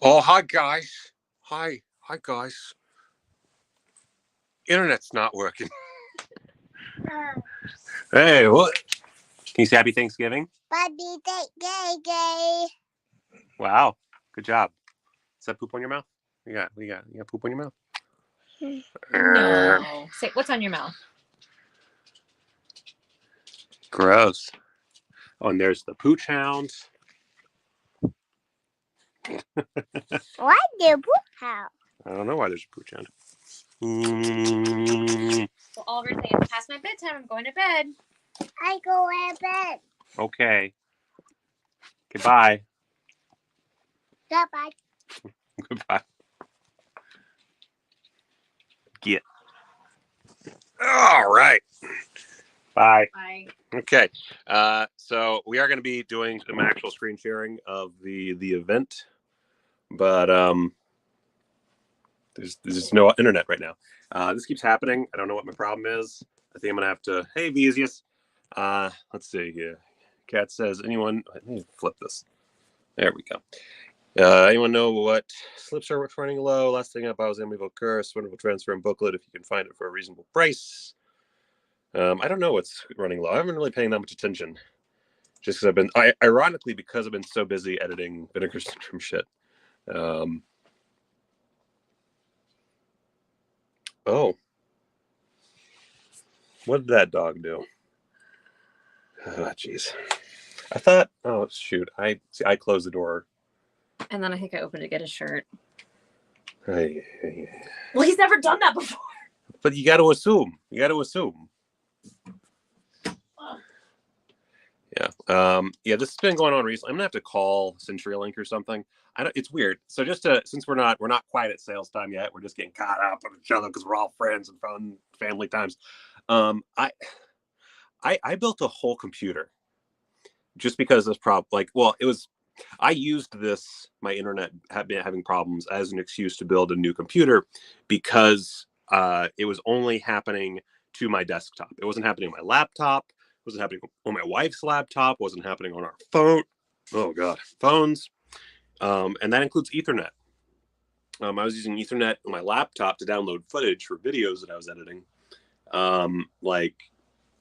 Oh, hi guys. Hi guys. Internet's not working. Hey, what? Can you say Happy Thanksgiving? Happy Thanksgiving. Wow, good job. Is that poop on your mouth? You got poop on your mouth? No. Say, what's on your mouth? Gross. Oh, and there's the pooch hound. Why do poop hound? I don't know why there's a pooch hound. Well, Oliver's saying it's past my bedtime. I'm going to bed. I go to bed. Okay. Goodbye. Goodbye. Goodbye. Get. All right. Bye. Bye. Okay. So we are going to be doing some actual screen sharing of the event, but there's no internet right now. This keeps happening. I don't know what my problem is. I think I'm gonna have to. Hey, Vezius. Let's see here. Cat says, anyone? Let me flip this. There we go. Anyone know what slips are running low? Last thing up, I was Amiibo Curse. Wonderful transfer and booklet if you can find it for a reasonable price. I don't know what's running low. I haven't really paying that much attention. Just because I've been, ironically, because I've been so busy editing Vinegar Syndrome shit. Oh. What did that dog do? Oh, jeez. I thought, oh, shoot. I closed the door. And then I think I opened to get a shirt. Hey. Well, he's never done that before. But you got to assume. Yeah. This has been going on recently. I'm gonna have to call CenturyLink or something. It's weird. So since we're not quite at sales time yet, we're just getting caught up on each other because we're all friends and fun family times. I built a whole computer just because this problem. I used my internet had been having problems as an excuse to build a new computer because it was only happening to my desktop. It wasn't happening on my laptop. It wasn't happening on my wife's laptop. It wasn't happening on our phone. Oh God, phones. And that includes Ethernet. I was using Ethernet on my laptop to download footage for videos that I was editing.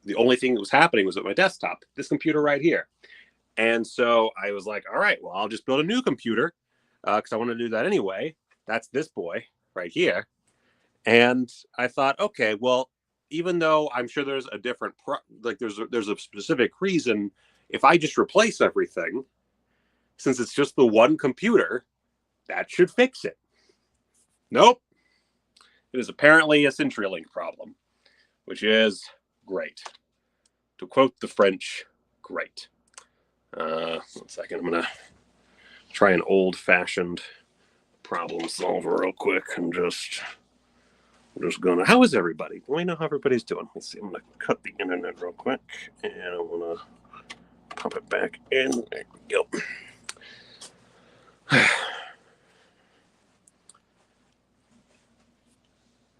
The only thing that was happening was at my desktop, this computer right here. And so I was like, all right, well, I'll just build a new computer because I want to do that anyway. That's this boy right here. And I thought, okay, well, even though I'm sure there's a different, there's a specific reason, if I just replace everything, since it's just the one computer, that should fix it. Nope. It is apparently a CenturyLink problem, which is great. To quote the French, great. 1 second. I'm going to try an old-fashioned problem solver real quick and just gonna. How is everybody? Let me know how everybody's doing. Let's see. I'm gonna cut the internet real quick, and I'm gonna pop it back in. There we go.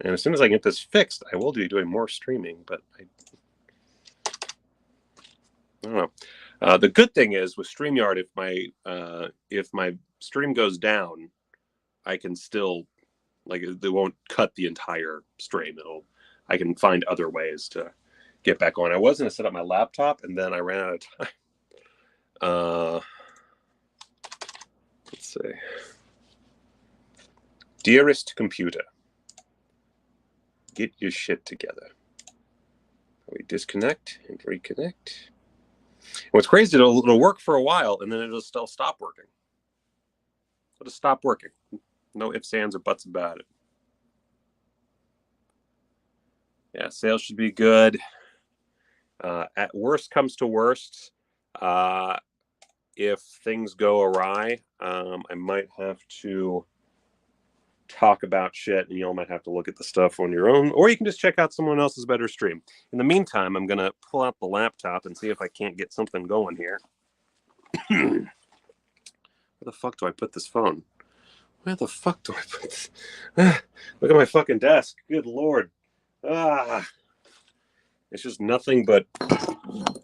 And as soon as I get this fixed, I will be doing more streaming. But I don't know. The good thing is with StreamYard, if my stream goes down, I can still. They won't cut the entire stream. I can find other ways to get back on. I was going to set up my laptop, and then I ran out of time. Let's see. Dearest computer, get your shit together. We disconnect and reconnect. And what's crazy, it'll work for a while, and then it'll still stop working. It'll just stop working. No ifs, ands, or buts about it. Yeah, sales should be good. At worst comes to worst, if things go awry, I might have to talk about shit, and y'all might have to look at the stuff on your own, or you can just check out someone else's better stream. In the meantime, I'm going to pull out the laptop and see if I can't get something going here. Where the fuck do I put this phone? Where the fuck do I put this? Look at my fucking desk. Good Lord. It's just nothing but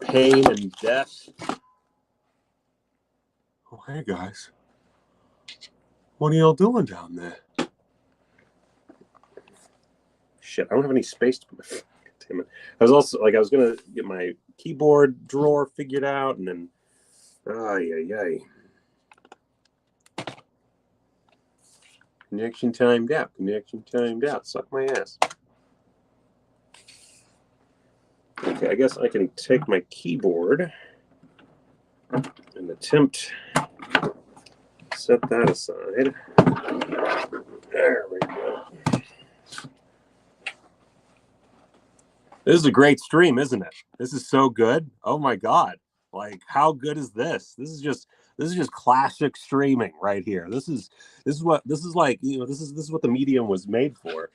pain and death. Oh, hey, guys. What are y'all doing down there? Shit, I don't have any space to put my... Damn it. I was also, like, I was going to get my keyboard drawer figured out, and then... Ay. Connection timed out. Suck my ass. Okay, I guess I can take my keyboard and attempt set that aside. There we go. This is a great stream, isn't it? This is so good. Oh my god. Like, how good is this? This is just classic streaming right here. This is what this is like, you know, this is what the medium was made for.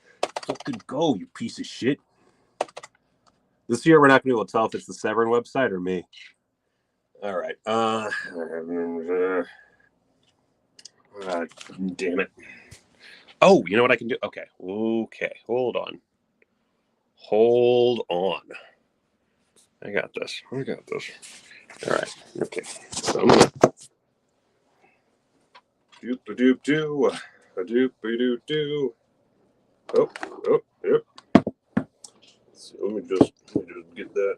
Fucking go, you piece of shit. This year we're not gonna be able to tell if it's the Severin website or me. All right. Damn it. Oh, you know what I can do? Okay. Hold on. I got this. All right. Okay. So I'm gonna doop-a-doop-doo. Oh, yep. So let me just get that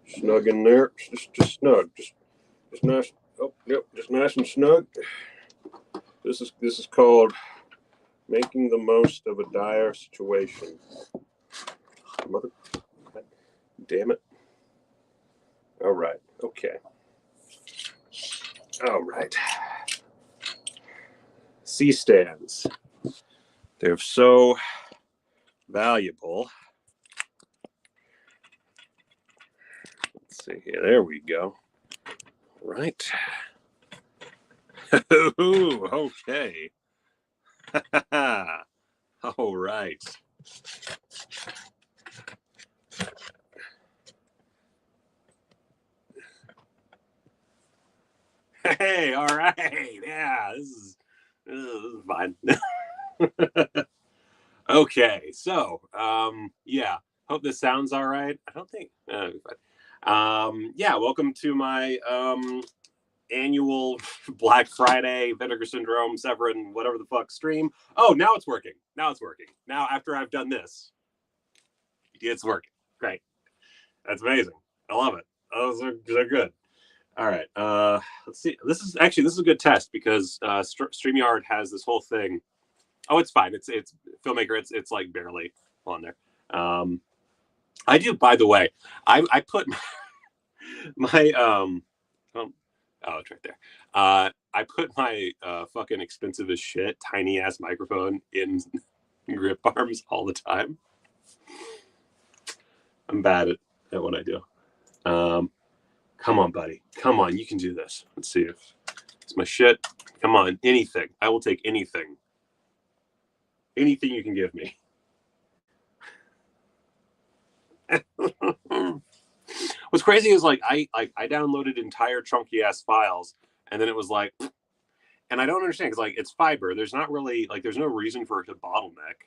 snug in there. Just snug. Just nice. Oh, yep. Just nice and snug. This is called making the most of a dire situation. Mother, God damn it. All right. Okay. All right. C-stands. They're so valuable. Let's see here. There we go. Right. Ooh, okay. All right. Hey, all right. Yeah, this is fine. Okay, so yeah, hope this sounds all right. I don't think yeah, welcome to my annual Black Friday Vinegar Syndrome Severin whatever the fuck stream. Oh, now it's working. Now after I've done this, it's working. Great. That's amazing. I love it. They're good. All right. Let's see. This is a good test because StreamYard has this whole thing. Oh, it's fine. It's Filmmaker. It's like barely on there. I do. By the way, I put my oh, it's right there. I put my fucking expensive as shit tiny ass microphone in grip arms all the time. I'm bad at what I do. Come on, buddy. Come on, you can do this. Let's see if it's my shit. Come on, anything. I will take anything. Anything you can give me. What's crazy is like I downloaded entire chunky ass files, and then it was like, and I don't understand because like it's fiber. There's not really like there's no reason for it to bottleneck,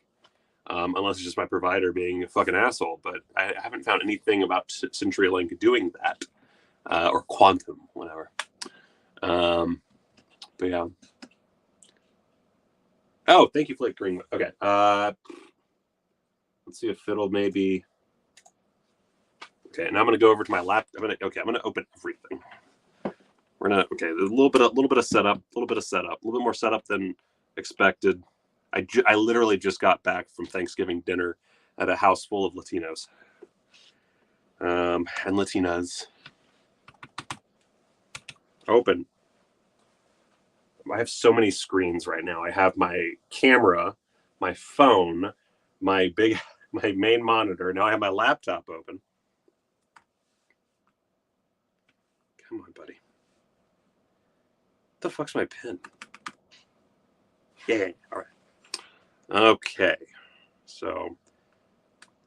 unless it's just my provider being a fucking asshole. But I haven't found anything about CenturyLink doing that. Or Quantum, whatever. But yeah. Oh, thank you, Flake Green. Okay. Let's see if it'll maybe. Okay, and I'm gonna go over to my laptop. I'm gonna open everything. We're gonna a little bit of setup, a little bit more setup than expected. I literally just got back from Thanksgiving dinner at a house full of Latinos and Latinas. Open. I have so many screens right now. I have my camera, my phone, my main monitor. Now I have my laptop open. Come on, buddy. What the fuck's my pen? Yeah. All right. Okay. So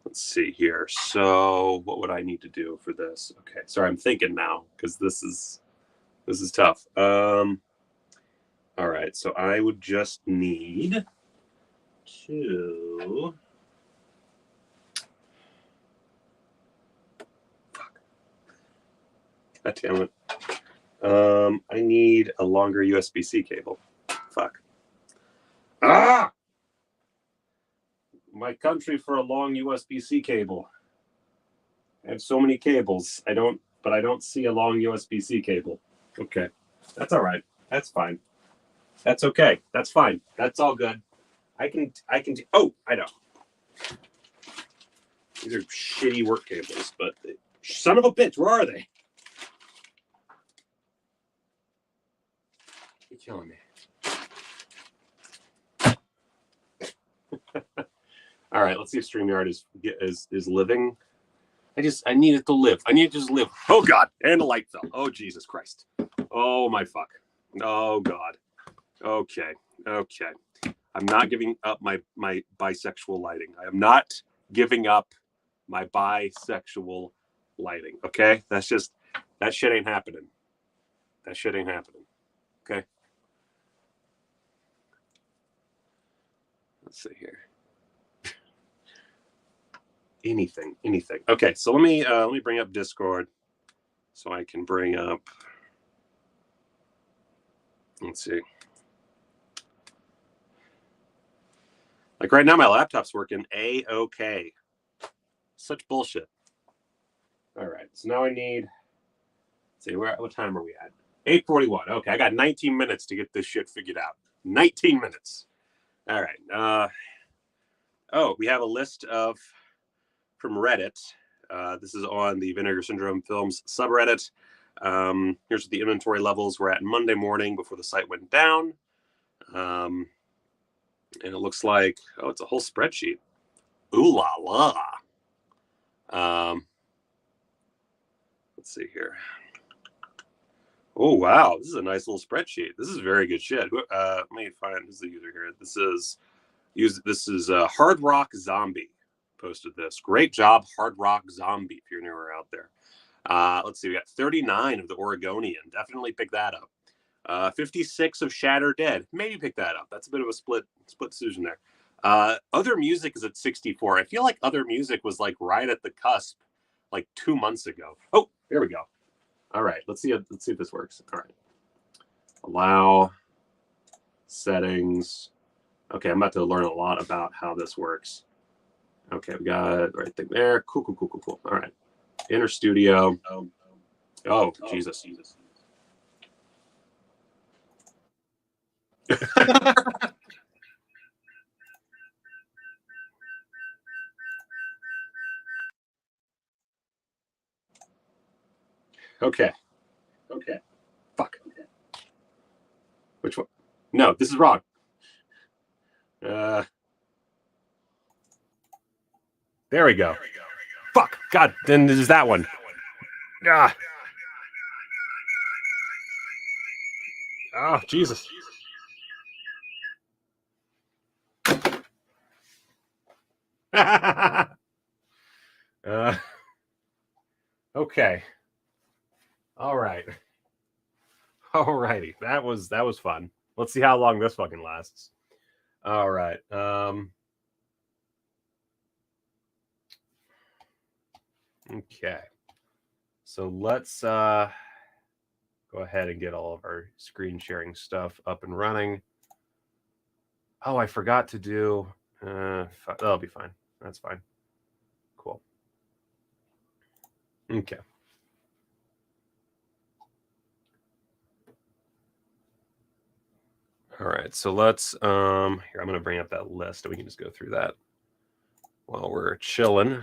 let's see here. So what would I need to do for this? Okay. Sorry, I'm thinking now because this is tough. All right, so I would just need to. Fuck. God damn it. I need a longer USB-C cable. Fuck. Ah! My country for a long USB-C cable. I have so many cables. I don't see a long USB-C cable. Okay. That's all right. That's fine. That's okay. That's fine. That's all good. I can oh, I know. These are shitty work cables, but son of a bitch, where are they? You're killing me. All right, let's see if StreamYard is living. I need it to live. I need it to just live. Oh God, and the light fell. Oh Jesus Christ. Oh my fuck. Oh God. Okay. I'm not giving up my bisexual lighting. I am not giving up my bisexual lighting. Okay? That shit ain't happening. That shit ain't happening. Okay? Let's see here. Anything. Okay, so let me bring up Discord so I can bring up. Let's see. Like right now, my laptop's working A-OK. Such bullshit. All right, so now I need. Let's see, what time are we at? 8:41. Okay, I got 19 minutes to get this shit figured out. 19 minutes. All right. Oh, we have a list from Reddit. This is on the Vinegar Syndrome Films subreddit. Here's what the inventory levels were at Monday morning before the site went down. And it looks like, oh, it's a whole spreadsheet. Ooh la la. Let's see here. Oh, wow. This is a nice little spreadsheet. This is very good shit. Let me find who's the user here. This is Hard Rock Zombie posted this. Great job, Hard Rock Zombie, if you're newer out there. Let's see. We got 39 of the Oregonian. Definitely pick that up. 56 of Shatter Dead. Maybe pick that up. That's a bit of a split decision there. Other Music is at 64. I feel like Other Music was like right at the cusp, like 2 months ago. Oh, there we go. All right, let's see if this works. All right. Allow settings. Okay, I'm about to learn a lot about how this works. Okay, we got the right thing there. Cool. All right. Inner studio. Oh, Jesus. Okay. Fuck. Which one? No, this is wrong. There we go. Fuck. God, then there's that one. Ah. Oh, Jesus. Okay. All right. Alrighty. That was fun. Let's see how long this fucking lasts. All right. Okay. So let's go ahead and get all of our screen sharing stuff up and running. Oh, I forgot to do. That'll be fine. That's fine. Cool. Okay. All right. So let's here. I'm gonna bring up that list and we can just go through that while we're chilling.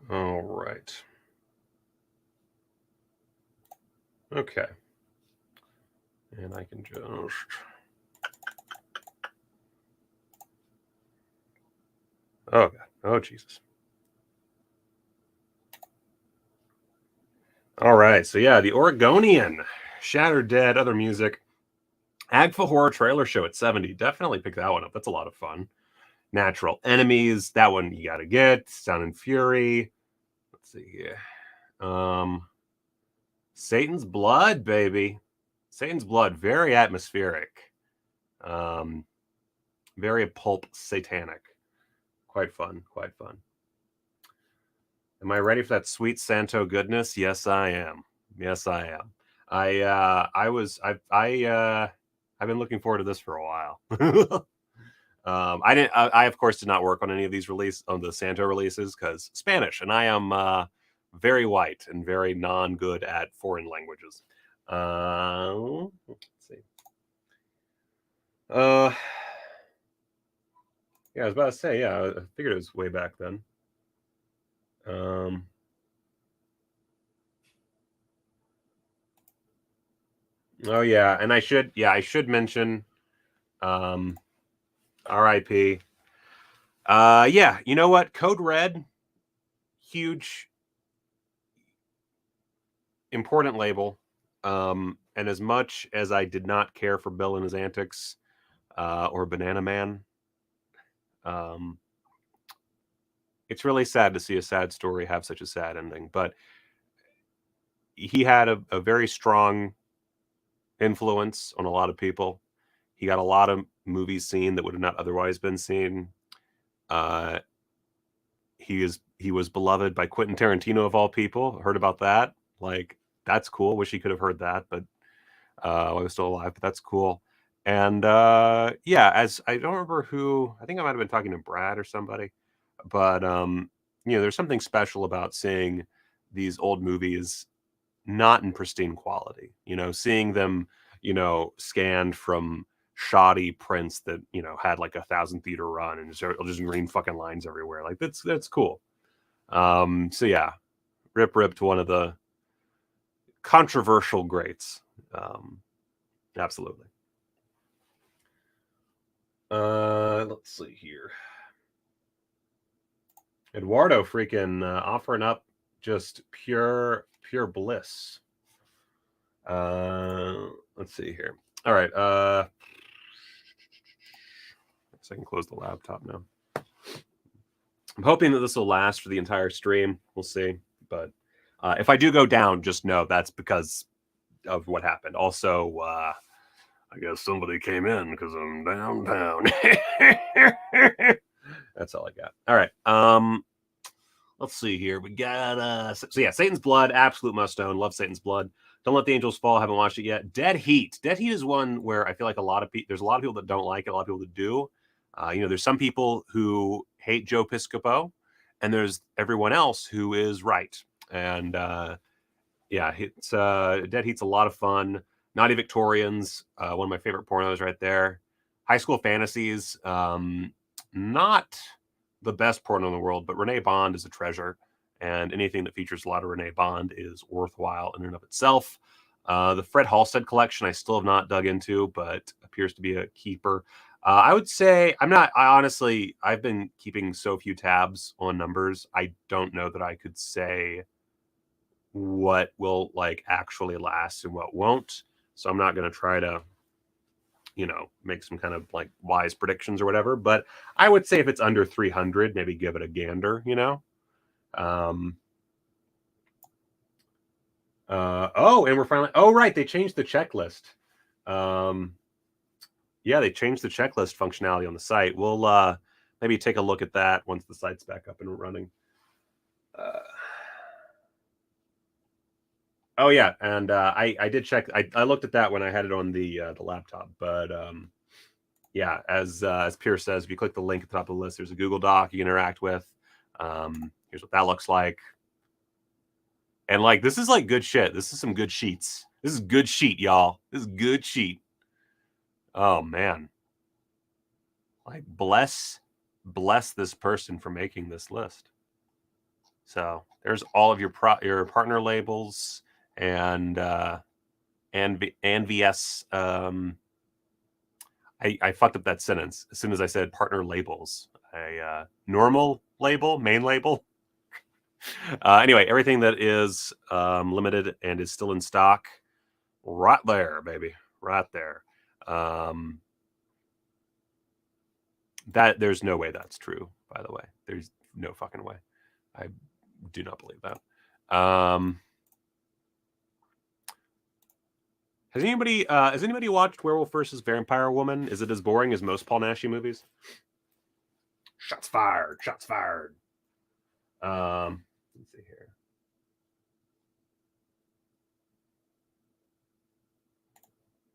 All right. Okay. And I can just. Oh, God. Oh, Jesus. All right. So, yeah, the Oregonian, Shatter Dead, Other Music, Agfa Horror Trailer Show at 70. Definitely pick that one up. That's a lot of fun. Natural Enemies. That one you got to get. Sound and Fury. Let's see here. Satan's Blood, baby. Satan's Blood. Very atmospheric. Very pulp satanic. Quite fun. Am I ready for that sweet Santo goodness? Yes, I am. Yes, I am. I've been looking forward to this for a while. I of course did not work on any of these on the Santo releases because Spanish, and I am very white and very non-good at foreign languages. Let's see. Yeah, I was about to say, yeah, I figured it was way back then. Oh yeah, and I should mention RIP. Yeah, you know what? Code Red, huge, important label. And as much as I did not care for Bill and his antics, or Banana Man, it's really sad to see a sad story have such a sad ending. But he had a very strong influence on a lot of people. He got a lot of movies seen that would have not otherwise been seen. He was beloved by Quentin Tarantino of all people. Heard about that? Like, that's cool. Wish he could have heard that, but while he was still alive. But that's cool. And yeah, as I don't remember who. I think I might have been talking to Brad or somebody. But there's something special about seeing these old movies not in pristine quality. Seeing them, scanned from shoddy prints that had like 1,000 theater run and just green fucking lines everywhere. Like that's cool. So yeah, rip to one of the controversial greats. Absolutely. Let's see here. Eduardo freaking offering up just pure bliss. Let's see here. All right. I guess I can close the laptop now. I'm hoping that this will last for the entire stream. We'll see. But if I do go down, just know that's because of what happened. Also, I guess somebody came in because I'm downtown. That's all I got. All right. Let's see here. We got so yeah, Satan's Blood, absolute must own. Love Satan's Blood. Don't Let the Angels Fall. Haven't watched it yet. Dead Heat. Dead Heat is one where I feel like there's a lot of people that don't like it. A lot of people that do. There's some people who hate Joe Piscopo, and there's everyone else who is right. And yeah, it's Dead Heat's a lot of fun. Naughty Victorians, one of my favorite pornos right there. High School Fantasies, not the best porno in the world, but Renee Bond is a treasure, and anything that features a lot of Renee Bond is worthwhile in and of itself. The Fred Halstead collection I still have not dug into, but appears to be a keeper. I would say I've been keeping so few tabs on numbers. I don't know that I could say what will like actually last and what won't. So I'm not going to try to, make some kind of like wise predictions or whatever. But I would say if it's under 300, maybe give it a gander, and we're finally, right, they changed the checklist. Yeah, they changed the checklist functionality on the site. We'll maybe take a look at that once the site's back up and running. Oh yeah, and I did check. I looked at that when I had it on the laptop. But yeah, as Pierce says, if you click the link at the top of the list, there's a Google Doc you can interact with. Here's what that looks like. And like, this is like good shit. This is some good sheets. This is good sheet, y'all. This is good sheet. Oh man, like bless this person for making this list. So there's all of your partner labels. And VS, I fucked up that sentence as soon as I said partner labels. A normal label, main label. Anyway, everything that is limited and is still in stock, right there, baby, right there. That there's no way that's true. By the way, there's no fucking way. I do not believe that. Has anybody watched Werewolf vs. Vampire Woman? Is it as boring as most Paul Naschy movies? Shots fired. Let's Let's see here.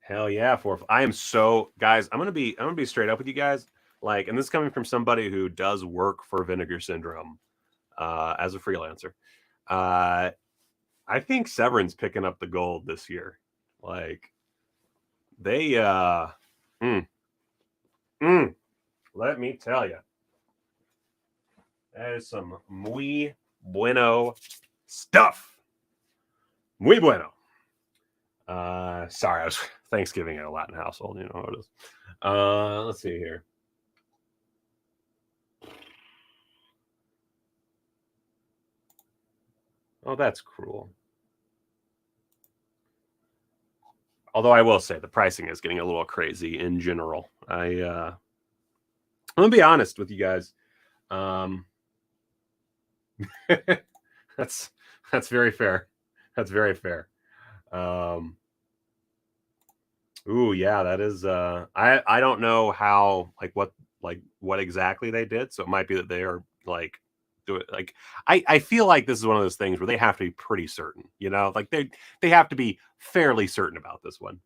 Hell yeah, I am so, guys, I'm gonna be straight up with you guys. Like, and this is coming from somebody who does work for Vinegar Syndrome as a freelancer. I think Severin's picking up the gold this year. Like, they let me tell you, that is some muy bueno stuff. Muy bueno. Sorry, I was Thanksgiving in a Latin household. You know how it is. Let's see here. Oh, that's cruel. Although I will say the pricing is getting a little crazy in general. I'm gonna be honest with you guys. That's very fair. That's very fair. Ooh, yeah, that is. I don't know how, like, what exactly they did. So it might be that they are like do it. Like, I feel like this is one of those things where they have to be pretty certain. You know, like they have to be fairly certain about this one.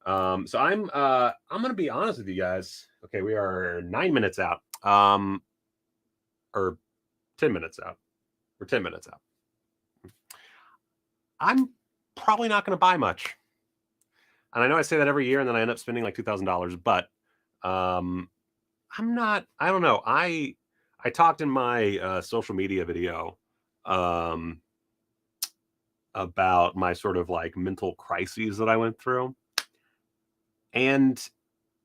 So I'm gonna be honest with you guys. Okay, we are 9 minutes out. Or 10 minutes out. We're 10 minutes out. I'm probably not going to buy much. And I know I say that every year and then I end up spending like $2,000, but I'm not, I don't know. I talked in my social media video about my sort of like mental crises that I went through. And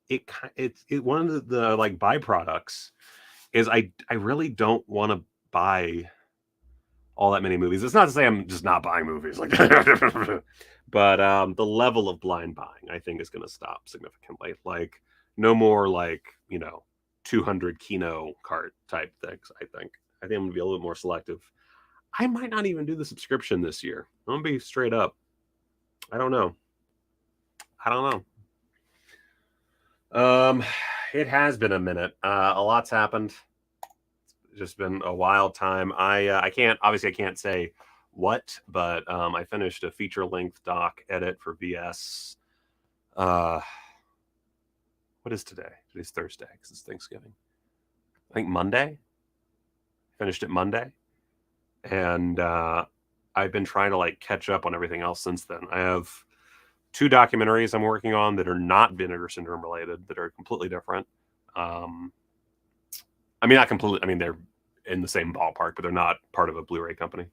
it's one of the like byproducts is I really don't want to buy all that many movies. It's not to say I'm just not buying movies, like, but the level of blind buying, I think, is going to stop significantly. Like, no more like 200 Kino cart type things. I think I'm going to be a little bit more selective. I might not even do the subscription this year. I'm going to be straight up. I don't know. It has been a minute. A lot's happened. Just been a wild time. I can't say what, but I finished a feature-length doc edit for VS. What is today? Today's Thursday because it's Thanksgiving. I think Monday. Finished it Monday, and I've been trying to like catch up on everything else since then. I have 2 documentaries I'm working on that are not Vinegar Syndrome related, that are completely different. I mean, not completely. I mean, they're in the same ballpark, but they're not part of a Blu-ray company.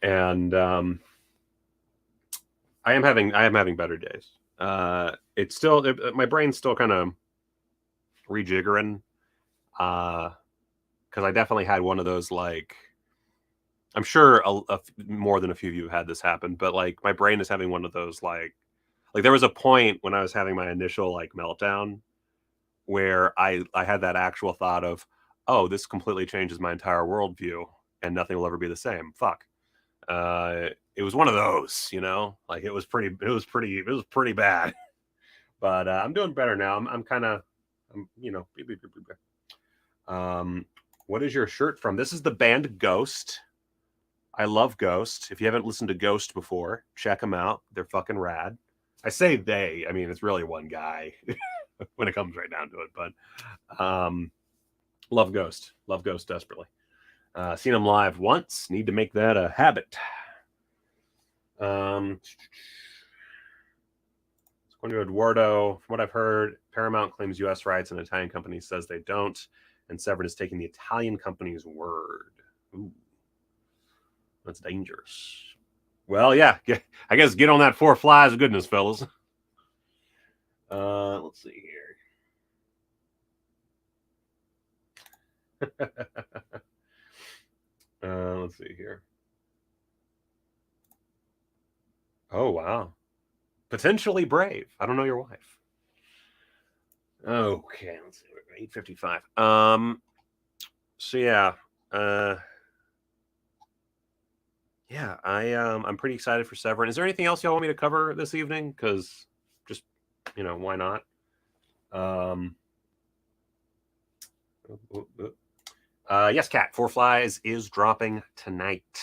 And I am having better days. It's still my brain's still kind of rejiggering, because I definitely had one of those, like, I'm sure more than a few of you have had this happen, but like my brain is having one of those like there was a point when I was having my initial like meltdown where I had that actual thought of, oh, this completely changes my entire worldview and nothing will ever be the same. Fuck. It was one of those, like it was pretty bad, but I'm doing better now. What is your shirt from? This is the band Ghost. I love Ghost. If you haven't listened to Ghost before, check them out. They're fucking rad. I say they, I mean, it's really one guy when it comes right down to it, but love Ghost desperately. Seen them live once, need to make that a habit. Going to Eduardo, from what I've heard, Paramount claims US rights and Italian company says they don't, and Severin is taking the Italian company's word. Ooh, that's dangerous. Well, yeah, I guess get on that 4 flies of goodness, fellas. Let's see here. Let's see here. Oh, wow. Potentially brave. I don't know your wife. Okay, let's see. 8:55. So yeah. Yeah, I'm pretty excited for Severin. Is there anything else y'all want me to cover this evening? Because just, why not? Yes, Cat. Four Flies is dropping tonight.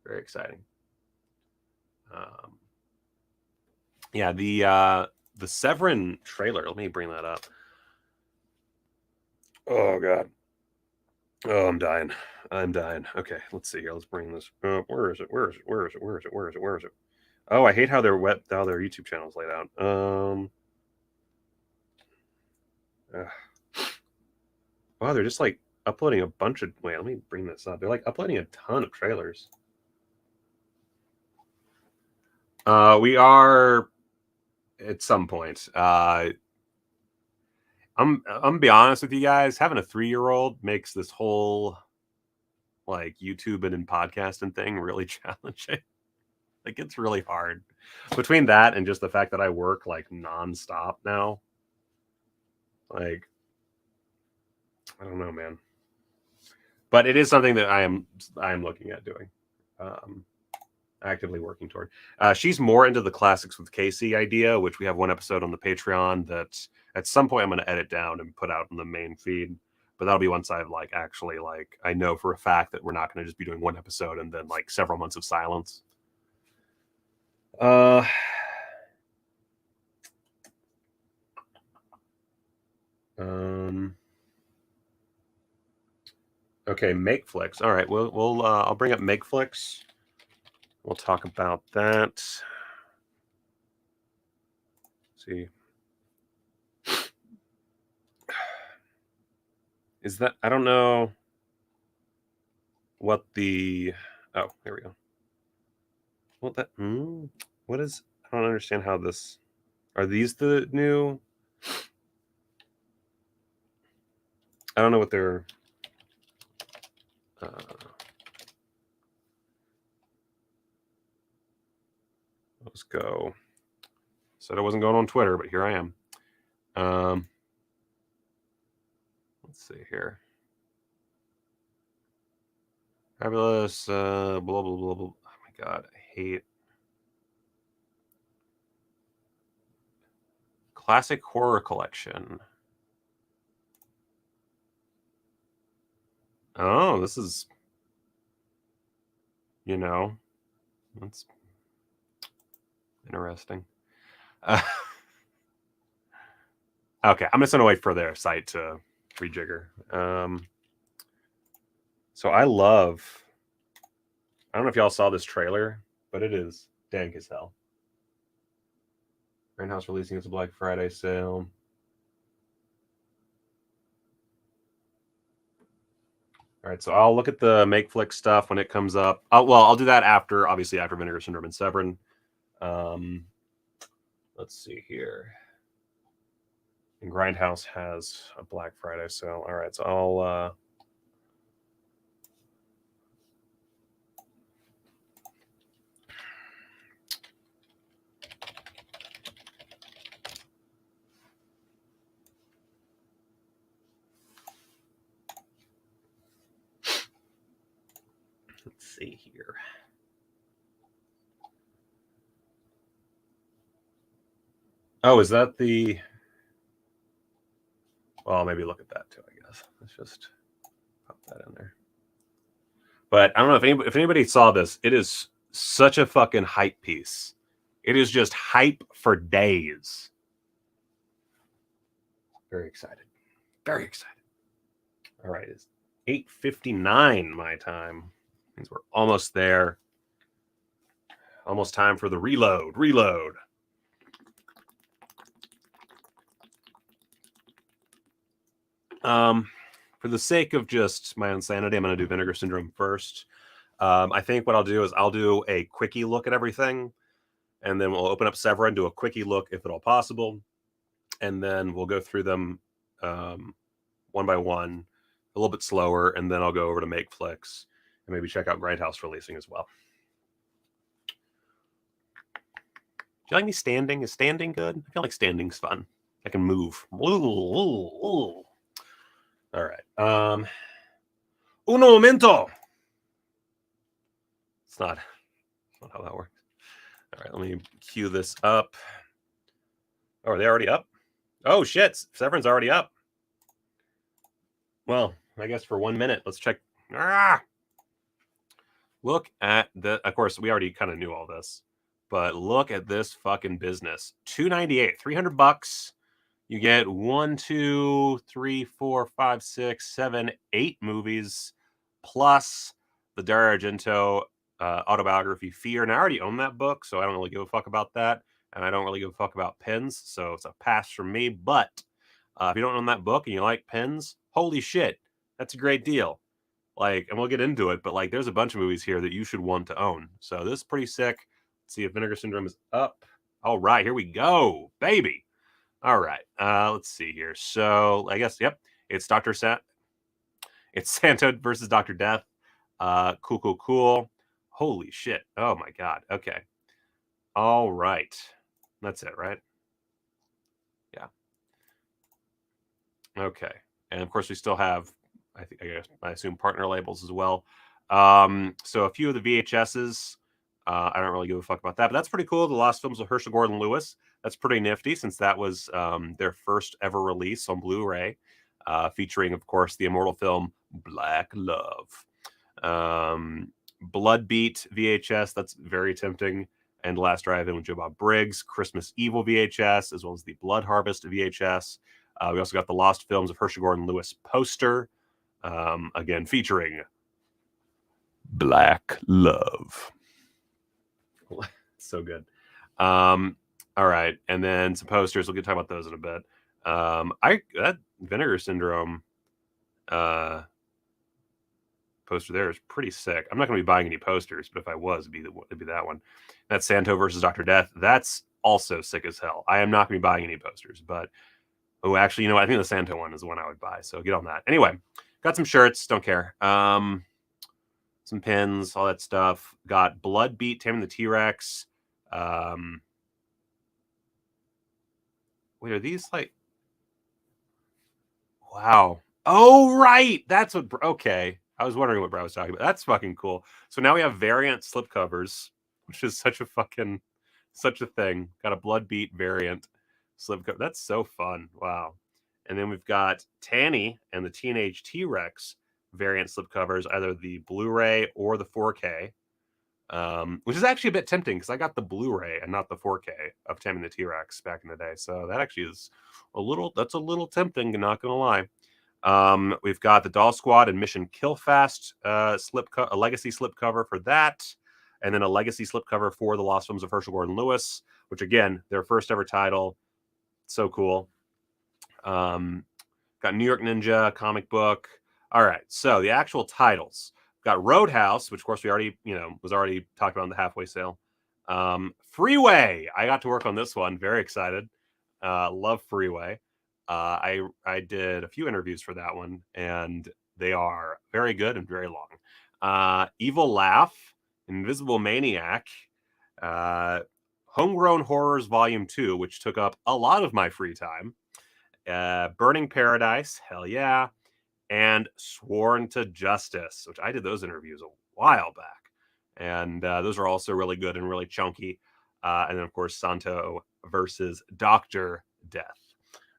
Very exciting. Yeah, the Severin trailer. Let me bring that up. Oh God. Oh, I'm dying. I'm dying. Okay, let's see here. Let's bring this up. Where is it? Where is it? Where is it? Where is it? Where is it? Where is it? Oh, I hate how their YouTube channel's laid out. Wow, they're just like uploading a bunch of. Wait, let me bring this up. They're like uploading a ton of trailers. We are at some point. I'm gonna be honest with you guys. Having a 3-year-old makes this whole like YouTube and podcasting thing really challenging. Like it's really hard between that and just the fact that I work like nonstop now. Like, I don't know, man. But it is something that I am looking at doing. Actively working toward. She's more into the classics with Casey idea, which we have one episode on the Patreon that at some point I'm going to edit down and put out on the main feed. But that'll be once I've like actually like I know for a fact that we're not going to just be doing one episode and then like several months of silence. Okay, makeflix. All right, we'll I'll bring up makeflix. We'll talk about that. Let's see. Is that I don't know what the oh, there we go. What that what is I don't understand how this are these the new I don't know what they're let's go. Said I wasn't going on Twitter, but here I am. Let's see here. Fabulous. Blah blah blah blah. Oh my God, I hate classic horror collection. Oh, this is, you know, that's interesting. Okay, I'm just gonna wait for their site to rejigger. So I don't know if y'all saw this trailer, but it is dank as hell. Roadhouse releasing its Black Friday sale. All right, so I'll look at the makeflix stuff when it comes up. I'll do that after Vinegar Syndrome and Severin. Let's see here. And Grindhouse has a Black Friday sale. All right, so I'll let's see here. Oh, is that the? Well, maybe look at that too. I guess let's just pop that in there. But I don't know if anybody saw this. It is such a fucking hype piece. It is just hype for days. Very excited. Very excited. All right, it's 8:59 my time. Means we're almost there. Almost time for the reload. Reload. For the sake of just my insanity, I'm going to do Vinegar Syndrome first. I think what I'll do is I'll do a quickie look at everything, and then we'll open up Severin, do a quickie look if at all possible, and then we'll go through them one by one, a little bit slower, and then I'll go over to makeflix and maybe check out Grindhouse releasing as well. Do you like me standing? Is standing good? I feel like standing's fun. I can move. All right. Uno momento. It's not how that works. All right, let me cue this up. Oh, are they already up? Oh shit, Severin's already up. Well, I guess for 1 minute. Let's check. Look at the. Of course, we already kind of knew all this, but look at this fucking business. $298, $300. You get 1, 2, 3, 4, 5, 6, 7, 8 movies, plus the Dario Argento autobiography Fear. And I already own that book, so I don't really give a fuck about that. And I don't really give a fuck about pins, so it's a pass from me. But if you don't own that book and you like pins, holy shit, that's a great deal. Like, and we'll get into it, but like, there's a bunch of movies here that you should want to own. So this is pretty sick. Let's see if Vinegar Syndrome is up. All right, here we go, baby. All right, let's see here. So I guess, yep, it's it's Santo versus Dr. Death. Cool. Holy shit. Oh my god. Okay. All right. That's it, right? Yeah. Okay. And of course, we still have, I assume, partner labels as well. So a few of the VHSs, I don't really give a fuck about that, but that's pretty cool. The Lost Films of Herschel Gordon Lewis. That's pretty nifty since that was their first ever release on Blu-ray, featuring, of course, the immortal film Black Love. Bloodbeat VHS, that's very tempting. And Last Drive-In with Joe Bob Briggs, Christmas Evil VHS, as well as the Blood Harvest VHS. We also got the Lost Films of Herschel Gordon Lewis poster, again featuring Black Love. So good. All right, and then some posters. We'll get to talk about those in a bit. That Vinegar Syndrome poster there is pretty sick. I'm not going to be buying any posters, but if I was, it'd be that one. That's Santo versus Dr. Death. That's also sick as hell. I am not going to be buying any posters, but oh, actually, you know what? I think the Santo one is the one I would buy. So get on that. Anyway, got some shirts. Don't care. Some pins, all that stuff. Got Bloodbeat, Taming the T-Rex. Wait, are these like? Wow. Oh, right. That's what. Okay. I was wondering what Brad was talking about. That's fucking cool. So now we have variant slipcovers, which is such a thing. Got a Bloodbeat variant slipcover. That's so fun. Wow. And then we've got Tanny and the Teenage T-Rex variant slipcovers, either the Blu-ray or the 4K, which is actually a bit tempting because I got the Blu-ray and not the 4K of Taming the T-Rex back in the day. So that actually is a little tempting, not gonna lie. We've got the Doll Squad and Mission Kill Fast a legacy slipcover for that, and then a legacy slipcover for the Lost Films of Herschel Gordon Lewis, which again, their first ever title. So cool. Got New York Ninja comic book. All right, so the actual titles. Got Roadhouse, which of course we already, was already talked about in the halfway sale. Freeway. I got to work on this one. Very excited. Love Freeway. I did a few interviews for that one, and they are very good and very long. Evil Laugh, Invisible Maniac, Homegrown Horrors Volume 2, which took up a lot of my free time. Burning Paradise, hell yeah, and Sworn to Justice, which I did those interviews a while back, and those are also really good and really chunky. And then of course Santo versus Dr. Death.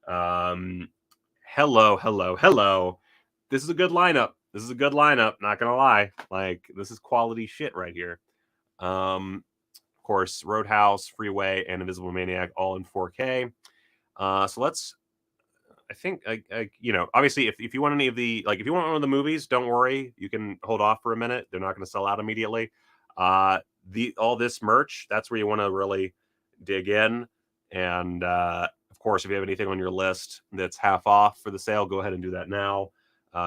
Hello. This is a good lineup. Not gonna lie, like this is quality shit right here. Of course, Roadhouse, Freeway, and Invisible Maniac all in 4K. So let's. I think, obviously, if you want any of the, if you want one of the movies, don't worry. You can hold off for a minute. They're not going to sell out immediately. All this merch, that's where you want to really dig in. And, of course, if you have anything on your list that's half off for the sale, go ahead and do that now.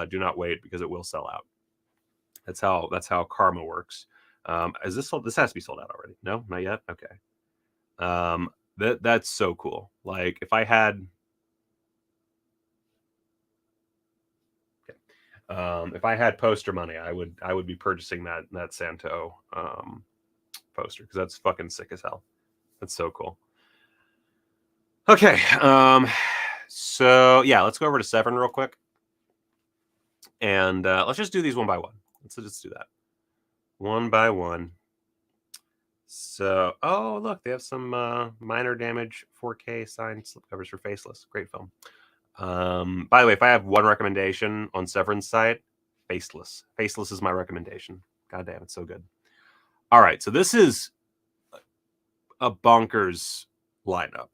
Do not wait because it will sell out. That's how karma works. Is this sold? This has to be sold out already. No, not yet. Okay. That's so cool. Like if I had. If I had poster money, I would be purchasing that Santo poster because that's fucking sick as hell. That's so cool. Okay, so yeah, let's go over to Severin real quick, and let's just do these one by one. Let's just do that one by one. So, oh look, they have some minor damage 4K signed slipcovers for Faceless. Great film. By the way, if I have one recommendation on Severin's site, Faceless. Faceless is my recommendation. God damn, it's so good. All right, so this is a bonkers lineup.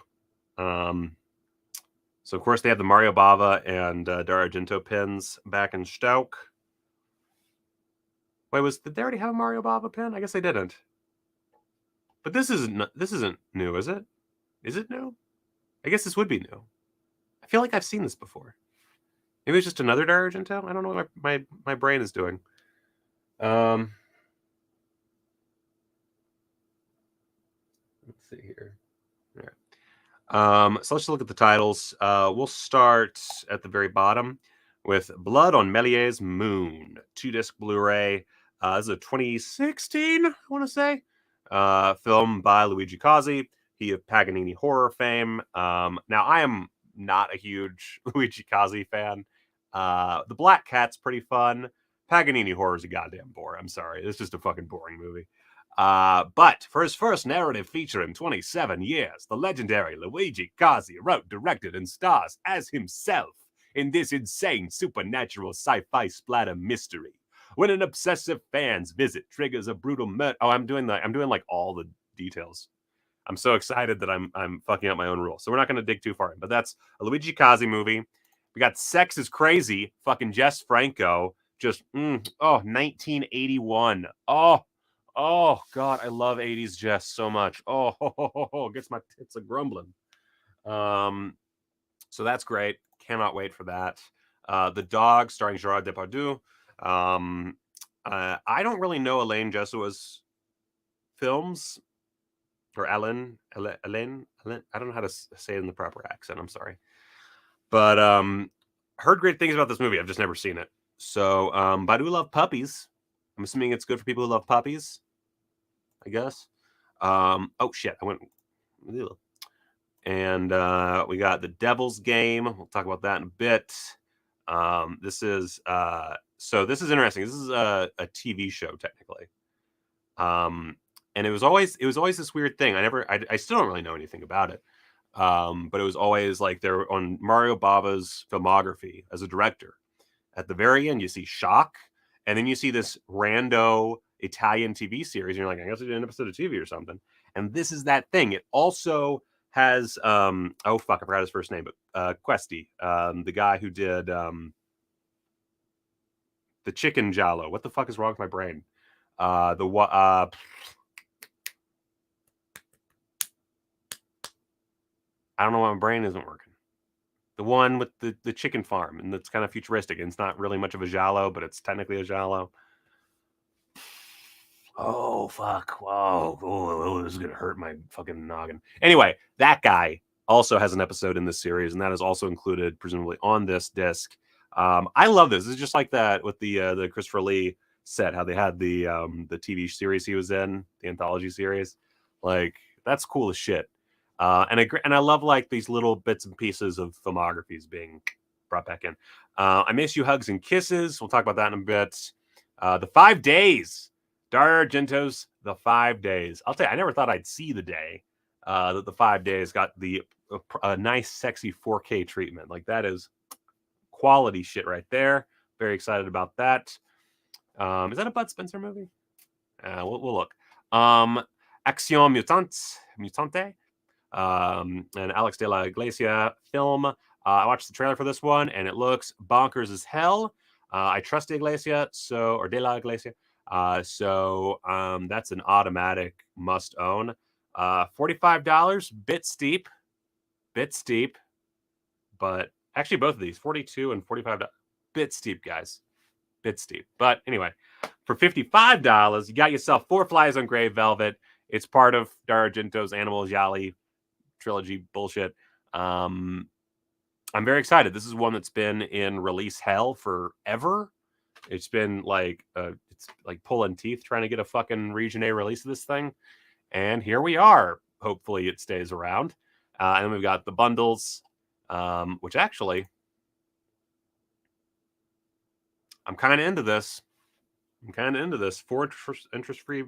So of course they have the Mario Bava and Dario Argento pins back in stock. Wait, did they already have a Mario Bava pin? I guess they didn't. But this isn't new, is it? Is it new? I guess this would be new. I feel like I've seen this before. Maybe it's just another Dario Argento. I don't know what my brain is doing. Let's see here. All right. So let's look at the titles. We'll start at the very bottom with Blood on Melié's Moon, 2-disc Blu-ray. This is a 2016, I want to say, film by Luigi Cozzi. He of Paganini horror fame. Now, I am not a huge Luigi Cozzi fan. The Black Cat's pretty fun. Paganini horror is a goddamn bore. I'm sorry. It's just a fucking boring movie. But for his first narrative feature in 27 years, the legendary Luigi Cozzi wrote, directed, and stars as himself in this insane supernatural sci-fi splatter mystery. When an obsessive fan's visit triggers a brutal murder. Oh, I'm doing like all the details. I'm so excited that I'm fucking up my own rules. So we're not going to dig too far in. But that's a Luigi Cozzi movie. We got Sex is Crazy, fucking Jess Franco. Just 1981. Oh God, I love 80s Jess so much. Gets my tits a grumbling. So that's great. Cannot wait for that. The Dog, starring Gerard Depardieu. I don't really know Elaine Jessua's films, or Elaine. I don't know how to say it in the proper accent. I'm sorry, but heard great things about this movie. I've just never seen it. So, but I do love puppies. I'm assuming it's good for people who love puppies, I guess. Oh shit, I went. And we got The Devil's Game. We'll talk about that in a bit. This is interesting. This is a TV show technically. And it was always this weird thing. I still don't really know anything about it. But it was always like they're on Mario Bava's filmography as a director. At the very end, you see Shock, and then you see this rando Italian TV series. And you're like, I guess I did an episode of TV or something. And this is that thing. It also has I forgot his first name, but Questi, the guy who did the Chicken Giallo. What the fuck is wrong with my brain? I don't know why my brain isn't working. The one with the chicken farm, and it's kind of futuristic, and it's not really much of a giallo, but it's technically a giallo. Oh, fuck. Whoa. This is going to hurt my fucking noggin. Anyway, that guy also has an episode in this series, and that is also included, presumably, on this disc. I love this. It's just like that with the Christopher Lee set, how they had the TV series he was in, the anthology series. Like, that's cool as shit. And I love like these little bits and pieces of filmographies being brought back in. I Miss You, Hugs and Kisses. We'll talk about that in a bit. The 5 Days. Dario Argento's The 5 Days. I'll tell you, I never thought I'd see the day that The 5 Days got the nice, sexy 4K treatment. Like, that is quality shit right there. Very excited about that. Is that a Bud Spencer movie? We'll look. Axion Mutante. An Alex de la Iglesia film. I watched the trailer for this one, and it looks bonkers as hell. I trust de Iglesia, or de la Iglesia. So that's an automatic must own. $45, bit steep, but actually both of these, $42 and $45, bit steep, guys, bit steep. But anyway, for $55, you got yourself 4 Flies on Grey Velvet. It's part of Dario Argento's Animal Jolly trilogy bullshit. I'm very excited. This is one that's been in release hell forever. It's been like it's like pulling teeth trying to get a fucking Region A release of this thing, and here we are. Hopefully, it stays around. And then we've got the bundles, which actually I'm kind of into this. 4 interest-free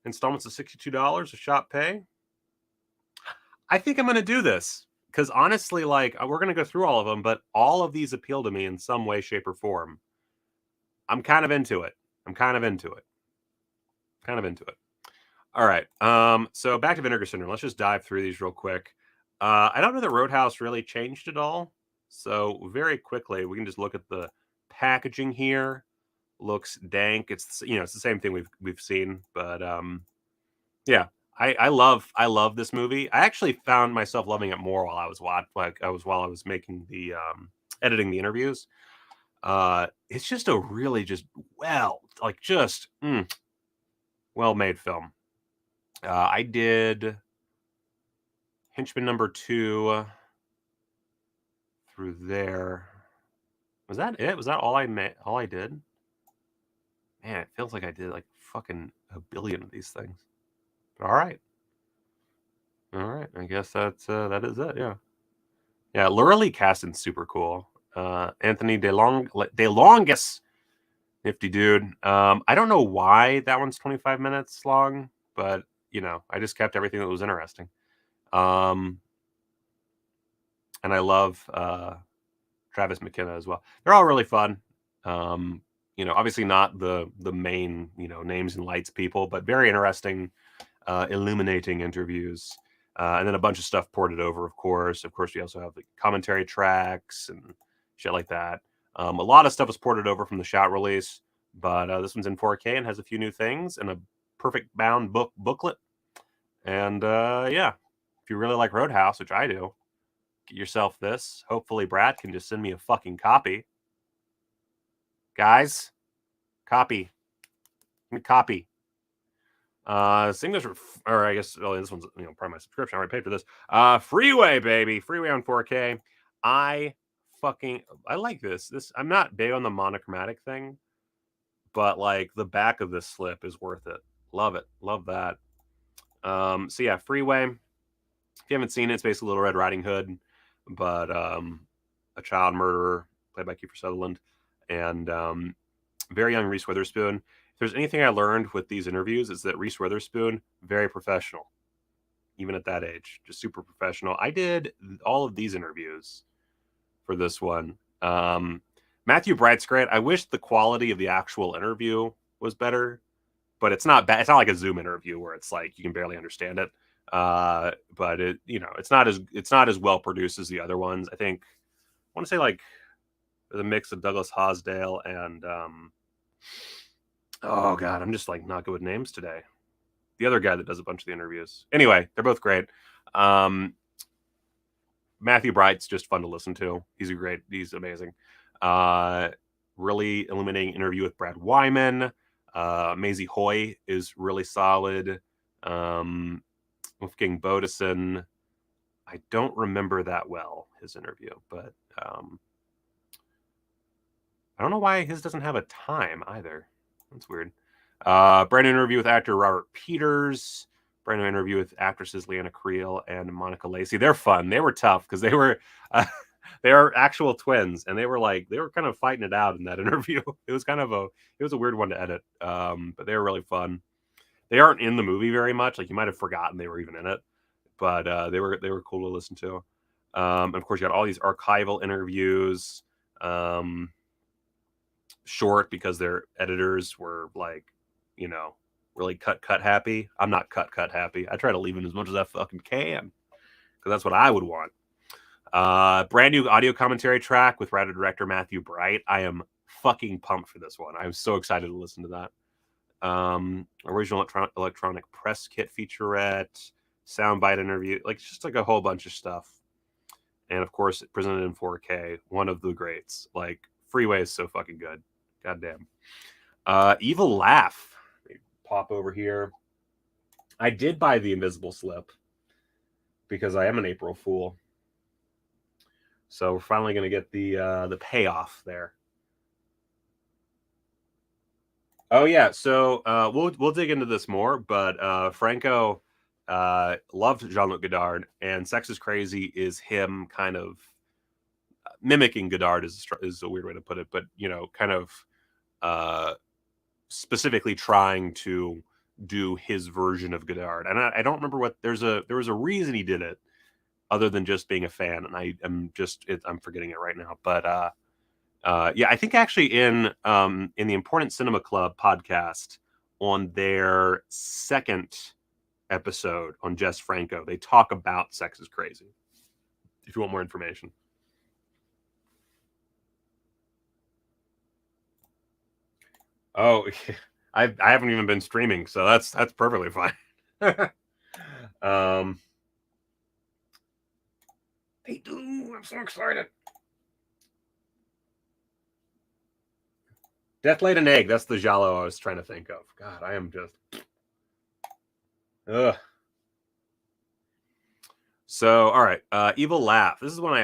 installments of $62, a shop pay. I think I'm going to do this because honestly, like we're gonna go through all of them, but all of these appeal to me in some way, shape, or form. I'm kind of into it. All right. So back to Vinegar Syndrome. Let's just dive through these real quick. I don't know that Roadhouse really changed at all. So very quickly, we can just look at the packaging here. Looks dank. It's it's the same thing we've seen, but yeah. I love this movie. I actually found myself loving it more while I was while I was making the editing the interviews. It's just a really just well made film. I did Henchman number 2 through there. Was that it? Was that all I did? Man, it feels like I did like fucking a billion of these things. But all right. I guess that is it. Yeah. Laura Lee Caston's super cool. Anthony DeLongis, nifty dude. I don't know why that one's 25 minutes long, but I just kept everything that was interesting. And I love Travis McKenna as well. They're all really fun. Obviously not the main names and lights people, but very interesting, illuminating interviews. And then a bunch of stuff ported over, of course. Of course, we also have the commentary tracks and shit like that. A lot of stuff was ported over from the shot release, but this one's in 4K and has a few new things and a perfect bound booklet. And if you really like Roadhouse, which I do, get yourself this. Hopefully Brad can just send me a fucking copy. Guys, copy. Singles, or I guess this one's part of my subscription. I already paid for this. Freeway, baby, Freeway on 4K. I like this. I'm not big on the monochromatic thing, but like the back of this slip is worth it. Love it, love that. So yeah, Freeway. If you haven't seen it, it's basically Little Red Riding Hood, but a child murderer played by Kiefer Sutherland, and very young Reese Witherspoon. If there's anything I learned with these interviews, is that Reese Witherspoon, very professional, even at that age, just super professional. I did all of these interviews for this one. Matthew Bright's great. I wish the quality of the actual interview was better, but it's not bad. It's not like a Zoom interview where it's like you can barely understand it. But it's not as well produced as the other ones. I want to say like there's a mix of Douglas Hosdale and oh god, I'm just like not good with names today. The other guy that does a bunch of the interviews. Anyway, they're both great. Matthew Bright's just fun to listen to. He's amazing. Really illuminating interview with Brad Wyman. Maisie Hoy is really solid. Wolfgang Bodison, I don't remember that well, his interview, but I don't know why his doesn't have a time either. That's weird. Brand new interview with actor Robert Peters. Brand new interview with actresses Leanna Creel and Monica Lacey. They're fun. They were tough because they were actual twins, and they were kind of fighting it out in that interview. It was a weird one to edit, but they were really fun. They aren't in the movie very much. Like you might have forgotten they were even in it, but they were cool to listen to. And of course, you got all these archival interviews. Short because their editors were like, really cut happy. I'm not cut happy. I try to leave in as much as I fucking can because that's what I would want. Brand new audio commentary track with writer director Matthew Bright. I am fucking pumped for this one. I'm so excited to listen to that. Original electronic press kit featurette, soundbite interview, like just like a whole bunch of stuff. And of course, presented in 4K, one of the greats. Like Freeway is so fucking good. Goddamn. Evil Laugh. Pop over here. I did buy the invisible slip because I am an April Fool. So we're finally going to get the payoff there. Oh yeah, so we'll dig into this more, but Franco loved Jean-Luc Godard, and Sex is Crazy is him kind of mimicking Godard is a weird way to put it, but kind of specifically trying to do his version of Godard. And I don't remember what there was a reason he did it, other than just being a fan. And I'm forgetting it right now. But yeah, I think actually in the Important Cinema Club podcast on their second episode on Girls Franco, they talk about Sex is Crazy. If you want more information. Oh, I haven't even been streaming, so that's perfectly fine. They do. I'm so excited. Death Laid an Egg. That's the giallo I was trying to think of. God, I am just. Ugh. So, all right. Evil Laugh. This is one I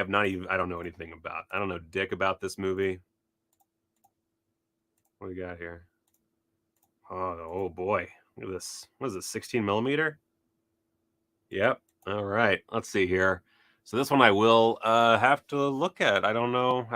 don't know anything about. I don't know dick about this movie. What do we got here? Oh boy. Look at this. What is this? 16 millimeter? Yep. All right. Let's see here. So this one I will have to look at. I don't know.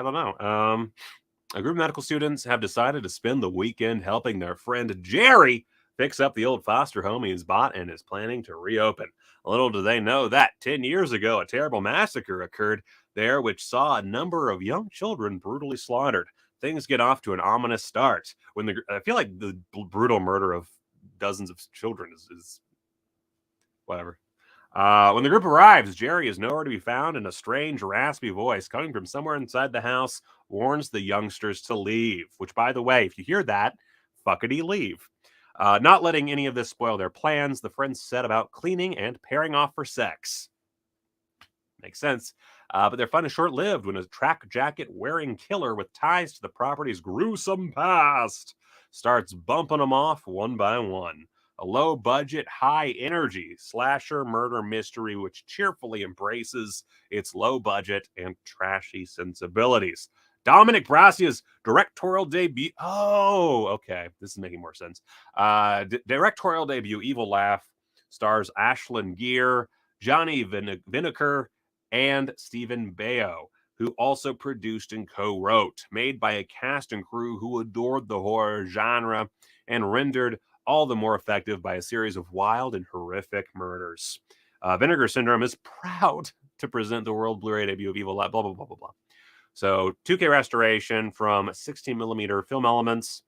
A group of medical students have decided to spend the weekend helping their friend Jerry fix up the old foster home he's bought and is planning to reopen. Little do they know that 10 years ago, a terrible massacre occurred there, which saw a number of young children brutally slaughtered. Things get off to an ominous start when I feel like the brutal murder of dozens of children is whatever. When the group arrives, Jerry is nowhere to be found, and a strange, raspy voice coming from somewhere inside the house warns the youngsters to leave. Which, by the way, if you hear that, fuckity leave. Not letting any of this spoil their plans, the friends set about cleaning and pairing off for sex. Makes sense. But their fun is short-lived when a track jacket-wearing killer with ties to the property's gruesome past starts bumping them off one by one. A low-budget, high-energy slasher murder mystery which cheerfully embraces its low budget and trashy sensibilities. Dominic Brassia's directorial debut. Oh, okay. This is making more sense. Directorial debut, Evil Laugh, stars Ashlyn Gear, Johnny Vinegar, and Stephen Baio, who also produced and co-wrote. Made by a cast and crew who adored the horror genre and rendered all the more effective by a series of wild and horrific murders. Vinegar Syndrome is proud to present the world Blu-ray debut of Evil Laugh, blah, blah, blah, blah, blah. So 2K restoration from 16 millimeter film elements,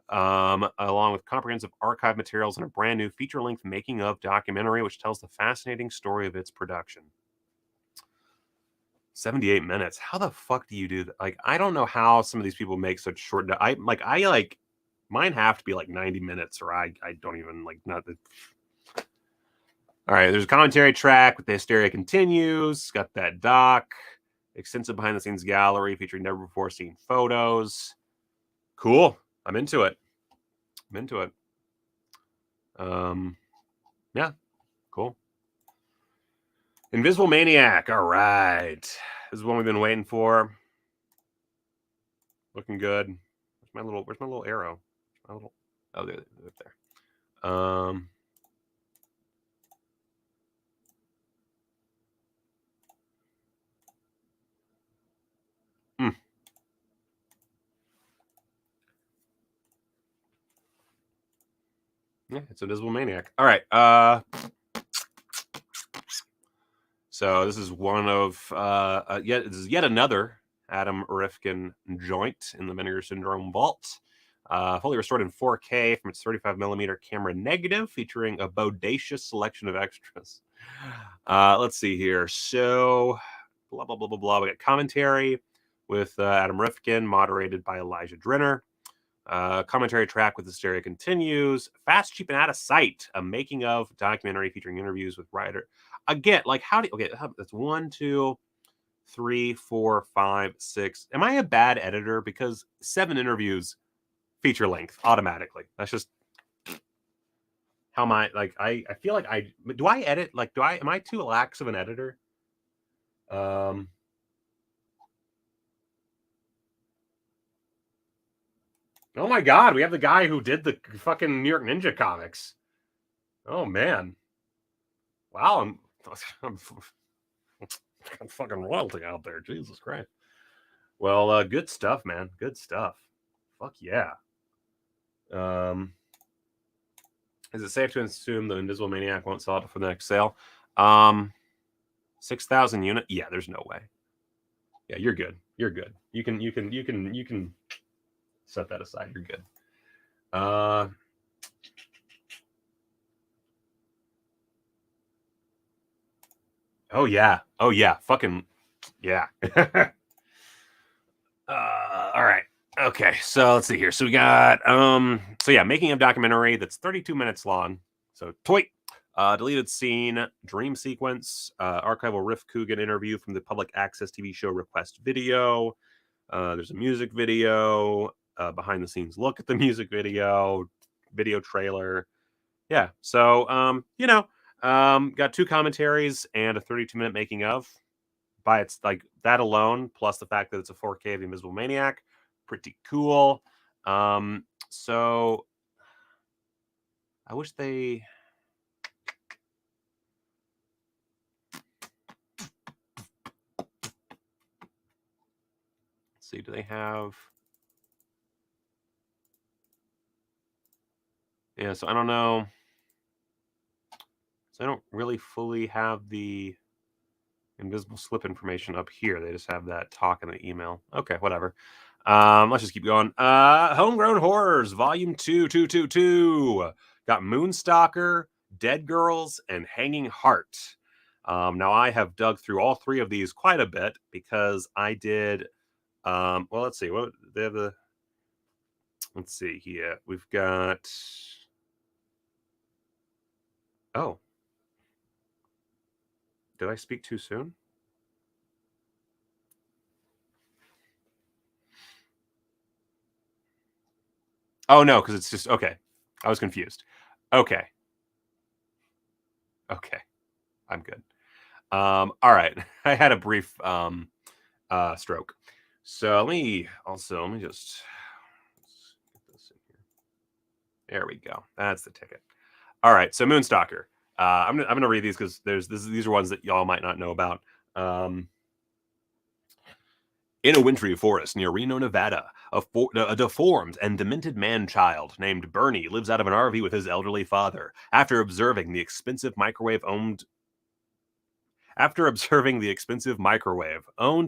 along with comprehensive archive materials and a brand new feature-length making of documentary, which tells the fascinating story of its production. 78 minutes. How the fuck do you do that? Like, I don't know how some of these people make such short. Mine have to be like 90 minutes, or I don't even like not. All right, there's a commentary track with the hysteria continues. Got that doc, extensive behind the scenes gallery featuring never before seen photos. Cool. I'm into it. Yeah, cool. Invisible Maniac. All right. This is one we've been waiting for. Looking good. Where's my little arrow? Oh, there. Yeah, it's Invisible Maniac. All right. So this is one of this is yet another Adam Rifkin joint in the Vinegar Syndrome vault. Fully restored in 4K from its 35 millimeter camera negative, featuring a bodacious selection of extras. Let's see here. So blah blah blah blah blah. We got commentary with Adam Rifkin, moderated by Elijah Drenner. Commentary track with Hysteria Continues. Fast, Cheap, and Out of Sight, a making of documentary featuring interviews with writer. Again, like that's 1, 2, 3, 4, 5, 6. Am I a bad editor? Because 7 interviews feature length automatically. That's just how I feel like do I edit? Like, am I too lax of an editor? Oh my God, we have the guy who did the fucking New York Ninja comics. Oh man. Wow, I'm fucking royalty out there. Jesus Christ. Well, good stuff, man. Good stuff. Fuck yeah. Is it safe to assume the Invisible Maniac won't sell it for the next sale? 6,000 unit. Yeah, there's no way. Yeah, you're good. You're good. You can set that aside. You're good. Oh yeah. Oh yeah. Fucking yeah. All right. Okay. So let's see here. So we got so yeah, making of documentary that's 32 minutes long. So toy. Deleted scene, dream sequence, archival Riff Coogan interview from the public access TV show Request Video. There's a music video, behind the scenes look at the music video, video trailer. Yeah. So got 2 commentaries and a 32-minute making of. By its like that alone, plus the fact that it's a 4K of the Invisible Maniac, pretty cool. So I wish they. Let's see, do they have? Yeah, so I don't know. So I don't really fully have the invisible slip information up here. They just have that talk in the email. Okay, whatever. Let's just keep going. Homegrown Horrors, Volume 2. Got Moonstalker, Dead Girls, and Hanging Heart. Now I have dug through all 3 of these quite a bit because I did. Well, let's see. What they have the. Let's see here. We've got. Oh. Did I speak too soon? Oh, no, because it's just, okay. I was confused. Okay. Okay. I'm good. All right. I had a brief stroke. So let me just get this in here. There we go. That's the ticket. All right. So Moonstalker. I'm gonna read these because these are ones that y'all might not know about. In a wintry forest near Reno, Nevada, a deformed and demented man-child named Bernie lives out of an RV with his elderly father. After observing the expensive microwave owned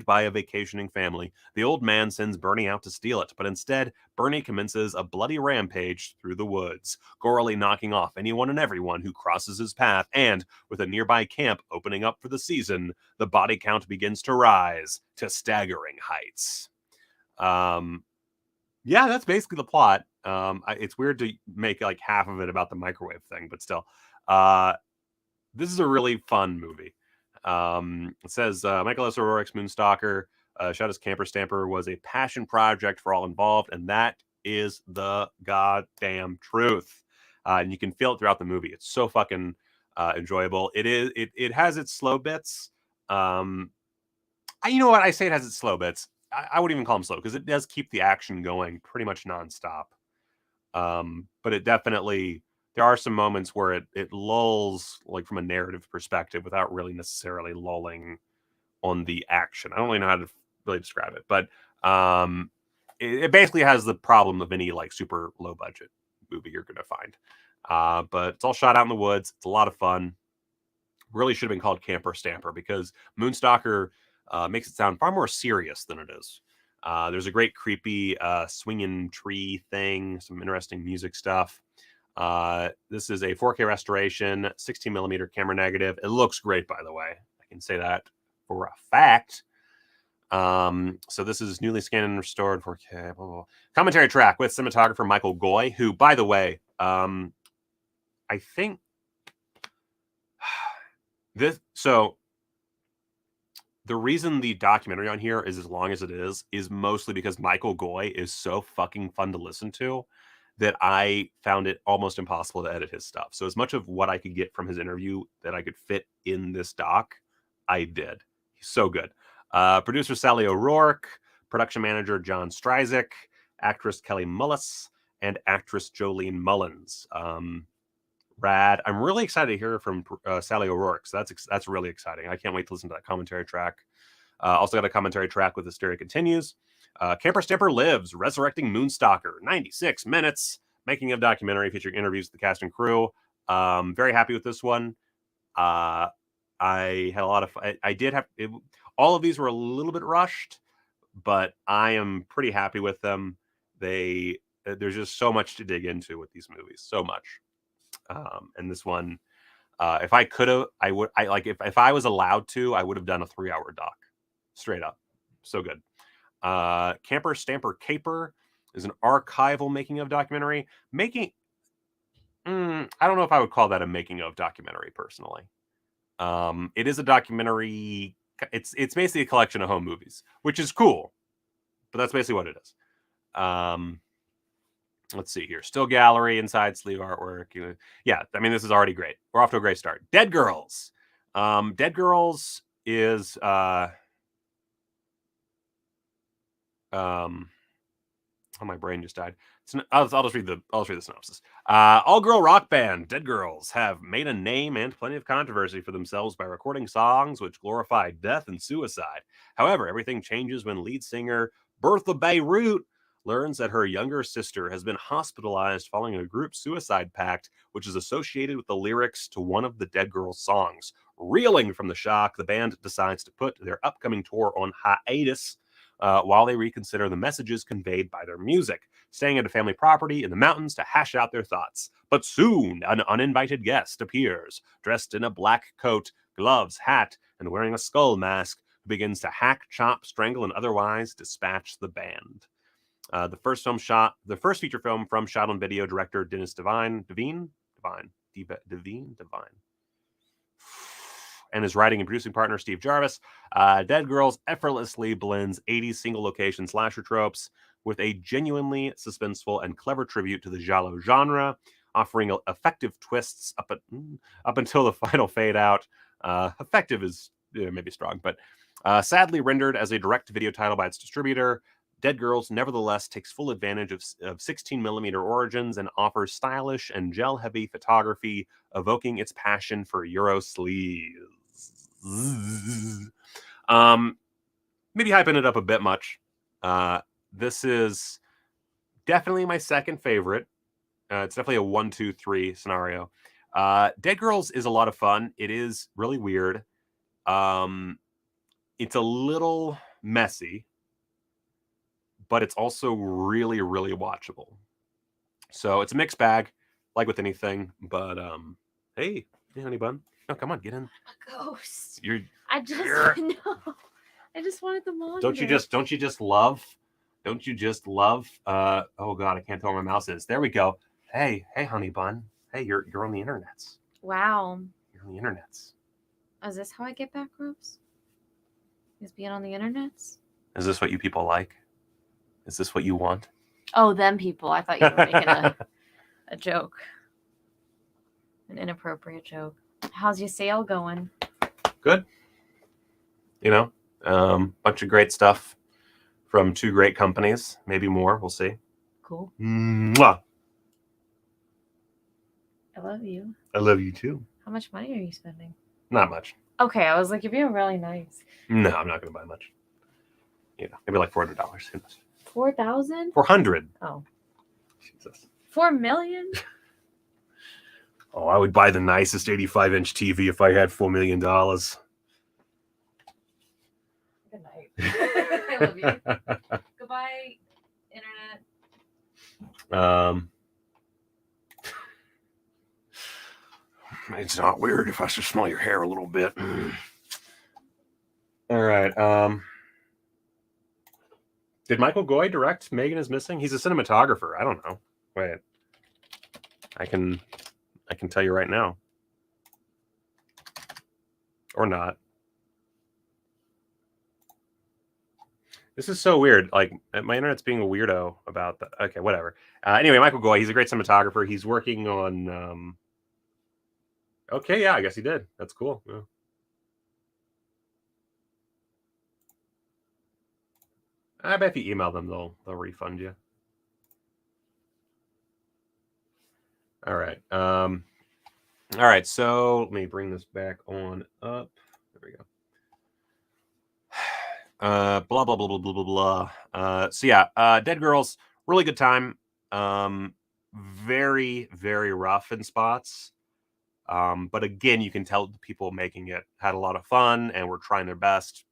by a vacationing family, the old man sends Bernie out to steal it, but instead, Bernie commences a bloody rampage through the woods, gorily knocking off anyone and everyone who crosses his path, and, with a nearby camp opening up for the season, the body count begins to rise to staggering heights. Yeah, that's basically the plot. It's weird to make like half of it about the microwave thing, but still. This is a really fun movie. It says Michael S. O'Rourke's Moonstalker, shot as Camper Stamper, was a passion project for all involved, and that is the goddamn truth. And you can feel it throughout the movie. It's so fucking enjoyable. It has its slow bits. You know what? I say it has its slow bits. I wouldn't even call them slow because it does keep the action going pretty much nonstop. But it definitely. There are some moments where it lulls, like from a narrative perspective, without really necessarily lulling on the action. I don't really know how to really describe it, but it basically has the problem of any like super low budget movie you're going to find. But it's all shot out in the woods. It's a lot of fun. Really should have been called Camper Stamper because Moonstalker makes it sound far more serious than it is. There's a great creepy swinging tree thing, some interesting music stuff. This is a 4K restoration, 16 millimeter camera negative. It looks great, by the way. I can say that for a fact. So this is newly scanned and restored 4K. Blah, blah, blah. Commentary track with cinematographer Michael Goy, who, by the way, I think this. So the reason the documentary on here is as long as it is mostly because Michael Goy is so fucking fun to listen to that I found it almost impossible to edit his stuff. So as much of what I could get from his interview that I could fit in this doc, I did. He's so good. Producer Sally O'Rourke, production manager John Stryzik, actress Kelly Mullis, and actress Jolene Mullins. Rad. I'm really excited to hear from Sally O'Rourke. So that's really exciting. I can't wait to listen to that commentary track. Also got a commentary track with Hysteria Continues. Camper Stamper Lives, Resurrecting Moonstalker, 96 minutes, making of documentary featuring interviews with the cast and crew. Very happy with this one. I I had a lot of fun. I did have it, all of these were a little bit rushed, but I am pretty happy with them. There's just so much to dig into with these movies, so much. And this one, if I could have, I would. I like if I was allowed to, I would have done a 3-hour doc, straight up. So good. Camper Stamper Caper is an archival making of documentary. I don't know if I would call that a making of documentary personally. It is a documentary. It's basically a collection of home movies, which is cool, but that's basically what it is. Let's see here. Still gallery, inside sleeve artwork. Yeah, I mean, this is already great. We're off to a great start. Dead Girls. Dead Girls is oh, my brain just died. I'll just read the synopsis. All-girl rock band Dead Girls have made a name and plenty of controversy for themselves by recording songs which glorify death and suicide. However, everything changes when lead singer Bertha Beirut learns that her younger sister has been hospitalized following a group suicide pact, which is associated with the lyrics to one of the Dead Girls songs. Reeling from the shock, the band decides to put their upcoming tour on hiatus while they reconsider the messages conveyed by their music, staying at a family property in the mountains to hash out their thoughts. But soon, an uninvited guest appears, dressed in a black coat, gloves, hat, and wearing a skull mask, who begins to hack, chop, strangle, and otherwise dispatch the band. The first feature film from shot on video director Dennis Devine, and his writing and producing partner Steve Jarvis. Dead Girls effortlessly blends 80s single location slasher tropes with a genuinely suspenseful and clever tribute to the giallo genre, offering effective twists up until the final fade out. Effective is maybe strong, but sadly rendered as a direct-to-video title by its distributor. Dead Girls nevertheless takes full advantage of 16mm origins and offers stylish and gel-heavy photography, evoking its passion for Euro sleaze. Maybe hyping it up a bit much. This is definitely my second favorite. It's definitely a 1, 2, 3 scenario. Dead Girls is a lot of fun. It is really weird. It's a little messy, but it's also really, really watchable. So it's a mixed bag, like with anything. But hey, honey bun. No, come on, get in. A ghost. I just wanted the monitor. Don't you just love? Oh God, I can't tell where my mouse is. There we go. Hey, honey bun. Hey, you're on the internets. Wow. You're on the internets. Is this how I get back rubs? Is being on the internets? Is this what you people like? Is this what you want? Oh, them people. I thought you were making a joke. An inappropriate joke. How's your sale going? Good. Bunch of great stuff from 2 great companies. Maybe more. We'll see. Cool. Mwah. I love you. I love you too. How much money are you spending? Not much. Okay, I was like, you're being really nice. No, I'm not going to buy much. Maybe like $400. Who knows? 4,000? 400. Oh. Jesus. 4 million? Oh, I would buy the nicest 85-inch TV if I had $4 million. Good night. I love you. Goodbye, internet. It's not weird if I should smell your hair a little bit. All right. Did Michael Goy direct Megan is Missing? He's a cinematographer. I don't know. Wait. I can tell you right now. Or not. This is so weird. Like, my internet's being a weirdo about that. Okay, whatever. Anyway, Michael Goy, he's a great cinematographer. He's working on... Okay, yeah, I guess he did. That's cool. Yeah. I bet if you email them, they'll refund you. All right. All right. So let me bring this back on up. There we go. Blah blah blah blah blah blah blah. So yeah, Dead Girls, really good time. Very very rough in spots. But again, you can tell the people making it had a lot of fun and were trying their best.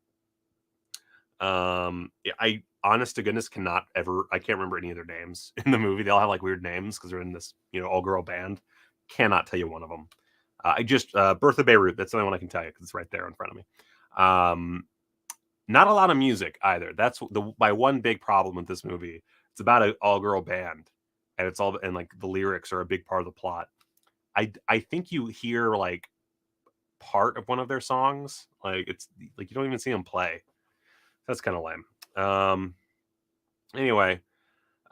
I honest to goodness I can't remember any of their names in the movie. They all have like weird names because they're in this, all girl band. Cannot tell you one of them. Bertha Beirut. That's the only one I can tell you because it's right there in front of me. Not a lot of music either. That's my one big problem with this movie. It's about an all girl band, and like the lyrics are a big part of the plot. I think you hear like part of one of their songs. Like it's like you don't even see them play. That's kind of lame. Anyway,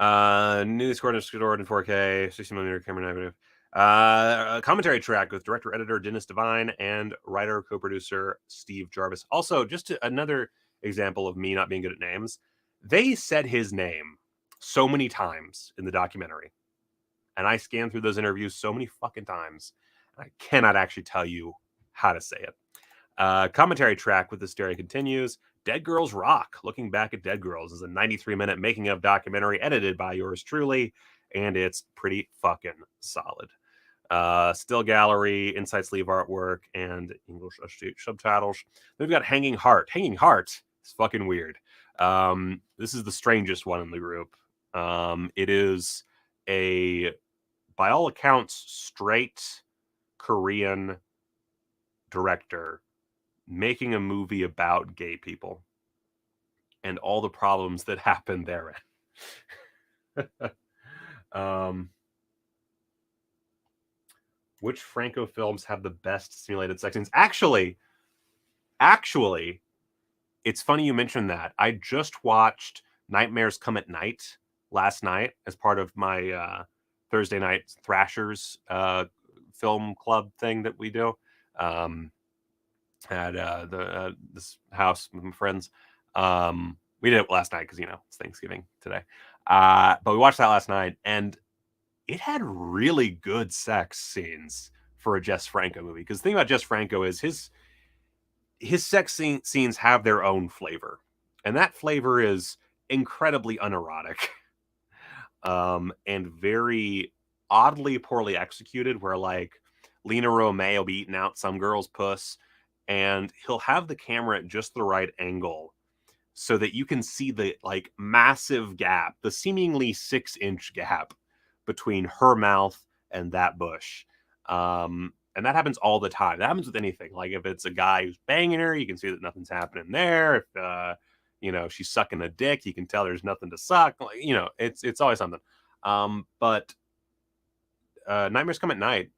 newly scored in 4K, 60mm camera negative. A commentary track with director editor Dennis Devine and writer co-producer Steve Jarvis. Also, just another example of me not being good at names. They said his name so many times in the documentary, and I scanned through those interviews so many fucking times, and I cannot actually tell you how to say it. Commentary track with the story continues. Dead Girls Rock. Looking back at Dead Girls is a 93-minute making of documentary edited by yours truly, and it's pretty fucking solid. Still gallery, inside sleeve artwork, and English subtitles. Then we've got Hanging Heart. Hanging Heart is fucking weird. This is the strangest one in the group. It is by all accounts, straight Korean director making a movie about gay people and all the problems that happen therein. Which Franco films have the best simulated sex scenes? Actually, it's funny you mentioned that. I just watched Nightmares Come at Night last night as part of my Thursday night Thrashers film club thing that we do. At this house with my friends. We did it last night because it's Thanksgiving today. But we watched that last night, and it had really good sex scenes for a Jess Franco movie. Because the thing about Jess Franco is his sex scenes have their own flavor, and that flavor is incredibly unerotic, and very oddly poorly executed. Where like Lena Romay will be eating out some girl's puss, and he'll have the camera at just the right angle so that you can see the like massive gap, the seemingly 6-inch gap between her mouth and that bush. And that happens all the time. That happens with anything. Like if it's a guy who's banging her, you can see that nothing's happening there. If she's sucking a dick, you can tell there's nothing to suck. Like, it's always something. But Nightmares Come at Night,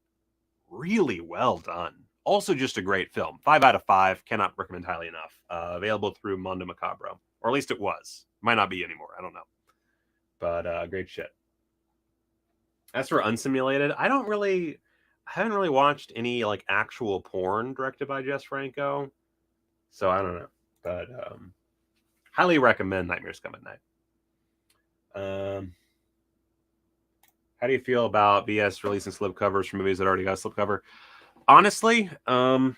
really well done. Also just a great film. 5 out of 5. Cannot recommend highly enough. Available through Mondo Macabro. Or at least it was. Might not be anymore. I don't know. But great shit. As for unsimulated, I haven't really watched any like actual porn directed by Jess Franco. So I don't know. But highly recommend Nightmares Come at Night. How do you feel about VS releasing slipcovers for movies that already got a slipcover? Honestly, sorry,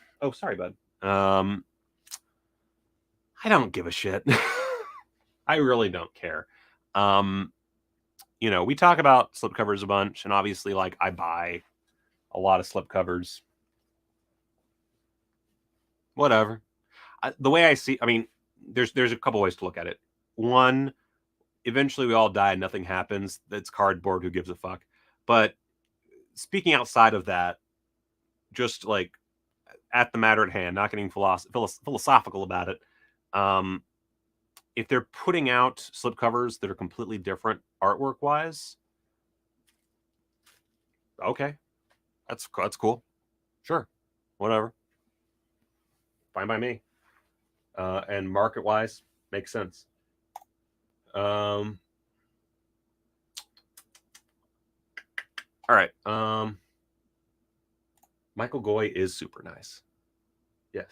bud. I don't give a shit. I really don't care. We talk about slipcovers a bunch, and obviously, like, I buy a lot of slipcovers. Whatever. The way I see, there's a couple ways to look at it. One, eventually we all die and nothing happens. That's cardboard. Who gives a fuck? But speaking outside of that, just like at the matter at hand, not getting philosophical about it. If they're putting out slipcovers that are completely different artwork wise, okay, that's cool. Sure, whatever, fine by me. And market wise, makes sense. All right. Michael Goy is super nice. Yes.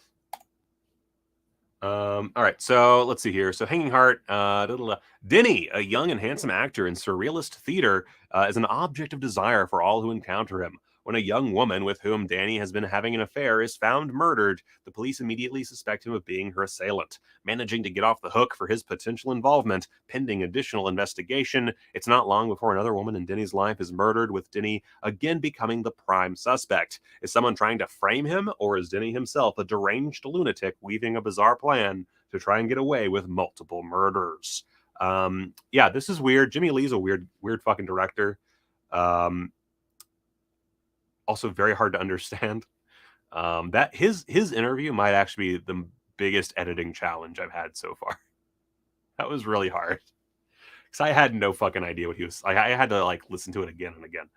All right. So let's see here. So Hanging Heart, Denny, a young and handsome actor in surrealist theater, is an object of desire for all who encounter him. when a young woman with whom Danny has been having an affair is found murdered. The police immediately suspect him of being her assailant. Managing to get off the hook for his potential involvement, pending additional investigation, it's not long before another woman in Denny's life is murdered, with Denny again becoming the prime suspect. Is someone trying to frame him, or is Denny himself a deranged lunatic weaving a bizarre plan to try and get away with multiple murders? Yeah, this is weird. Jimmy Lee's a weird fucking director. Also very hard to understand. That his interview might actually be the biggest editing challenge I've had so far. That was really hard because I had no fucking idea what he was. I had to like listen to it again and again.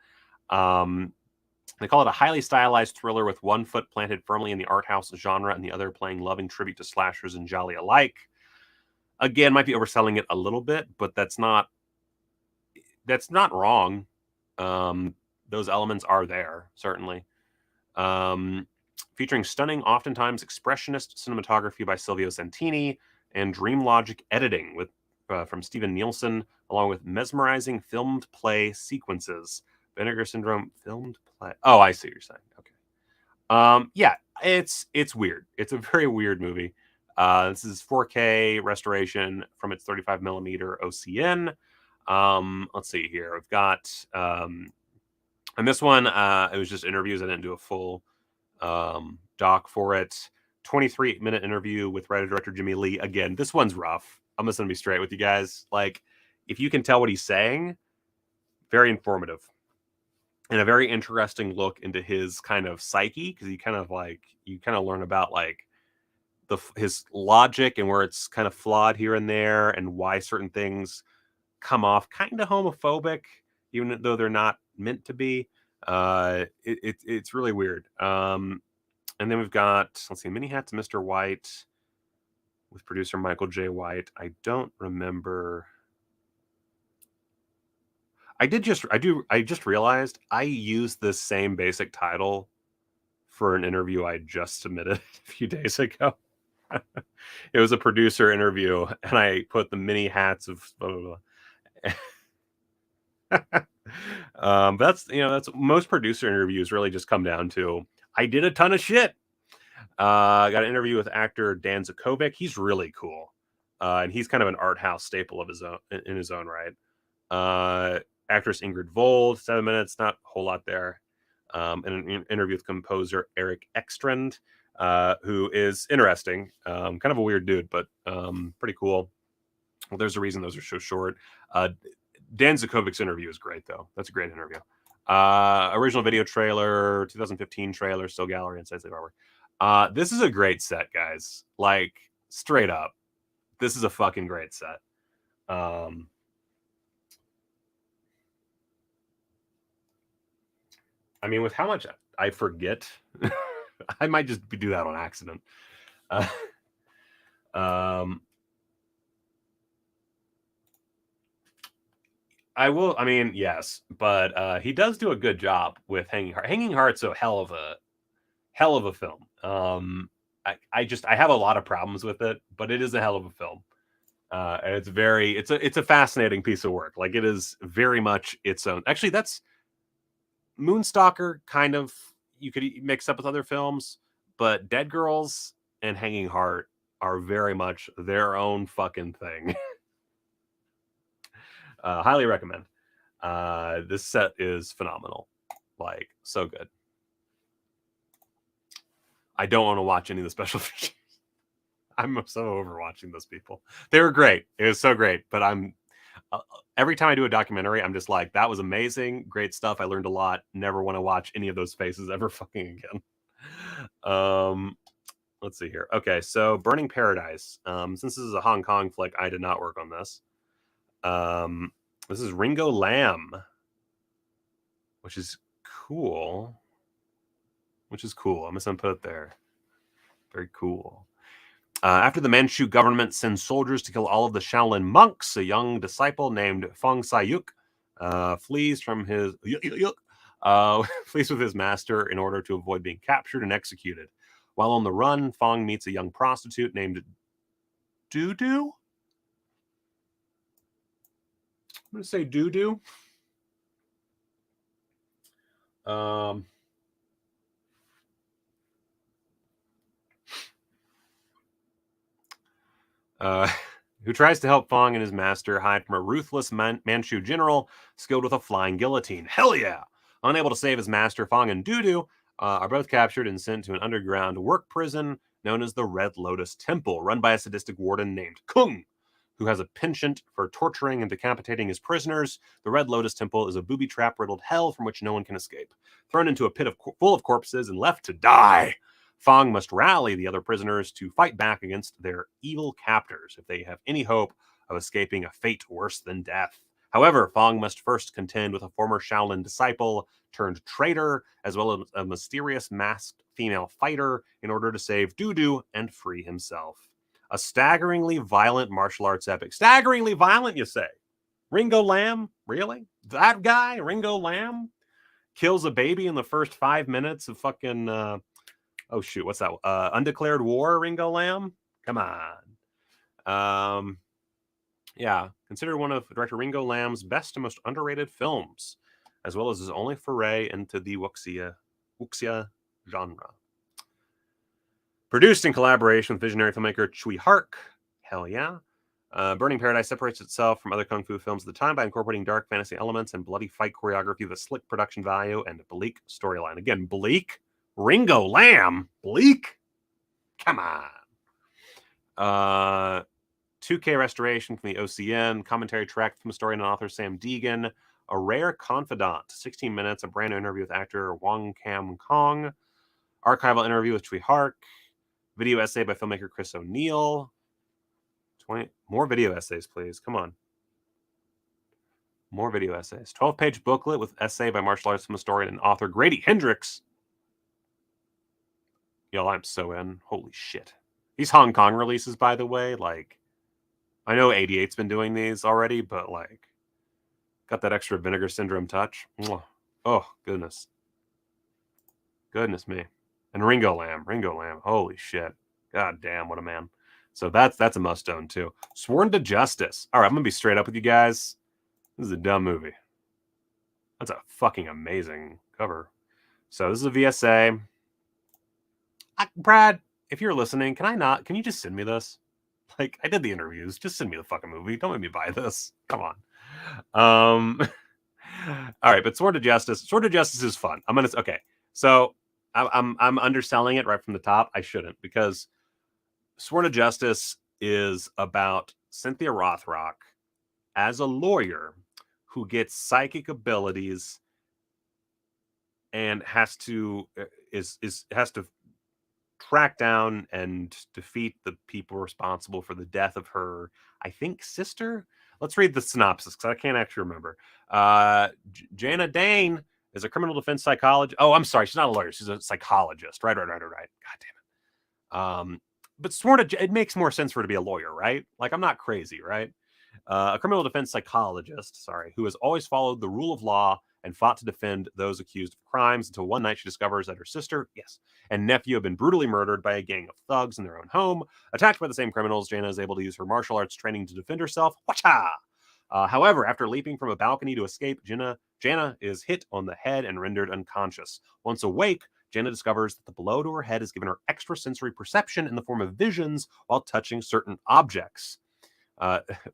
They call it a highly stylized thriller with one foot planted firmly in the art house genre and the other playing loving tribute to slashers and Jolly alike. Again, might be overselling it a little bit, but that's not wrong. Those elements are there, certainly. Featuring stunning, oftentimes expressionist cinematography by Silvio Santini and dream logic editing from Steven Nielsen, along with mesmerizing filmed play sequences. Vinegar Syndrome filmed play. Oh, I see what you're saying. Okay. Yeah, it's weird. It's a very weird movie. This is 4K restoration from its 35mm OCN. Let's see here. We've got and this one, it was just interviews. I didn't do a full doc for it. 23-minute interview with writer-director Jimmy Lee. Again, this one's rough. I'm just going to be straight with you guys. Like, if you can tell what he's saying, very informative. And a very interesting look into his kind of psyche, because you kind of learn about like his logic and where it's kind of flawed here and there, and why certain things come off kind of homophobic, even though they're not meant to be. It's really weird. And then we've got, let's see, Mini Hats Mr. White with producer Michael J. White. I don't remember. I just realized I used this same basic title for an interview I just submitted a few days ago. It was a producer interview, and I put the Mini Hats of blah, blah, blah. That's most producer interviews really just come down to I did a ton of shit. Got an interview with actor Dan Zakovic. He's really cool, and he's kind of an art house staple of his own in his own right. Actress Ingrid Vold, 7 minutes, not a whole lot there. And an interview with composer Eric Ekstrand, who is interesting. Kind of a weird dude, but pretty cool. Well, there's a reason those are so short. Dan Zakovic's interview is great, though. That's a great interview. Original video trailer, 2015 trailer, still gallery and Safe Harbor. This is a great set, guys. Like, straight up. This is a fucking great set. I mean, with how much I forget, I might just do that on accident. I will. I mean, yes, but he does do a good job with Hanging Heart. Hanging Heart's a hell of a film. I have a lot of problems with it, but it is a hell of a film. And it's a fascinating piece of work. Like, it is very much its own. Actually, that's Moonstalker, kind of, you could mix up with other films, but Dead Girls and Hanging Heart are very much their own fucking thing. Highly recommend. This set is phenomenal. Like, so good. I don't want to watch any of the special features. I'm so over watching those people. They were great. It was so great. But every time I do a documentary, I'm just like, that was amazing. Great stuff. I learned a lot. Never want to watch any of those faces ever fucking again. Let's see here. Okay, so Burning Paradise. Since this is a Hong Kong flick, I did not work on this. This is Ringo Lam, which is cool. I'm just going to put it there. Very cool. After the Manchu government sends soldiers to kill all of the Shaolin monks, a young disciple named Feng Sayuk flees with his master in order to avoid being captured and executed. While on the run, Feng meets a young prostitute named Dudu. I'm going to say Dudu. who tries to help Fong and his master hide from a ruthless Manchu general skilled with a flying guillotine. Hell yeah! Unable to save his master, Fong and Dudu are both captured and sent to an underground work prison known as the Red Lotus Temple, run by a sadistic warden named Kung, who has a penchant for torturing and decapitating his prisoners. The Red Lotus Temple is a booby trap riddled hell from which no one can escape. Thrown into a pit full of corpses and left to die, Fong must rally the other prisoners to fight back against their evil captors if they have any hope of escaping a fate worse than death. However, Fong must first contend with a former Shaolin disciple turned traitor, as well as a mysterious masked female fighter, in order to save Dudu and free himself. A staggeringly violent martial arts epic. Staggeringly violent, you say? Ringo Lam? Really? That guy, Ringo Lam, kills a baby in the first 5 minutes of fucking... oh, shoot, what's that? Undeclared War, Ringo Lam? Come on. Yeah, considered one of director Ringo Lam's best and most underrated films, as well as his only foray into the wuxia genre. Produced in collaboration with visionary filmmaker Tsui Hark. Hell yeah. Burning Paradise separates itself from other kung fu films at the time by incorporating dark fantasy elements and bloody fight choreography with a slick production value and a bleak storyline. Again, bleak? Ringo Lam? Bleak? Come on. 2K restoration from the OCN, commentary track from historian and author Sam Deegan, A Rare Confidant, 16 minutes, a brand new interview with actor Wong Kam Kong, archival interview with Tsui Hark, video essay by filmmaker Chris O'Neill. 20 more video essays, please. Come on. More video essays. 12-page booklet with essay by martial arts film historian and author Grady Hendrix. Yo, I'm so in. Holy shit. These Hong Kong releases, by the way, like, I know 88's been doing these already, but like, got that extra Vinegar Syndrome touch. Oh, goodness. Goodness me. And Ringo Lam. Holy shit. God damn, what a man. So that's a must-own too. Sworn to Justice. All right, I'm going to be straight up with you guys. This is a dumb movie. That's a fucking amazing cover. So this is a VSA. Brad, if you're listening, can you just send me this? Like, I did the interviews. Just send me the fucking movie. Don't make me buy this. Come on. All right, but Sword of Justice. Sword of Justice is fun. Okay. So I'm underselling it right from the top. I shouldn't, because Sword of Justice is about Cynthia Rothrock as a lawyer who gets psychic abilities and has to track down and defeat the people responsible for the death of her, I think, sister. Let's read the synopsis because I can't actually remember. Jana Dane is a criminal defense psychologist. Oh, I'm sorry, she's not a lawyer. She's a psychologist. Right. God damn it. But it makes more sense for her to be a lawyer, right? Like, I'm not crazy, right? A criminal defense psychologist, who has always followed the rule of law and fought to defend those accused of crimes until one night she discovers that her sister, and nephew have been brutally murdered by a gang of thugs in their own home. Attacked by the same criminals, Jana is able to use her martial arts training to defend herself. Wacha! However, after leaping from a balcony to escape, Jana is hit on the head and rendered unconscious. Once awake, Jana discovers that the blow to her head has given her extrasensory perception in the form of visions while touching certain objects.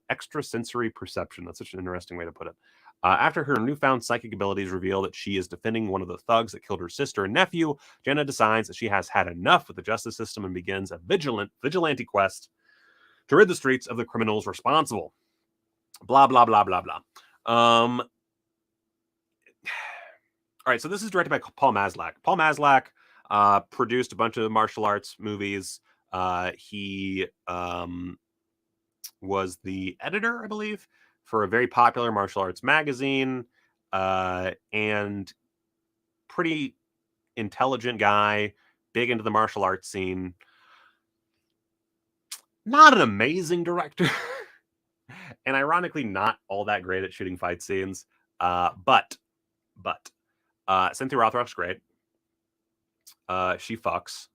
Extrasensory perception. That's such an interesting way to put it. After her newfound psychic abilities reveal that she is defending one of the thugs that killed her sister and nephew, Jana decides that she has had enough with the justice system and begins a vigilante quest to rid the streets of the criminals responsible. Blah, blah, blah, blah, blah. All right, so this is directed by Paul Maslach. Paul Maslach produced a bunch of martial arts movies. He was the editor, I believe, for a very popular martial arts magazine, and pretty intelligent guy, big into the martial arts scene. Not an amazing director, and ironically not all that great at shooting fight scenes. But Cynthia Rothrock's great. She fucks.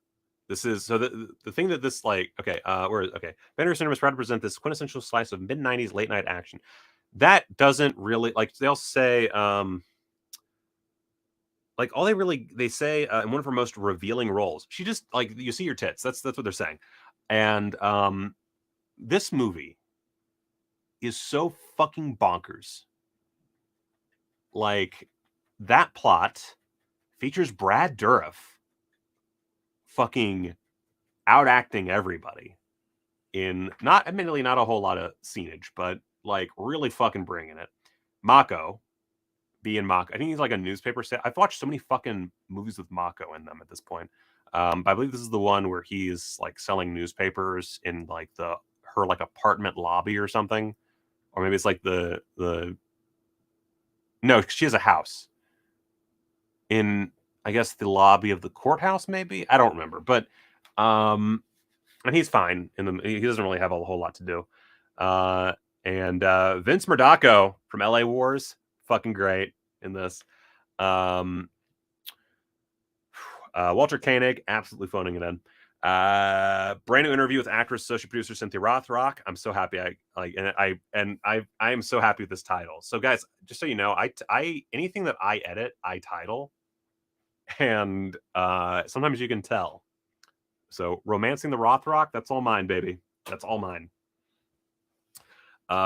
This is so the thing that this Vinegar Syndrome is proud to present this quintessential slice of mid-90s late night action. That doesn't really, like, they'll say like all they say in one of her most revealing roles. She just, like, you see your tits. That's what they're saying. And this movie is so fucking bonkers. Like, that plot features Brad Dourif fucking outacting everybody in, not admittedly not a whole lot of scenage, but like really fucking bringing it. Mako being Mako. I think he's like a newspaper set. I've watched so many fucking movies with Mako in them at this point. But I believe this is the one where he's like selling newspapers in like her like apartment lobby or something. Or maybe it's like no, she has a house in, I guess, the lobby of the courthouse, maybe. I don't remember, but and he's fine. He doesn't really have a whole lot to do. And Vince Murdaco from LA Wars, fucking great in this. Walter Koenig, absolutely phoning it in. Brand new interview with actress, associate producer Cynthia Rothrock. I'm so happy. I am so happy with this title. So guys, just so you know, I anything that I edit, I title, and sometimes you can tell. So Romancing the Rothrock, that's all mine, baby. That's all mine.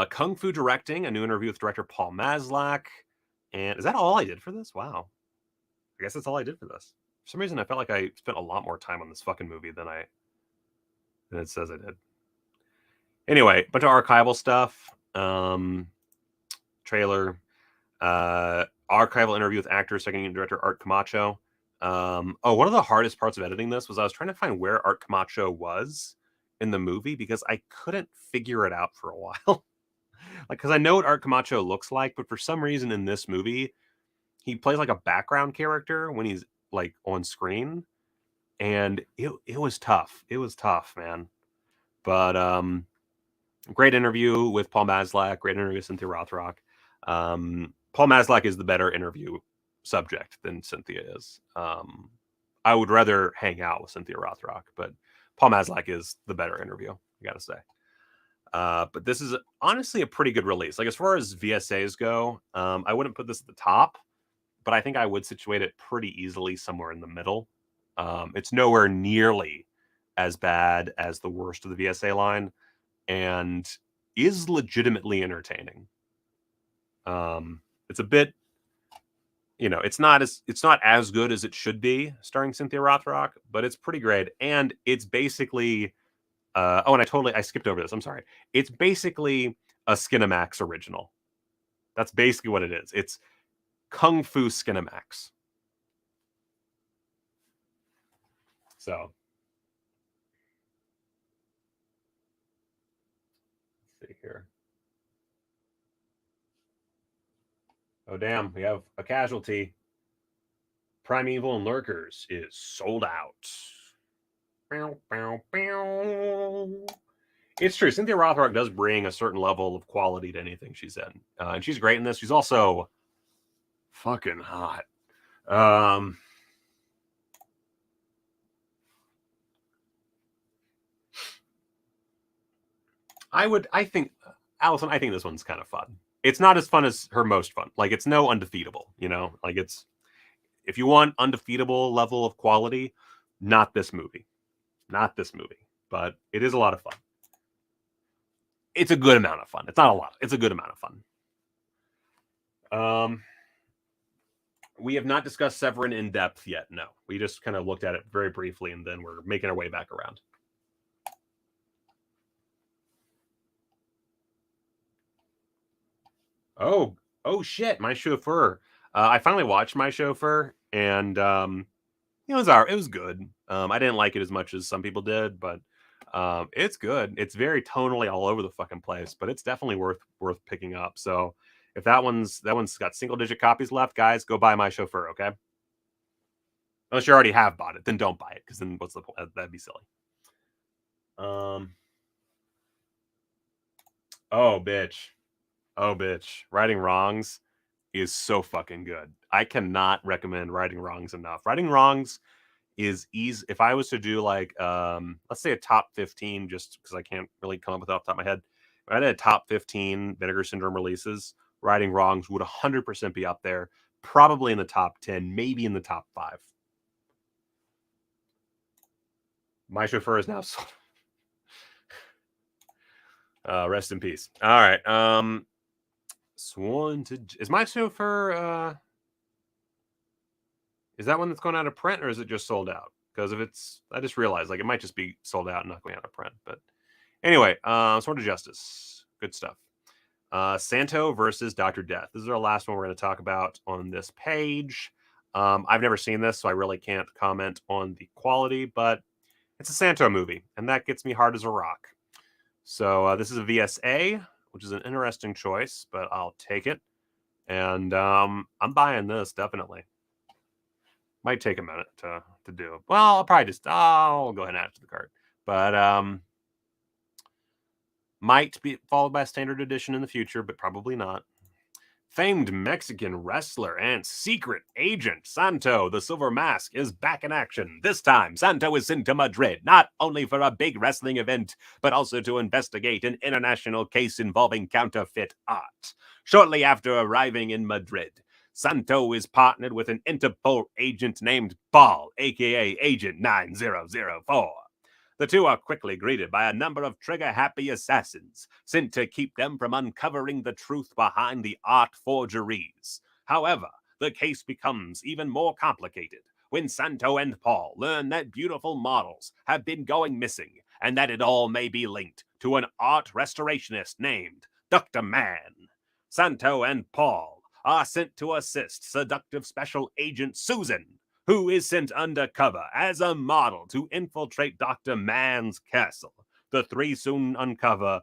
Kung Fu directing, a new interview with director Paul Maslach. And is that all I did for this? Wow. I guess that's all I did for this. For some reason, I felt like I spent a lot more time on this fucking movie than it says I did. Anyway, bunch of archival stuff. Trailer. Archival interview with actor, second unit director Art Camacho. One of the hardest parts of editing this was I was trying to find where Art Camacho was in the movie because I couldn't figure it out for a while. Like, because I know what Art Camacho looks like, but for some reason in this movie, he plays like a background character when he's like on screen, and it was tough. It was tough, man. But great interview with Paul Maslach. Great interview with Cynthia Rothrock. Paul Maslach is the better interview subject than Cynthia is. I would rather hang out with Cynthia Rothrock, but Paul Maslach is the better interview, I gotta say. But this is honestly a pretty good release. Like, as far as VSAs go, I wouldn't put this at the top, but I think I would situate it pretty easily somewhere in the middle. It's nowhere nearly as bad as the worst of the VSA line, and is legitimately entertaining. It's a bit, it's not as good as it should be starring Cynthia Rothrock, but it's pretty great. And it's basically, and I skipped over this. I'm sorry. It's basically a Skinamax original. That's basically what it is. It's Kung Fu Skinamax. So, let's see here. Oh, damn. We have a casualty. Primeval and Lurkers is sold out. Bow, bow, bow. It's true. Cynthia Rothrock does bring a certain level of quality to anything she's in. And she's great in this. She's also fucking hot. I think, Allison, I think this one's kind of fun. It's not as fun as her most fun. Like, it's no undefeatable, Like, it's, if you want undefeatable level of quality, not this movie. Not this movie. But it is a lot of fun. It's a good amount of fun. It's not a lot. It's a good amount of fun. We have not discussed Severin in depth yet. No. We just kind of looked at it very briefly, and then we're making our way back around. Oh shit, My Chauffeur. I finally watched My Chauffeur, and it was good. I didn't like it as much as some people did, but it's good. It's very tonally all over the fucking place, but it's definitely worth picking up. So if that one's got single digit copies left, guys, go buy My Chauffeur, okay? Unless you already have bought it, then don't buy it, because then what's the point? That'd be silly. Oh bitch. Righting Wrongs is so fucking good. I cannot recommend Righting Wrongs enough. Righting Wrongs is easy. If I was to do like, let's say a top 15, just because I can't really come up with it off the top of my head. If I had a top 15 Vinegar Syndrome releases, Righting Wrongs would 100% be up there. Probably in the top 10, maybe in the top 5. My Chauffeur is now sold. Rest in peace. All right. Swan to is my show for is that one that's going out of print, or is it just sold out? Because if it's, I just realized like it might just be sold out and not going out of print. But anyway, Sword of Justice, good stuff. Santo versus Dr. Death. This is our last one we're going to talk about on this page. I've never seen this, so I really can't comment on the quality, but it's a Santo movie, and that gets me hard as a rock. So this is a VSA, which is an interesting choice, but I'll take it. And I'm buying this, definitely. Might take a minute to do. Well, I'll go ahead and add it to the cart. But might be followed by a standard edition in the future, but probably not. Famed Mexican wrestler and secret agent Santo, the Silver Mask, is back in action. This time, Santo is sent to Madrid, not only for a big wrestling event, but also to investigate an international case involving counterfeit art. Shortly after arriving in Madrid, Santo is partnered with an Interpol agent named Ball, aka Agent 9004. The two are quickly greeted by a number of trigger-happy assassins, sent to keep them from uncovering the truth behind the art forgeries. However, the case becomes even more complicated when Santo and Paul learn that beautiful models have been going missing, and that it all may be linked to an art restorationist named Dr. Man. Santo and Paul are sent to assist seductive special agent Susan, who is sent undercover as a model to infiltrate Dr. Man's castle. The three soon uncover,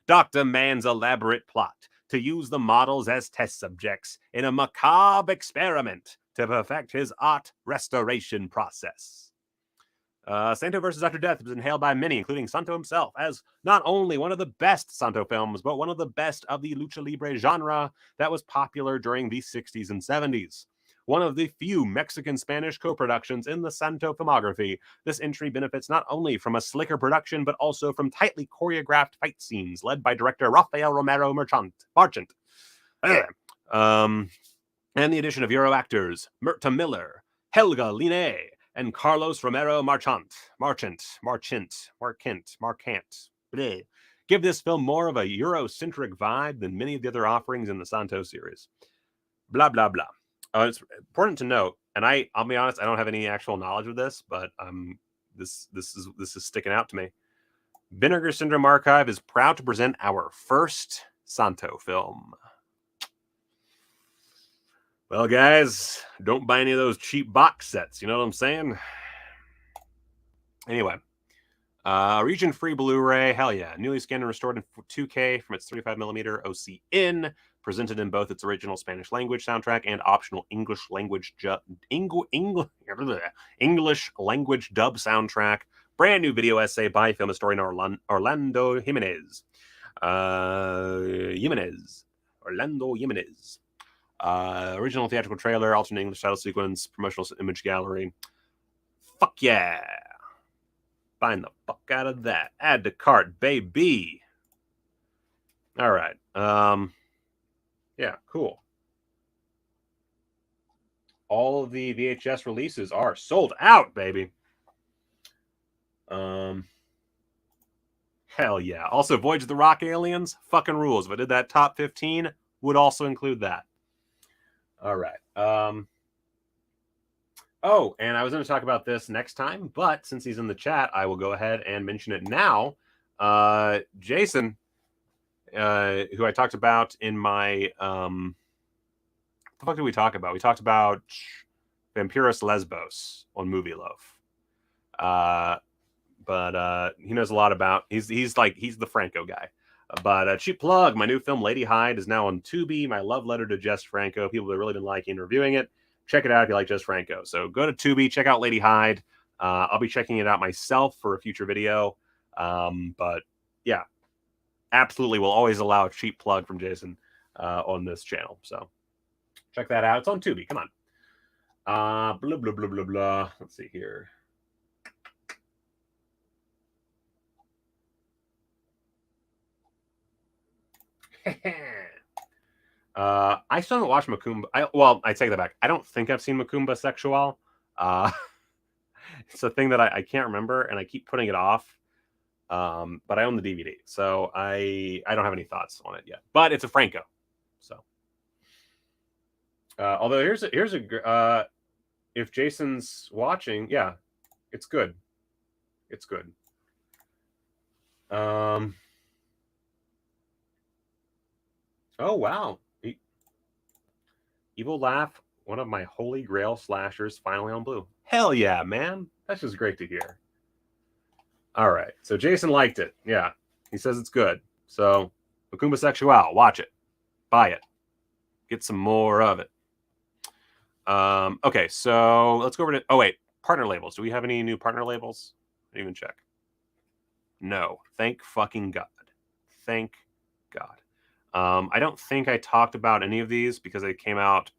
Dr. Man's elaborate plot to use the models as test subjects in a macabre experiment to perfect his art restoration process. Santo vs. Dr. Death has been hailed by many, including Santo himself, as not only one of the best Santo films, but one of the best of the lucha libre genre that was popular during the 60s and 70s. One of the few Mexican-Spanish co-productions in the Santo filmography, this entry benefits not only from a slicker production, but also from tightly choreographed fight scenes led by director Rafael Romero Marchant. And the addition of Euro actors Myrta Miller, Helga Line, and Carlos Romero Marchant. Give this film more of a Euro-centric vibe than many of the other offerings in the Santo series. Blah, blah, blah. It's important to note, and I'll be honest, I don't have any actual knowledge of this, but this is sticking out to me. Vinegar Syndrome Archive is proud to present our first Santo film. Well, guys, don't buy any of those cheap box sets. You know what I'm saying? Anyway, region-free Blu-ray, hell yeah. Newly scanned and restored in 2K from its 35mm OCN, presented in both its original Spanish language soundtrack and optional English language dub soundtrack. Brand new video essay by film historian Orlando Jimenez. Original theatrical trailer, alternate English title sequence, promotional image gallery. Fuck yeah. Find the fuck out of that. Add to cart, baby. All right. Yeah, cool. All of the VHS releases are sold out, baby. Hell yeah. Also, Voyage of the Rock Aliens, fucking rules. If I did that top 15, would also include that. All right. Oh, and I was going to talk about this next time, but since he's in the chat, I will go ahead and mention it now. Jason, who I talked about in my... what the fuck did we talk about? We talked about Vampiros Lesbos on Movie Loaf. But he knows a lot about... He's the Franco guy. But cheap plug, my new film Lady Hyde is now on Tubi. My love letter to Jess Franco. People have really been liking and reviewing it. Check it out if you like Jess Franco. So go to Tubi, check out Lady Hyde. I'll be checking it out myself for a future video. But yeah, absolutely will always allow a cheap plug from Jason on this channel. So check that out. It's on Tubi. Come on. Blah, blah, blah, blah, blah. Let's see here. I still haven't watched Macumba. I take that back. I don't think I've seen Macumba Sexual. It's a thing that I can't remember, and I keep putting it off. But I own the DVD, so I don't have any thoughts on it yet. But it's a Franco, so. Although here's a if Jason's watching, yeah, it's good. It's good. Oh wow, Evil Laugh, one of my holy grail slashers, finally on Blue. Hell yeah, man! That's just great to hear. All right, so Jason liked it. Yeah, he says it's good. So, Macumba Sexual, watch it, buy it, get some more of it. Okay, so let's go over to. Oh wait, partner labels. Do we have any new partner labels? I didn't even check. No, thank fucking God. Thank God. I don't think I talked about any of these because they came out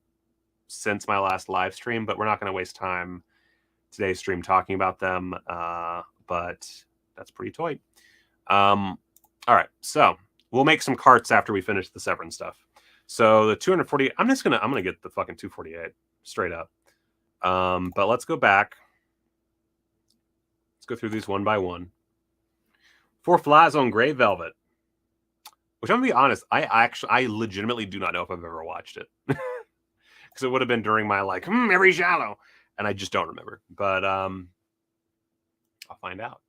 since my last live stream, but we're not going to waste time today's stream talking about them. But that's pretty toy. All right, so we'll make some carts after we finish the Severin stuff. So the 240, I'm gonna get the fucking 248 straight up. But let's go back. Let's go through these one by one. 4 Flies on Gray Velvet. Which I'm gonna be honest, I legitimately do not know if I've ever watched it. Because it would have been during my like, every shallow. And I just don't remember. But I'll find out.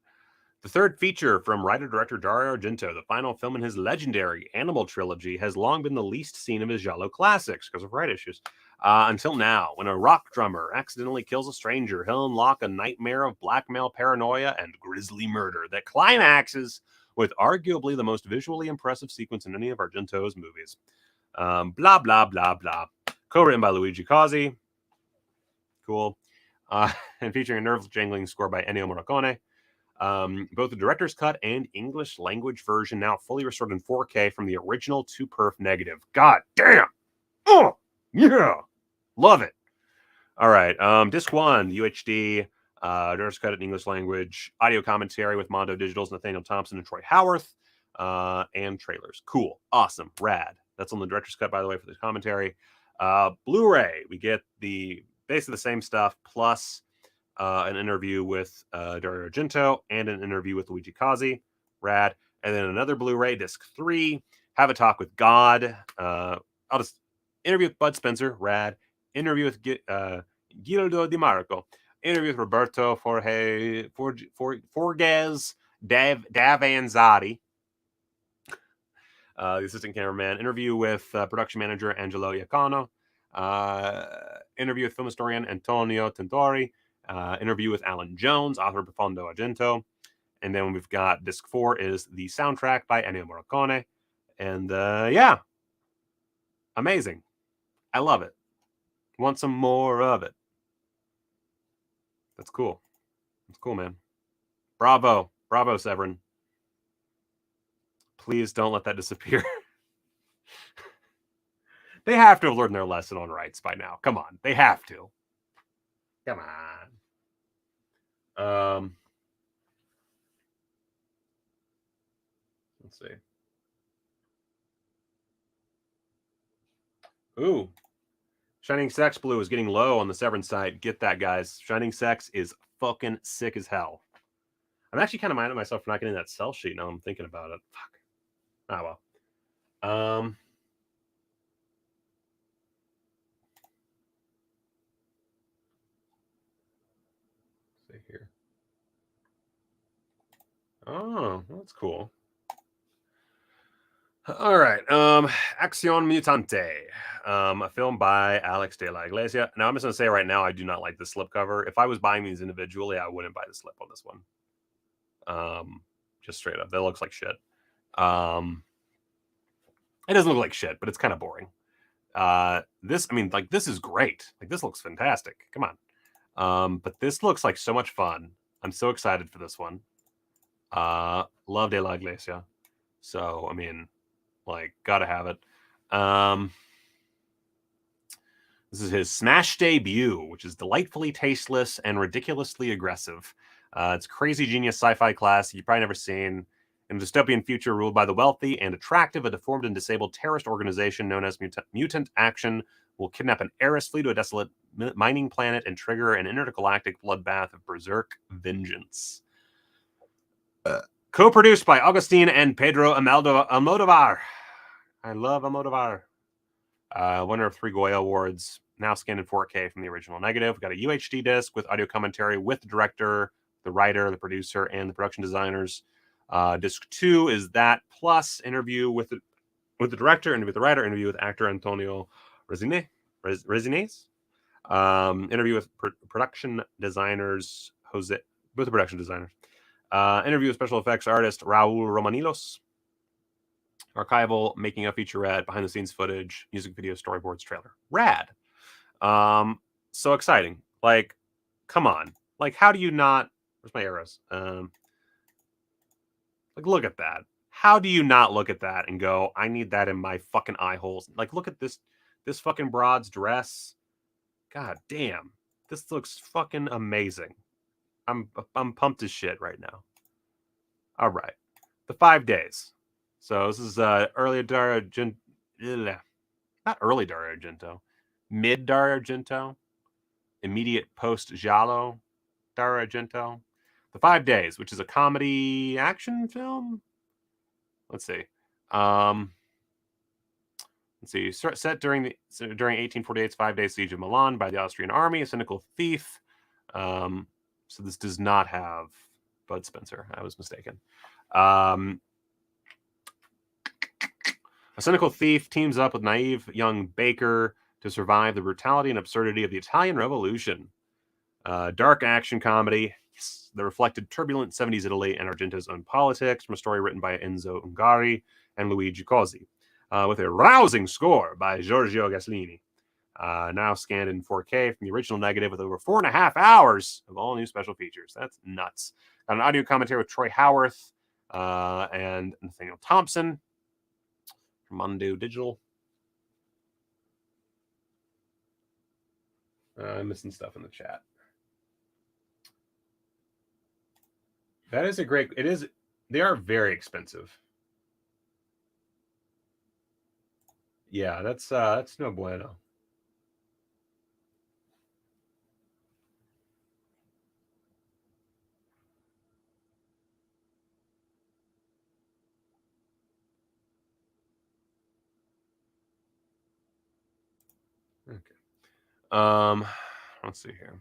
The third feature from writer-director Dario Argento, the final film in his legendary Animal trilogy, has long been the least seen of his giallo classics because of right issues. Until now, when a rock drummer accidentally kills a stranger, he'll unlock a nightmare of blackmail paranoia and grisly murder that climaxes with arguably the most visually impressive sequence in any of Argento's movies. Blah, blah, blah, blah. Co-written by Luigi Cozzi. Cool. And featuring a nerve-jangling score by Ennio Morricone. Both the director's cut and English language version now fully restored in 4K from the original 2perf negative. God damn! Oh, yeah! Love it. All right. Disc 1, UHD, director's cut in English language, audio commentary with Mondo Digital's Nathaniel Thompson and Troy Howarth, and trailers. Cool. Awesome. Rad. That's on the director's cut, by the way, for the commentary. Blu-ray, we get basically the same stuff, plus an interview with Dario Argento and an interview with Luigi Cozzi. Rad. And then another Blu-ray, disc 3, Have a Talk with God. I'll just interview with Bud Spencer. Rad. Interview with Guido Di Marco. Interview with Roberto Forges Davanzati. The assistant cameraman. Interview with production manager Angelo Iacano. Interview with film historian Antonio Tintori. Interview with Alan Jones, author of Profondo Argento. And then we've got disc 4 is the soundtrack by Ennio Morricone. And yeah, amazing. I love it. Want some more of it. That's cool. That's cool, man. Bravo. Bravo, Severin. Please don't let that disappear. They have to have learned their lesson on rights by now. Come on. They have to. Come on. Let's see. Ooh. Shining Sex Blue is getting low on the Severin site. Get that, guys. Shining Sex is fucking sick as hell. I'm actually kind of mad at myself for not getting that sell sheet now I'm thinking about it. Fuck. Oh, well. Let's see here. Oh, that's cool. All right. Axion Mutante. A film by Alex de la Iglesia. Now, I'm just going to say right now, I do not like the slipcover. If I was buying these individually, I wouldn't buy the slip on this one. Just straight up. That looks like shit. It doesn't look like shit, but it's kind of boring. This is great. Like, this looks fantastic. Come on. But this looks like so much fun. I'm so excited for this one. Love de la Iglesia. So, I mean, like, gotta have it. This is his smash debut, which is delightfully tasteless and ridiculously aggressive. It's crazy genius sci-fi class you've probably never seen. In a dystopian future ruled by the wealthy and attractive, a deformed and disabled terrorist organization known as Mutant Axion will kidnap an heiress, flee to a desolate mining planet, and trigger an intergalactic bloodbath of berserk vengeance. Co-produced by Agustin and Pedro Almodovar. I love Almodovar. Winner of 3 Goya Awards. Now scanned in 4K from the original negative. We've got a UHD disc with audio commentary with the director, the writer, the producer, and the production designers. Disc 2 is that plus interview with the director, interview with the writer, interview with actor Antonio Resines. Interview with production designers with the production designers. Interview with special effects artist Raul Romanilos. Archival, making a featurette, behind the scenes footage, music video, storyboards, trailer. Rad. So exciting. Like, come on. Like, how do you not? Where's my arrows? Like, look at that. How do you not look at that and go, I need that in my fucking eye holes? Like, look at this fucking broad's dress. God damn. This looks fucking amazing. I'm pumped as shit right now. All right. The 5 days. So this is early Dario Argento. Not early Dario Argento. Mid Dario Argento. Immediate post Giallo Dario Argento. The 5 days, which is a comedy action film. Let's see. Set during 1848's 5-day siege of Milan by the Austrian army, a cynical thief. So this does not have Bud Spencer. I was mistaken. A cynical thief teams up with naive young baker to survive the brutality and absurdity of the Italian Revolution. Dark action comedy that reflected turbulent 70s Italy and Argento's own politics, from a story written by Enzo Ungari and Luigi Cozzi, with a rousing score by Giorgio Gaslini. Now scanned in 4K from the original negative with over 4.5 hours of all new special features. That's nuts. Got an audio commentary with Troy Howarth and Nathaniel Thompson from Undo Digital. I'm missing stuff in the chat. That is a great. It is. They are very expensive. Yeah, that's no bueno. Okay. Let's see here.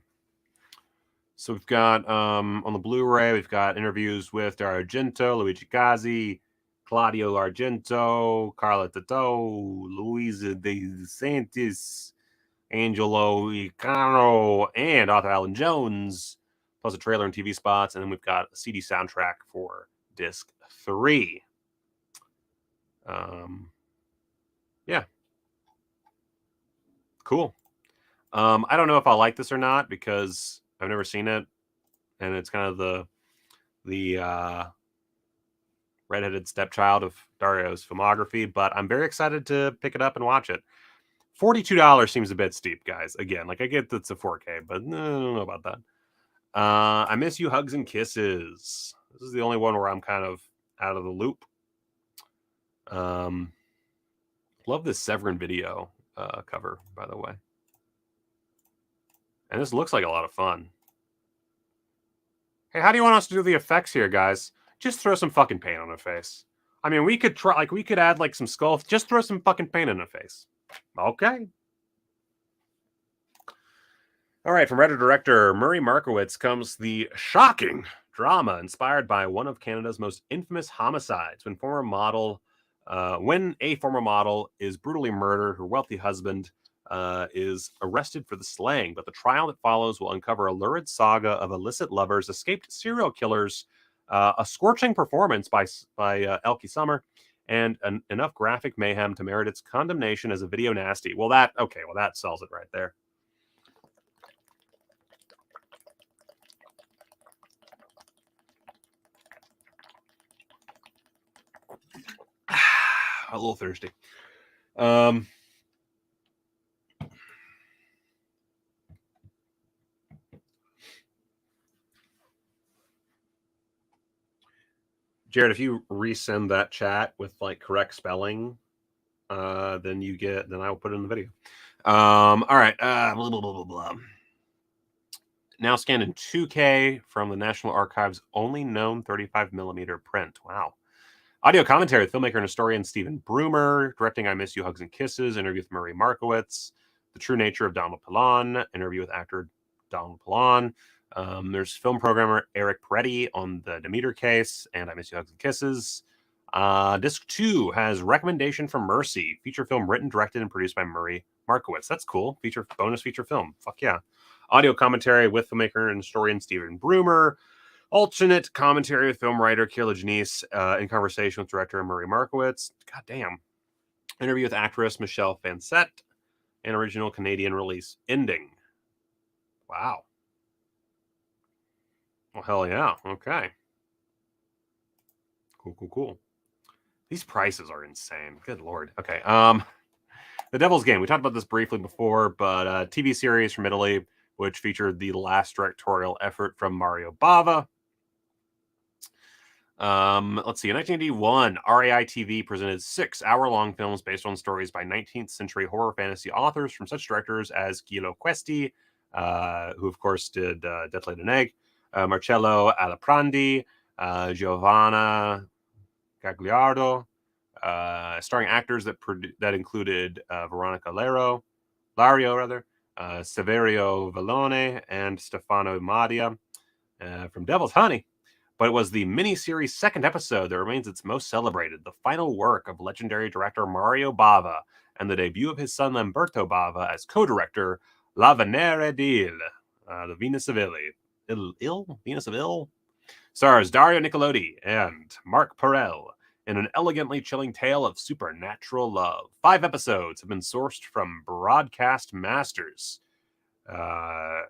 So we've got on the Blu-ray, we've got interviews with Dario Argento, Luigi Cozzi, Claudio Argento, Carla Tato, Luisa De Santis, Angelo Icano, and author Alan Jones, plus a trailer and TV spots, and then we've got a CD soundtrack for disc 3. Yeah. Cool. I don't know if I'll like this or not because I've never seen it, and it's kind of the redheaded stepchild of Dario's filmography, but I'm very excited to pick it up and watch it. $42 seems a bit steep, guys. Again, like I get that it's a 4K, but I don't know about that. I Miss You, Hugs and Kisses. This is the only one where I'm kind of out of the loop. Love this Severin video cover, by the way. And this looks like a lot of fun. Hey, how do you want us to do the effects here, guys? Just throw some fucking paint on her face. I mean, we could try, like, we could add, like, some skull. Just throw some fucking paint on her face. Okay. All right, from writer-director Murray Markowitz comes the shocking drama inspired by one of Canada's most infamous homicides, when a former model is brutally murdered, her wealthy husband is arrested for the slaying, but the trial that follows will uncover a lurid saga of illicit lovers, escaped serial killers, a scorching performance by Elkie Summer, and enough graphic mayhem to merit its condemnation as a video nasty. Well, that sells it right there. A little thirsty. Jared, if you resend that chat with like correct spelling, then I will put it in the video. All right. Blah, blah, blah, blah, blah. now scanned in 2K from the National Archives' only known 35mm print. Wow. Audio commentary with filmmaker and historian Stephen Brumer, directing I Miss You, Hugs and Kisses, interview with Murray Markowitz, The True Nature of Donald Pilon, interview with actor Donald Pilon. There's film programmer Eric Peretti on the Demeter case and I Miss You, Hugs and Kisses. Disc 2 has Recommendation from Mercy, feature film written, directed, and produced by Murray Markowitz. That's cool. Bonus feature film. Fuck yeah. Audio commentary with filmmaker and historian Stephen Brumer. Alternate commentary with film writer Kayla Janice in conversation with director Murray Markowitz. God damn. Interview with actress Michelle Fansett. And original Canadian release ending. Wow. Well, hell yeah. Okay. Cool. These prices are insane. Good lord. Okay. The Devil's Game. We talked about this briefly before, but a TV series from Italy, which featured the last directorial effort from Mario Bava. Let's see. In 1981, RAI TV presented 6 hour-long films based on stories by 19th century horror fantasy authors from such directors as Guido Questi, who of course did Death Laid an Egg, Marcello Aliprandi, Giovanna Gagliardo, starring actors that included Veronica Lario, Severio Vallone, and Stefano Madia from Devil's Honey. But it was the miniseries' second episode that remains its most celebrated, the final work of legendary director Mario Bava, and the debut of his son Lamberto Bava as co-director, La Venere d'Il, the Venus of Venus of Ill, stars Dario Nicolodi and Mark Perel in an elegantly chilling tale of supernatural love. 5 episodes have been sourced from Broadcast Masters,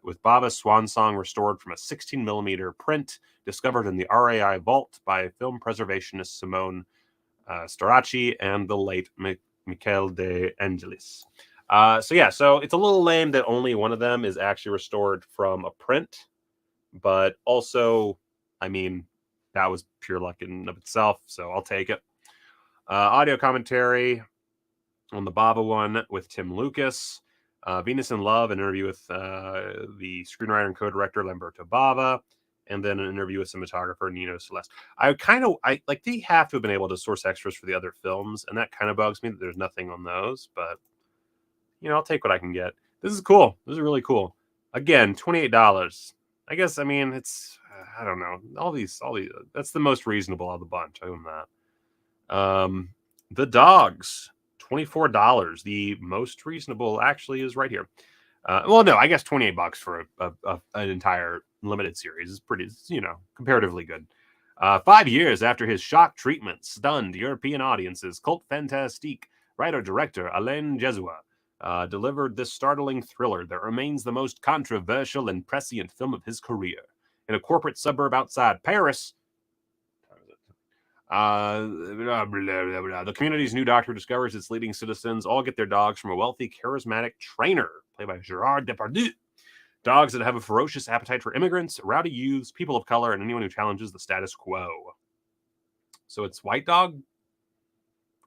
with Bava's swan song restored from a 16mm print discovered in the RAI vault by film preservationist Simone Storacci and the late Michele De Angelis. So it's a little lame that only one of them is actually restored from a print, but also, I mean, that was pure luck in and of itself, so I'll take it. Audio commentary on the Bava one with Tim Lucas. Venus in Love, an interview with the screenwriter and co-director Lamberto Bava, and then an interview with cinematographer Nino Celeste. I like they have to have been able to source extras for the other films, and that kind of bugs me that there's nothing on those, but I'll take what I can get. This is cool. This is really cool. Again, $28. I guess, I mean, it's, I don't know. All these, that's the most reasonable of the bunch. I own that. The Dogs. $24. The most reasonable actually is right here. Well, no, I guess $28 for an entire limited series is pretty, comparatively good. 5 years after his shock treatment stunned European audiences, cult fantastique writer-director Alain Jesua delivered this startling thriller that remains the most controversial and prescient film of his career. In a corporate suburb outside Paris, the community's new doctor discovers its leading citizens all get their dogs from a wealthy, charismatic trainer, played by Gerard Depardieu. Dogs that have a ferocious appetite for immigrants, rowdy youths, people of color, and anyone who challenges the status quo. So it's White Dog,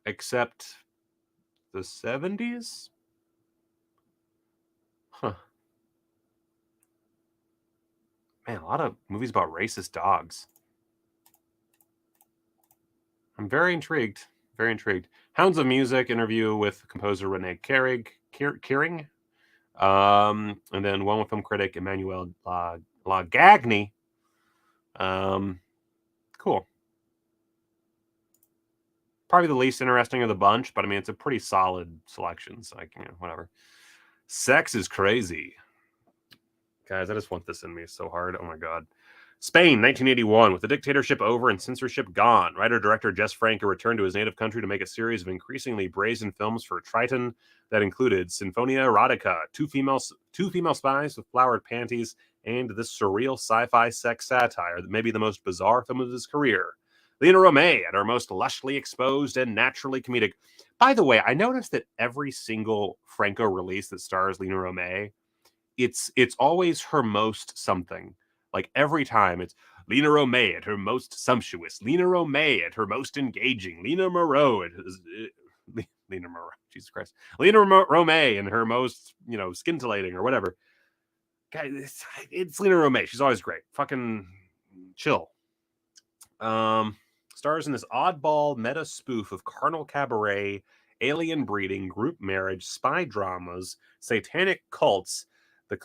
except the 70s? Huh. Man, a lot of movies about racist dogs. I'm very intrigued. Very intrigued. Hounds of Music interview with composer Renee Kering. And then one with film critic Emmanuel Lagagni. Cool. Probably the least interesting of the bunch, but I mean, it's a pretty solid selection. So whatever. Sex is Crazy. Guys, I just want this in me so hard. Oh my God. Spain, 1981. With the dictatorship over and censorship gone, writer-director Jess Franco returned to his native country to make a series of increasingly brazen films for Triton that included Sinfonia Erotica, two female spies with flowered panties, and this surreal sci-fi sex satire that may be the most bizarre film of his career. Lena Romay at her most lushly exposed and naturally comedic. By the way, I noticed that every single Franco release that stars Lena Romay, it's always her most something. Like every time it's Lena Romay at her most sumptuous, Lena Romay at her most engaging, Lena Romay, Jesus Christ, Lena Romay and her most, scintillating or whatever. guys, it's Lena Romay. She's always great. Fucking chill. Stars in this oddball meta spoof of carnal cabaret, alien breeding, group marriage, spy dramas, satanic cults, the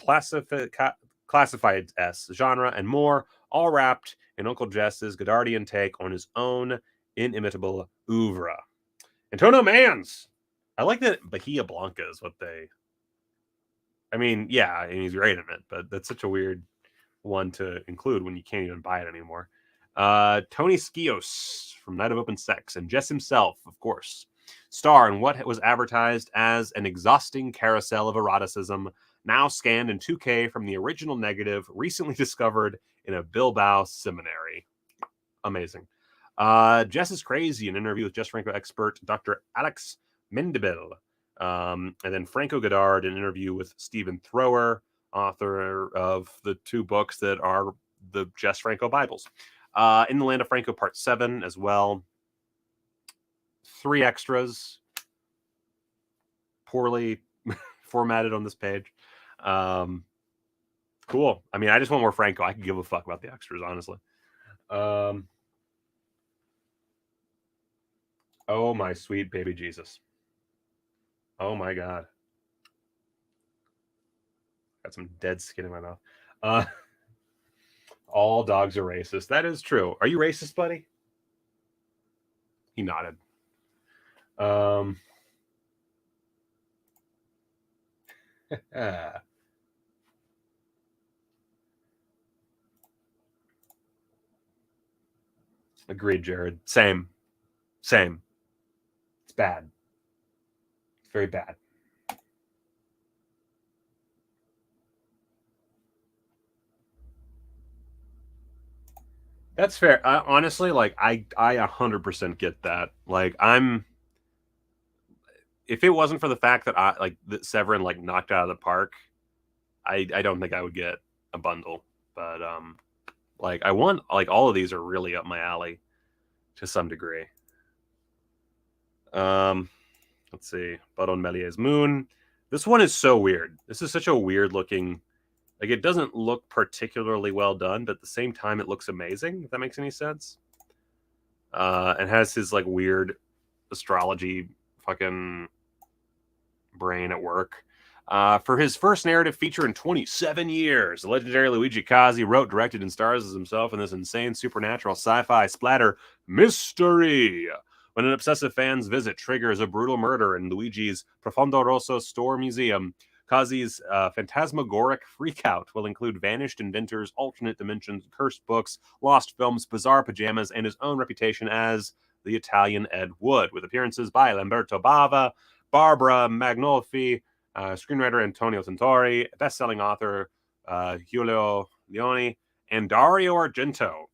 classified S genre, and more, all wrapped in Uncle Jess's Godardian take on his own inimitable oeuvre. Antonio Mans! I like that Bahia Blanca is what they... I mean, yeah, and he's great in it, but that's such a weird one to include when you can't even buy it anymore. Tony Skios from Night of Open Sex, and Jess himself, of course, star in what was advertised as an exhausting carousel of eroticism, now scanned in 2K from the original negative, recently discovered in a Bilbao seminary. Amazing. Jess is Crazy, an interview with Jess Franco expert Dr. Alex Mendibel. And then Franco Godard, an interview with Stephen Thrower, author of the 2 books that are the Jess Franco Bibles. In the Land of Franco Part 7 as well. 3 extras. Poorly formatted on this page. Cool. I mean, I just want more Franco. I could give a fuck about the extras, honestly. Oh, my sweet baby Jesus. Oh, my God. Got some dead skin in my mouth. All dogs are racist. That is true. Are you racist, buddy? He nodded. Agreed, Jared. Same. It's bad. It's very bad. That's fair. Honestly, like I 100% get that. Like if it wasn't for the fact that that Severin like knocked out of the park, I don't think I would get a bundle. But like I want, like, all of these are really up my alley to some degree. Let's see. But on Melié's Moon. This one is so weird. This is such a weird looking, like, it doesn't look particularly well done, but at the same time it looks amazing, if that makes any sense. And has his like weird astrology fucking brain at work. For his first narrative feature in 27 years, the legendary Luigi Cozzi wrote, directed, and stars as himself in this insane supernatural sci-fi splatter mystery. When an obsessive fan's visit triggers a brutal murder in Luigi's Profondo Rosso store museum, Cozzi's phantasmagoric freakout will include vanished inventors, alternate dimensions, cursed books, lost films, bizarre pajamas, and his own reputation as the Italian Ed Wood, with appearances by Lamberto Bava, Barbara Magnolfi, screenwriter Antonio Tintori, best-selling author Giulio Leone, and Dario Argento.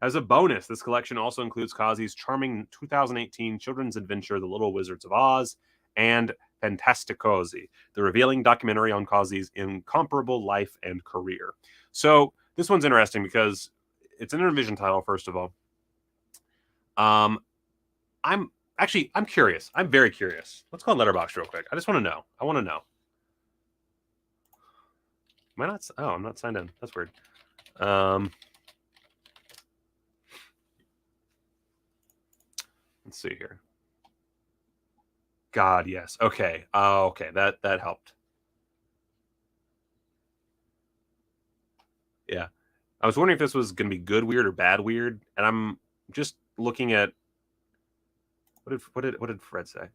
As a bonus, this collection also includes Cozzi's charming 2018 children's adventure, The Little Wizards of Oz, and Fantasticosi, the revealing documentary on Cozzi's incomparable life and career. So this one's interesting because it's an Intervision title, first of all. I'm curious. I'm very curious. Let's go on Letterboxd real quick. I just want to know. I want to know. Am I not? Oh, I'm not signed in. That's weird. Let's see here. God, yes. Okay. Oh, okay. That helped. Yeah. I was wondering if this was going to be good weird or bad weird, and I'm just looking at what did Fred say?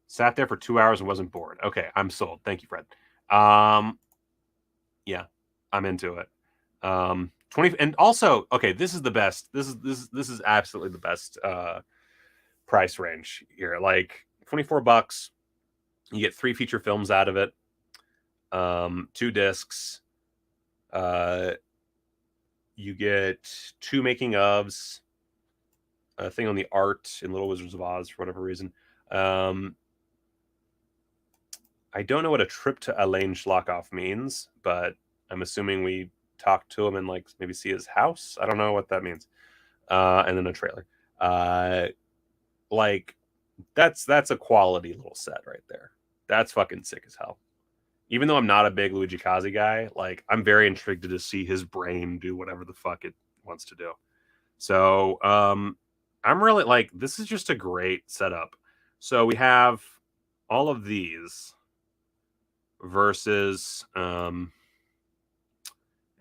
Sat there for 2 hours and wasn't bored. Okay, I'm sold. Thank you, Fred. Yeah, I'm into it. 20, and also, okay, this is the best. This is absolutely the best price range here. Like $24, you get 3 feature films out of it, 2 discs. You get 2 making ofs, a thing on the art in Little Wizards of Oz for whatever reason. I don't know what a trip to Alain Schlockoff means, but I'm assuming we talk to him and like maybe see his house. I don't know what that means. And then a trailer. Like that's a quality little set right there. That's fucking sick as hell. Even though I'm not a big Luigi Cozzi guy, like I'm very intrigued to see his brain do whatever the fuck it wants to do. So I'm really like, this is just a great setup. So we have all of these versus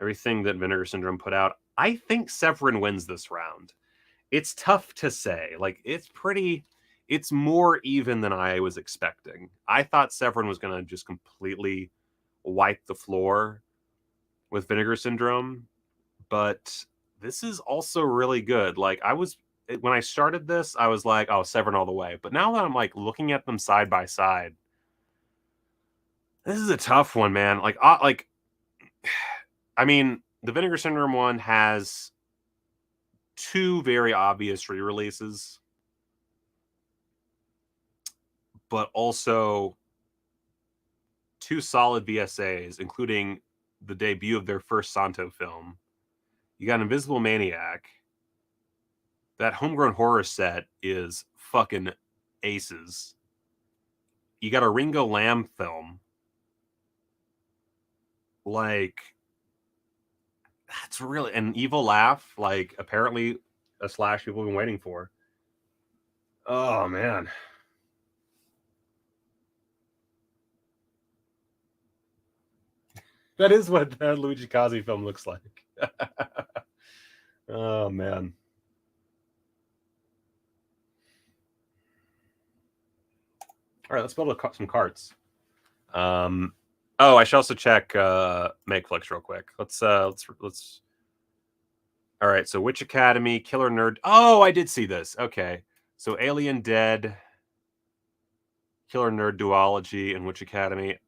everything that Vinegar Syndrome put out. I think Severin wins this round. It's tough to say. Like, it's more even than I was expecting. I thought Severin was going to just completely wipe the floor with Vinegar Syndrome, but this is also really good. Like, when I started this, I was like, oh, Severin all the way. But now that I'm like looking at them side by side, this is a tough one, man. I mean, the Vinegar Syndrome one has 2 very obvious re-releases, but also 2 solid VSAs, including the debut of their first Santo film. You got Invisible Maniac. That Homegrown Horror set is fucking aces. You got a Ringo Lamb film. Like, that's really an Evil Laugh. Like, apparently a slash people have been waiting for. Oh, man. That is what that Luigi Cozzi film looks like. Oh, man. All right, let's build some carts. Oh, I should also check makeflix real quick. Let's. All right, so Witch Academy, Killer Nerd. Oh, I did see this. Okay, so Alien Dead, Killer Nerd Duology, and Witch Academy.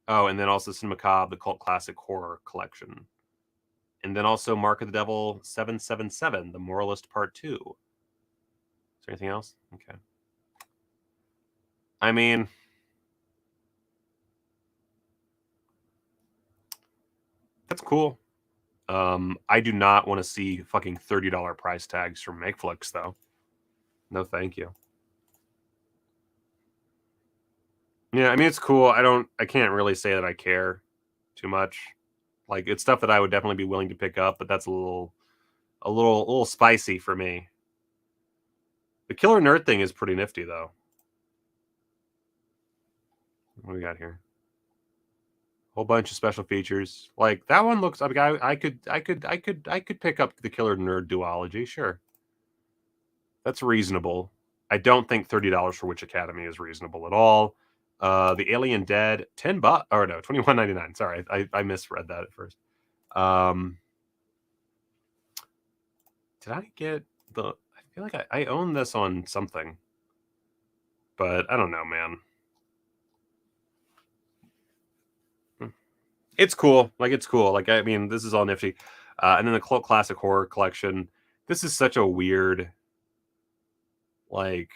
Oh, and then also Cinema Macabre, the Cult Classic Horror Collection. And then also Mark of the Devil 777, The Moralist Part 2. Is there anything else? Okay. I mean, that's cool. I do not want to see fucking $30 price tags from makeflix, though. No, thank you. Yeah, I mean, it's cool. I can't really say that I care too much. Like, it's stuff that I would definitely be willing to pick up, but that's a little spicy for me. The Killer Nerd thing is pretty nifty, though. What do we got here? Whole bunch of special features. Like, that one looks. I mean, I could pick up the Killer Nerd duology. Sure, that's reasonable. I don't think $30 for Witch Academy is reasonable at all. The Alien Dead, $10, or no, $21.99. Sorry, I misread that at first. Did I get the? I feel like I own this on something, but I don't know, man. It's cool. Like, it's cool. Like, I mean, this is all nifty. And then the Cult Classic Horror Collection. This is such a weird, like,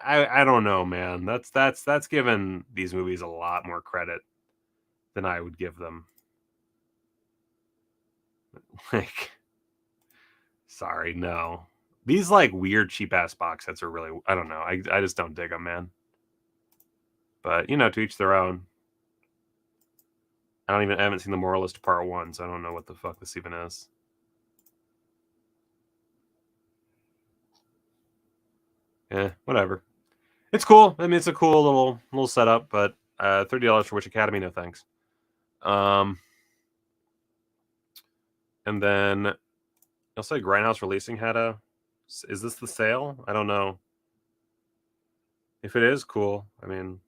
I don't know, man. That's given these movies a lot more credit than I would give them. Like, sorry, no. These like weird cheap ass box sets are really, I don't know. I just don't dig them, man. But you know, to each their own. I haven't seen The Moralist Part 1, so I don't know what the fuck this even is. Yeah, whatever. It's cool. I mean, it's a cool little setup, but $30 for Witch Academy, no thanks. And then I'll say Grindhouse Releasing had a. Is this the sale? I don't know. If it is, cool. I mean,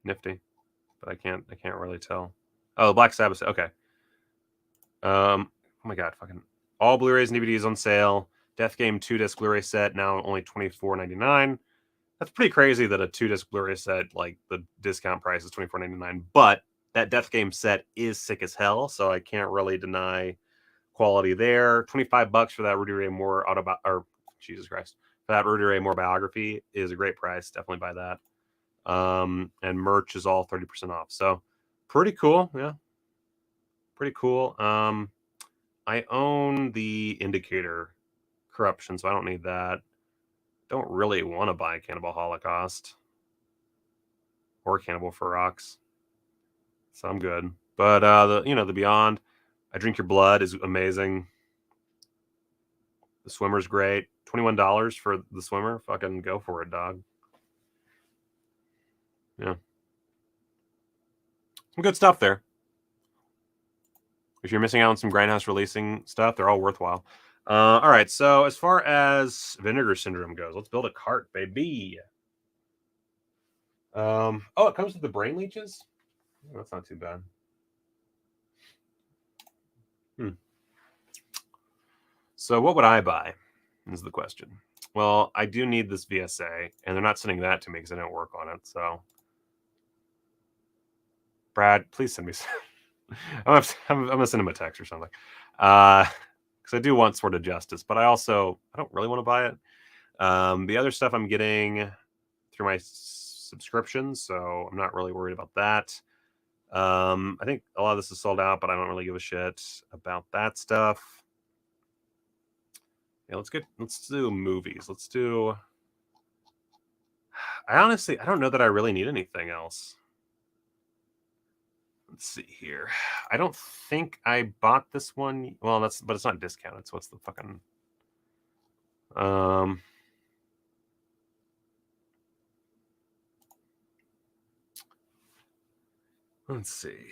nifty, but I can't really tell. Oh, Black Sabbath. Okay. Oh my god, fucking all Blu-rays and DVDs on sale. Death Game 2-disc Blu-ray set now only $24.99. That's pretty crazy that a 2-disc Blu-ray set, like the discount price is $24.99. But that Death Game set is sick as hell, so I can't really deny quality there. $25 for that Rudy Ray Moore Jesus Christ, for that Rudy Ray Moore biography is a great price. Definitely buy that. And merch is all 30% off. So pretty cool. Yeah. Pretty cool. I own the Indicator Corruption, so I don't need that. don't really want to buy Cannibal Holocaust or Cannibal Ferox, so I'm good. But the Beyond, I Drink Your Blood is amazing. The Swimmer's great. $21 for the Swimmer. Fucking go for it, dog. Yeah, some good stuff there. If you're missing out on some Grindhouse releasing stuff, they're all worthwhile. All right, so as far as Vinegar Syndrome goes, let's build a cart, baby. Oh, it comes with the brain leeches? Oh, that's not too bad. So what would I buy is the question. Well, I do need this VSA, and they're not sending that to me because I didn't work on it. So, Brad, please send me I'm going to send him a text or something. Because I do want Sword of Justice, but I don't really want to buy it. The other stuff I'm getting through my subscription, so I'm not really worried about that. I think a lot of this is sold out, but I don't really give a shit about that stuff. Yeah, let's do movies. I don't know that I really need anything else. Let's see here. I don't think I bought this one. Well, but it's not discounted, so what's the fucking let's see.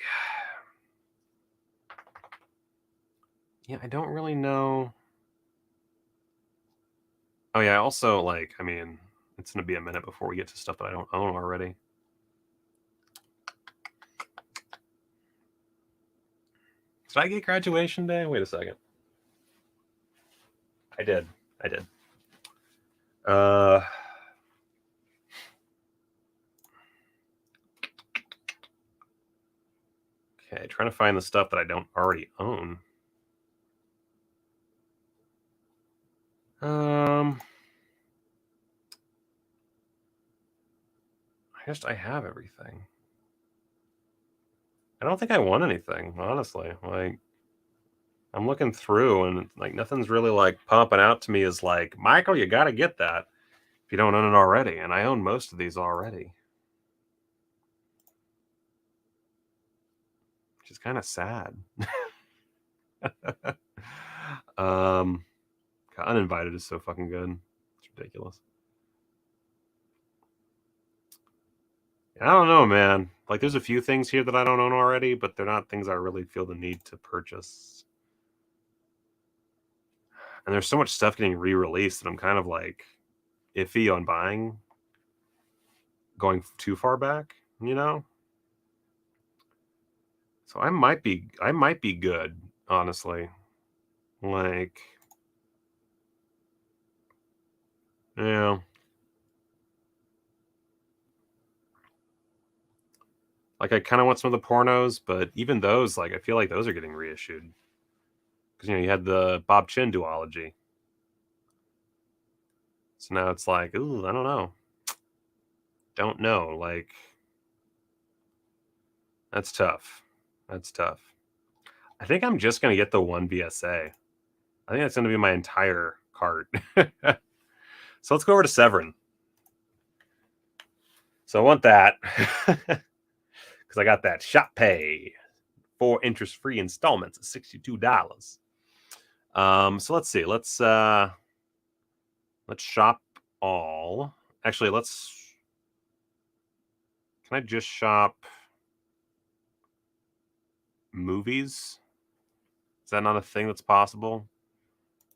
Yeah, I don't really know. Oh yeah, also it's gonna be a minute before we get to stuff that I don't own already. Did I get Graduation Day? Wait a second. I did. Okay, trying to find the stuff that I don't already own. I have everything. I don't think I want anything, honestly. Like, I'm looking through and like nothing's really like popping out to me as like, Michael, you got to get that if you don't own it already. And I own most of these already, which is kind of sad. Uninvited is so fucking good. It's ridiculous. I don't know, man. Like, there's a few things here that I don't own already, but they're not things I really feel the need to purchase. And there's so much stuff getting re-released that I'm kind of like iffy on buying, going too far back, So I might be good, honestly. Like, yeah. Like, I kind of want some of the pornos, but even those, like, I feel like those are getting reissued. Because, you had the Bob Chin duology. So now it's like, ooh, I don't know. Don't know. Like, that's tough. I think I'm just going to get the one VSA. I think that's going to be my entire cart. So let's go over to Severin. So I want that. Because I got that shop pay. 4 interest-free installments at $62. So let's see. Let's shop all. Actually, can I just shop movies? Is that not a thing that's possible?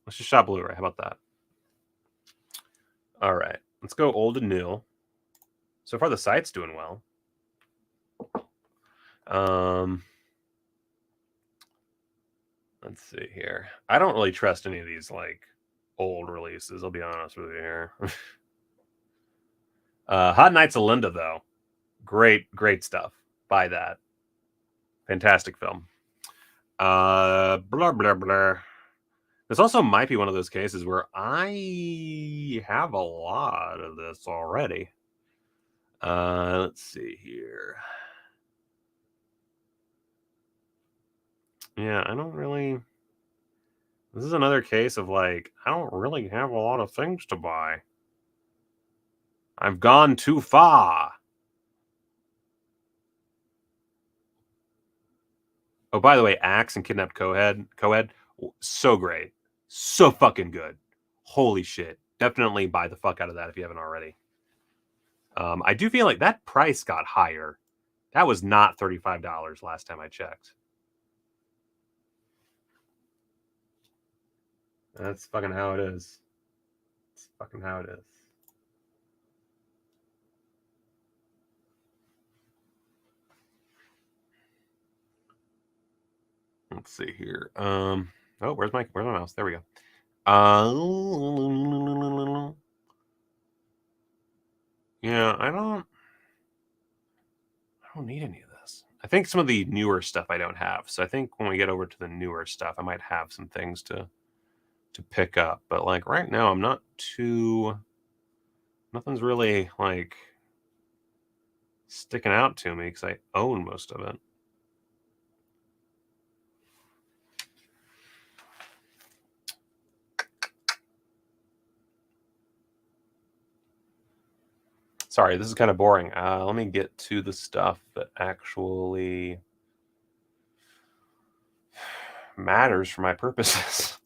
Let's just shop Blu-ray. How about that? All right. Let's go old and new. So far, the site's doing well. Let's see here. I don't really trust any of these like old releases. I'll be honest with you here. Hot Nights of Linda, though, great stuff. Buy that. Fantastic film. Blah blah blah. This also might be one of those cases where I have a lot of this already. Let's see here. Yeah, I don't really. This is another case of like, I don't really have a lot of things to buy. I've gone too far. Oh, by the way, Axe and Kidnapped Coed, so great. So fucking good. Holy shit. Definitely buy the fuck out of that if you haven't already. I do feel like that price got higher. That was not $35 last time I checked. That's fucking how it is. It's fucking how it is. Let's see here. Oh, where's my mouse? There we go. Yeah, I don't need any of this. I think some of the newer stuff I don't have. So I think when we get over to the newer stuff, I might have some things to pick up. But like right now, I'm not too. Nothing's really like sticking out to me because I own most of it. Sorry, this is kind of boring. Let me get to the stuff that actually matters for my purposes.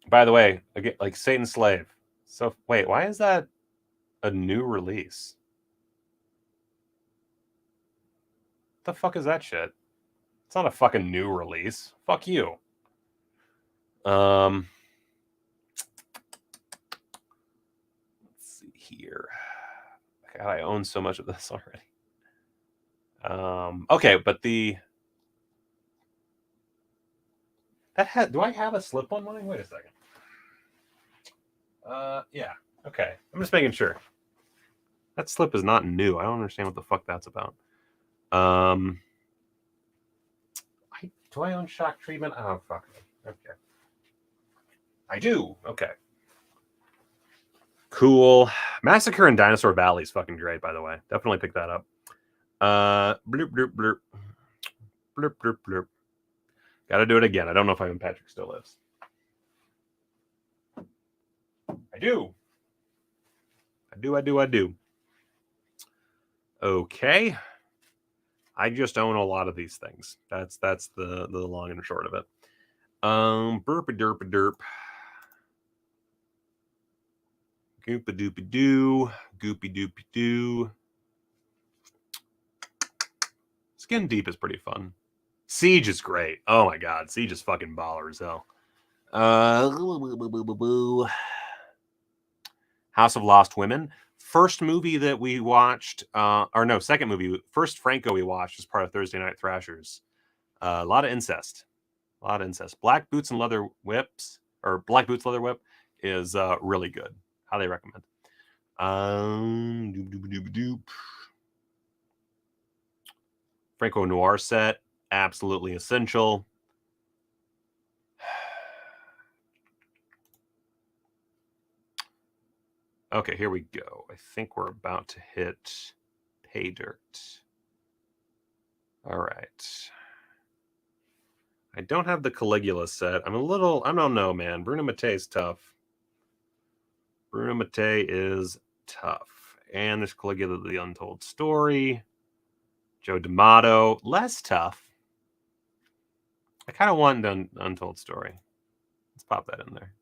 By the way, again, like Satan's Slave. So wait, why is that a new release? What the fuck is that shit? It's not a fucking new release. Fuck you. Let's see here. God, I own so much of this already. Okay, but do I have a slip on mine? Wait a second. Yeah. Okay. I'm just making sure. That slip is not new. I don't understand what the fuck that's about. Do I own Shock Treatment? Oh, fuck. Okay. I do. Okay. Cool. Massacre in Dinosaur Valley is fucking great, by the way. Definitely pick that up. Bloop, bloop, bloop. Bloop, bloop, bloop. Gotta do it again. I don't know if Ivan Patrick still lives. I do. I do. Okay. I just own a lot of these things. That's the long and short of it. Burpa derpa derp. Goopa doopy doo. Goopy doopy doo. Skin Deep is pretty fun. Siege is great. Oh my god, Siege is fucking baller as hell. House of Lost Women. First movie that we watched, second movie. First Franco we watched as part of Thursday Night Thrashers. A lot of incest. Black Boots and Leather Whips, or Black Boots Leather Whip, is really good. Highly recommend. Franco Noir set, absolutely essential. Okay, here we go. I think we're about to hit Pay Dirt. All right. I don't have the Caligula set. I don't know, man. Bruno Mattei is tough. Bruno Mattei is tough. And there's Caligula, The Untold Story. Joe D'Amato, less tough. I kind of want an Untold Story. Let's pop that in there.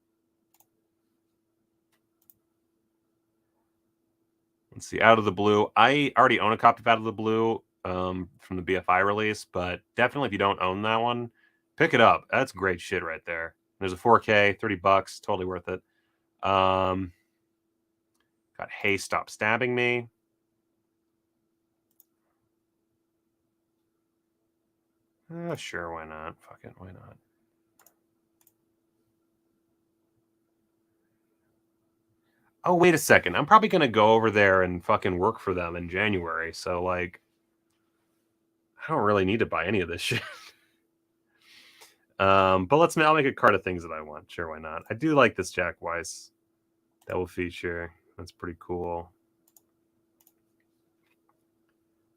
Let's see, Out of the Blue. I already own a copy of Out of the Blue from the BFI release, but definitely if you don't own that one, pick it up. That's great shit right there. There's a 4K, $30, totally worth it. Got Hey, Stop Stabbing Me. Sure, why not? Fuck it, why not? Oh, wait a second. I'm probably going to go over there and fucking work for them in January. So, like, I don't really need to buy any of this shit. But I'll make a card of things that I want. Sure, why not? I do like this Jack Weiss double feature. That's pretty cool.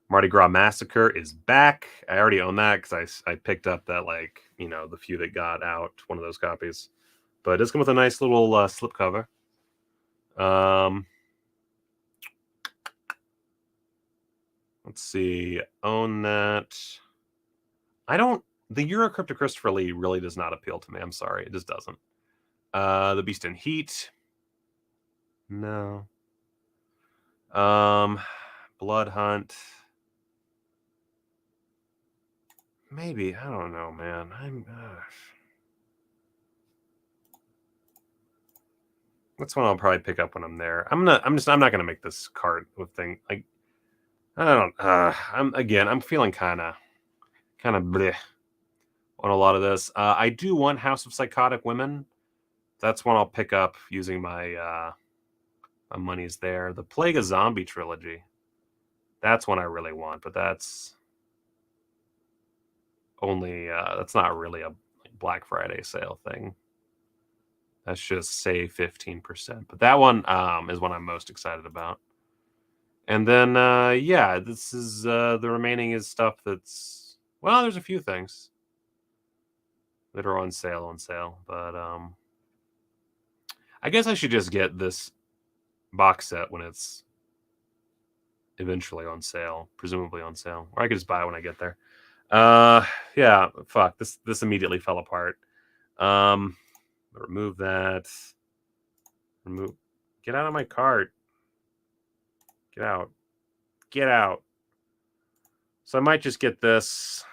Mardi Gras Massacre is back. I already own that because I picked up that, like, the few that got out, one of those copies. But it does come with a nice little slipcover. Let's see. Own that. The Eurocrypto Christopher Lee really does not appeal to me. I'm sorry. It just doesn't. The Beast in Heat. No. Blood Hunt. Maybe. I don't know, man. That's one I'll probably pick up when I'm there. I'm not gonna make this cart with thing like I don't I'm feeling kinda bleh on a lot of this. I do want House of Psychotic Women. That's one I'll pick up using my my money's there. The Plague of Zombie trilogy. That's one I really want, but that's only that's not really a Black Friday sale thing. That's just say 15%. But that one is one I'm most excited about. And then yeah, this is the remaining is stuff that's there's a few things that are on sale, but I guess I should just get this box set when it's eventually on sale, presumably on sale, or I could just buy it when I get there. Yeah, fuck, this immediately fell apart. Remove that. Get out of my cart. Get out. Get out. So I might just get this.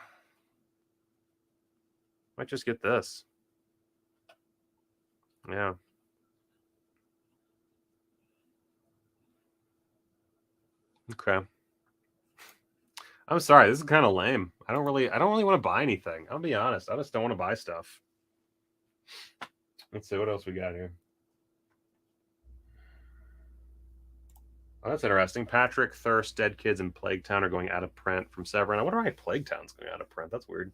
Might just get this. Yeah. Okay. I'm sorry, this is kind of lame. I don't really want to buy anything. I'll be honest. I just don't want to buy stuff. Let's see what else we got here. Oh, that's interesting. Patrick, Thirst, Dead Kids, and Plague Town are going out of print from Severin. I wonder why Plague Town's going out of print. That's weird.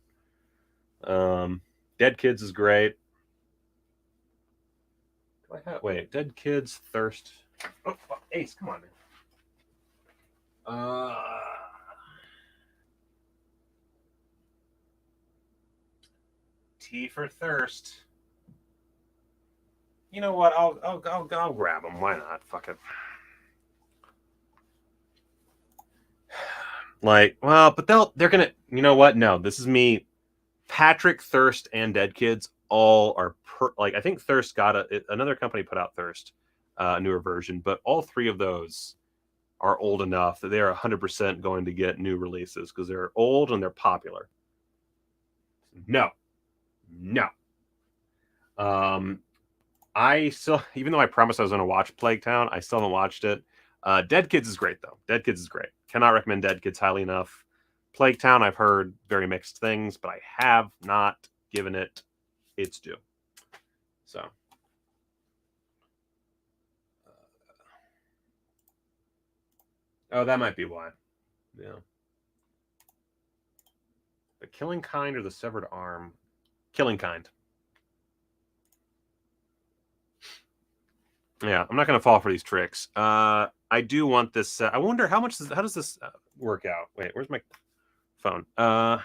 Dead Kids is great. Wait, Dead Kids, Thirst. Oh, fuck. Ace, come on, man. T for Thirst. You know what? I'll grab them. Why not? Fuck it. Like, well, but they're gonna. You know what? No, this is me. Patrick, Thirst, and Dead Kids all are like. I think Thirst got another company put out Thirst, a newer version, but all three of those are old enough that they are 100% going to get new releases because they're old and they're popular. No. I still, even though I promised I was going to watch Plague Town, I still haven't watched it. Dead Kids is great, though. Dead Kids is great. Cannot recommend Dead Kids highly enough. Plague Town, I've heard very mixed things, but I have not given it its due. So. Oh, that might be why. Yeah. The Killing Kind or the Severed Arm? Killing Kind. Yeah, I'm not going to fall for these tricks. I do want this. I wonder how does this work out? Wait, where's my phone? Let's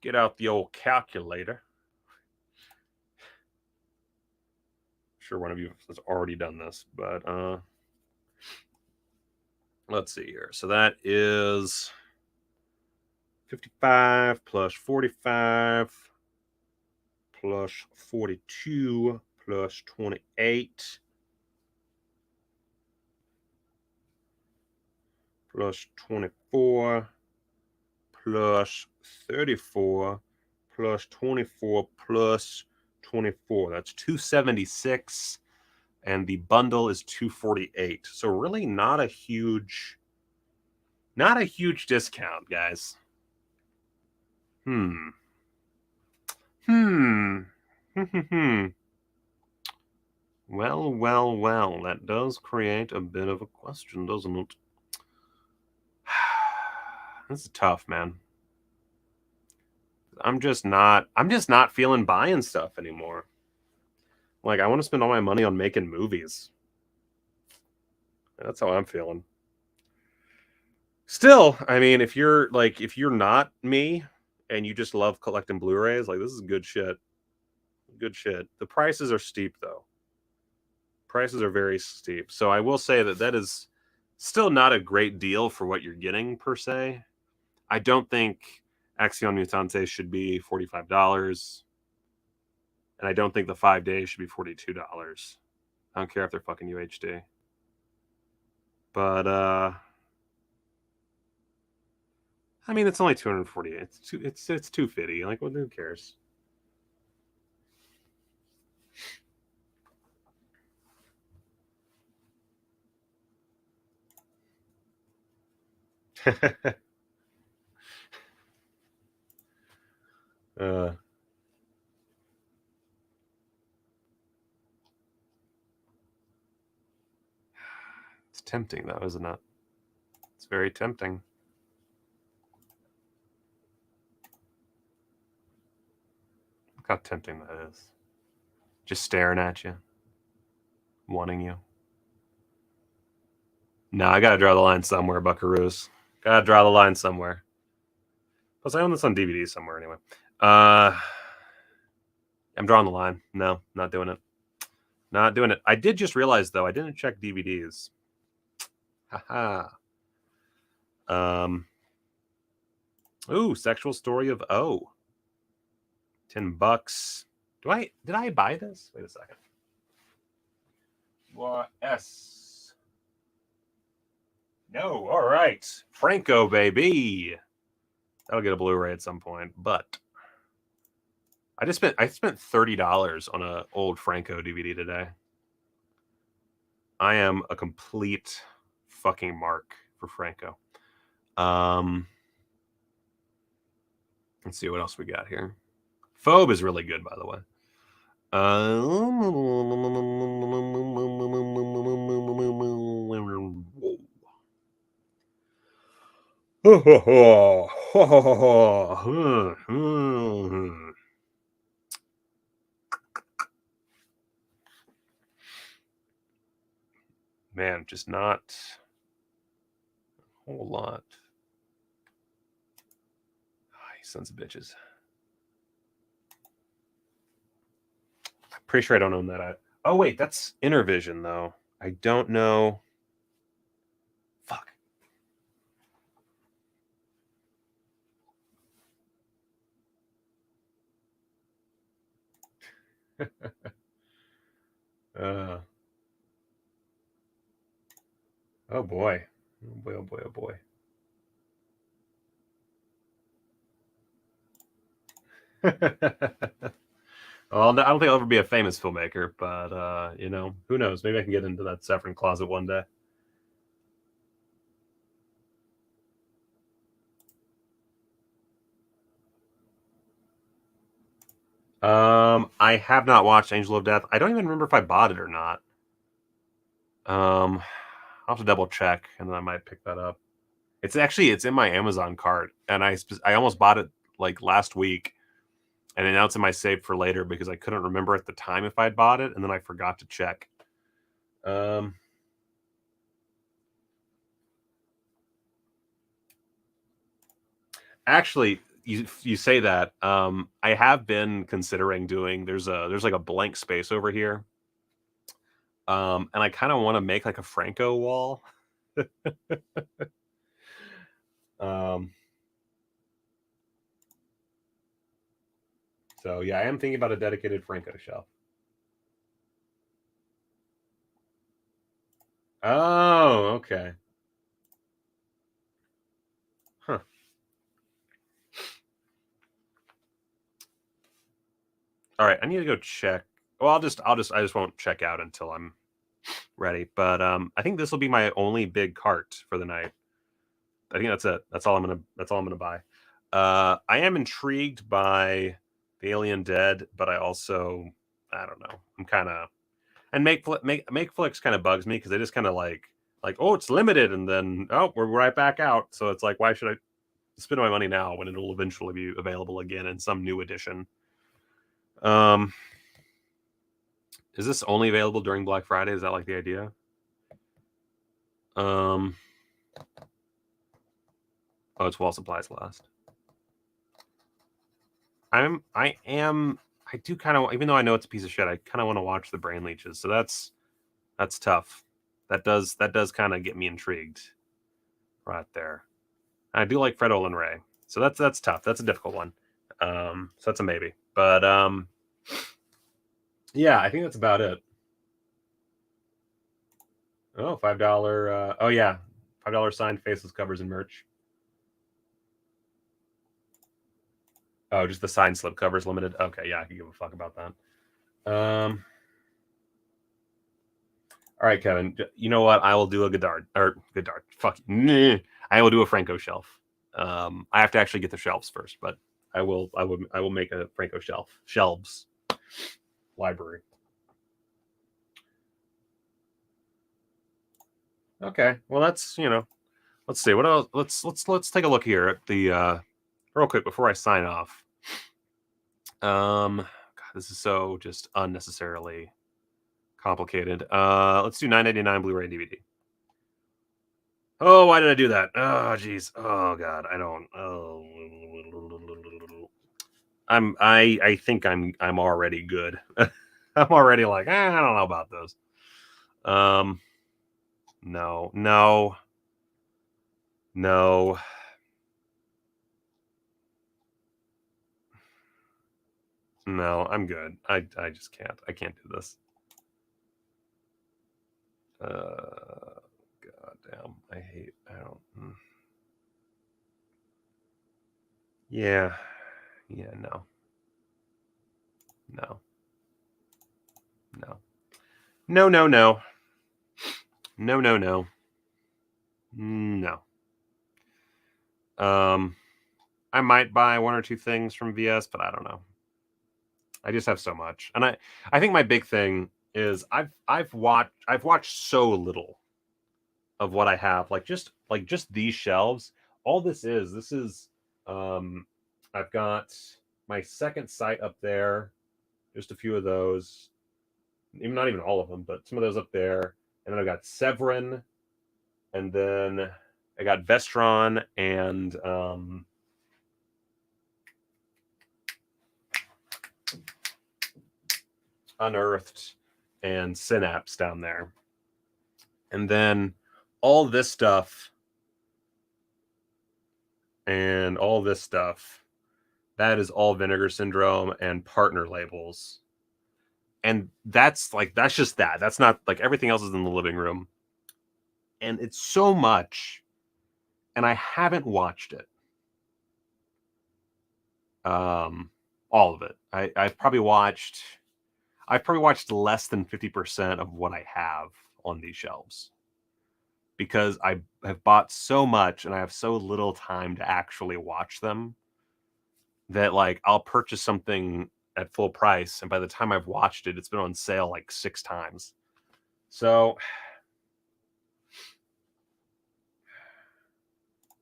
get out the old calculator. I'm sure one of you has already done this, but let's see here. So that is 55 plus 45 plus 42 plus 28 plus 24 plus 34 plus 24 plus 24. That's 276. And the bundle is 248. So really not a huge discount, guys. Well, that does create a bit of a question, doesn't it? This is tough, man. I'm just not feeling buying stuff anymore. Like, I want to spend all my money on making movies. That's how I'm feeling. Still, I mean, if you're not me and you just love collecting Blu-rays, like, this is good shit. good shit. The prices are steep though. Prices are very steep. So I will say that is still not a great deal for what you're getting per se. I don't think Axion Mutante should be $45. And I don't think the 5 days should be $42. I don't care if they're fucking UHD. But I mean, it's only 240. It's 250. Like, well, who cares? It's tempting, though, isn't it? It's very tempting. Look how tempting that is. Just staring at you, wanting you. No, I gotta draw the line somewhere, buckaroos. Gotta draw the line somewhere. Plus, I own this on DVD somewhere anyway. I'm drawing the line. No, not doing it. Not doing it. I did just realize, though, I didn't check DVDs. Haha. Ooh, Sexual Story of O. $10. Did I buy this? Wait a second. What? S. No, all right. Franco, baby. That'll get a Blu-ray at some point, but I spent $30 on an old Franco DVD today. I am a complete fucking mark for Franco. Let's see what else we got here. Phobe is really good, by the way. Man, just not a whole lot. Oh, you sons of bitches. I'm pretty sure I don't own that. Oh, wait, that's Intervision, though. I don't know. Fuck. Oh boy. Oh boy, oh boy, oh boy. Well, I don't think I'll ever be a famous filmmaker, but you know, who knows? Maybe I can get into that Severin closet one day. I have not watched Angel of Death. I don't even remember if I bought it or not. I'll have to double check, and then I might pick that up. It's in my Amazon cart, and I almost bought it like last week, and now it's in my save for later because I couldn't remember at the time if I'd bought it, and then I forgot to check. Actually, you say that. I have been considering doing. There's like a blank space over here, and I kind of want to make like a Franco wall. So yeah, I am thinking about a dedicated Franco shelf. Oh, okay. Huh. All right, I need to go check. Well, I just won't check out until I'm ready. But I think this will be my only big cart for the night. I think that's it. That's all I'm gonna buy. I am intrigued by the Alien Dead, but I don't know. I'm kind of and makeflix kind of bugs me because they just kind of like oh, it's limited, and then we're right back out. So it's like, why should I spend my money now when it'll eventually be available again in some new edition? Is this only available during Black Friday? Is that like the idea? Oh, it's while supplies last. I I do kind of, even though I know it's a piece of shit, I kind of want to watch the Brain Leeches. So that's tough. That does kind of get me intrigued right there. I do like Fred Olen Ray. So that's tough. That's a difficult one. So that's a maybe. But yeah, I think that's about it. Oh, $5. Oh yeah, $5 signed faceless covers and merch. Oh, just the signed slip covers limited. Okay, yeah, I can give a fuck about that. All right, Kevin. You know what? I will do a Godard. Fuck. I will do a Franco shelf. I have to actually get the shelves first, but I will make a Franco shelves library. Okay. Well, that's, let's see. What else? Let's take a look here at the real quick before I sign off. God, this is so just unnecessarily complicated. Let's do $9.99 Blu-ray and DVD. Oh, why did I do that? Oh, jeez. Oh, God. I don't. Oh. I think I'm already good. I'm already like, I don't know about those. No. No, I'm good. I just can't. I can't do this. God damn. I don't. Yeah. Yeah, no. No. I might buy one or two things from VS, but I don't know. I just have so much. And I think my big thing is I've watched so little of what I have. Like just these shelves. All this is I've got my second site up there, just a few of those. Not even all of them, but some of those up there. And then I've got Severin, and then I got Vestron and Unearthed and Synapse down there. And then all this stuff and all this stuff, that is all Vinegar Syndrome and partner labels. And that's just that. That's not like everything else is in the living room. And it's so much. And I haven't watched it. All of it. I've probably watched less than 50% of what I have on these shelves. Because I have bought so much and I have so little time to actually watch them that like I'll purchase something at full price, and by the time I've watched it, it's been on sale like 6 times. So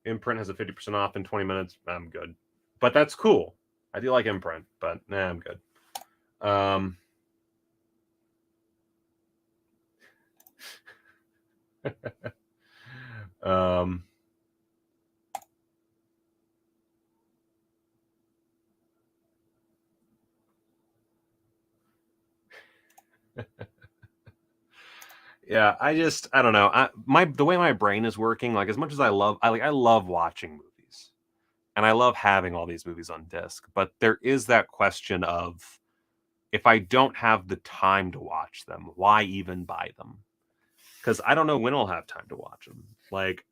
Imprint has a 50% off in 20 minutes. I'm good. But that's cool. I do like Imprint, but I'm good. Yeah, I don't know. The way my brain is working, like as much as I love watching movies, and I love having all these movies on disc, but there is that question of if I don't have the time to watch them, why even buy them? Because I don't know when I'll have time to watch them. Like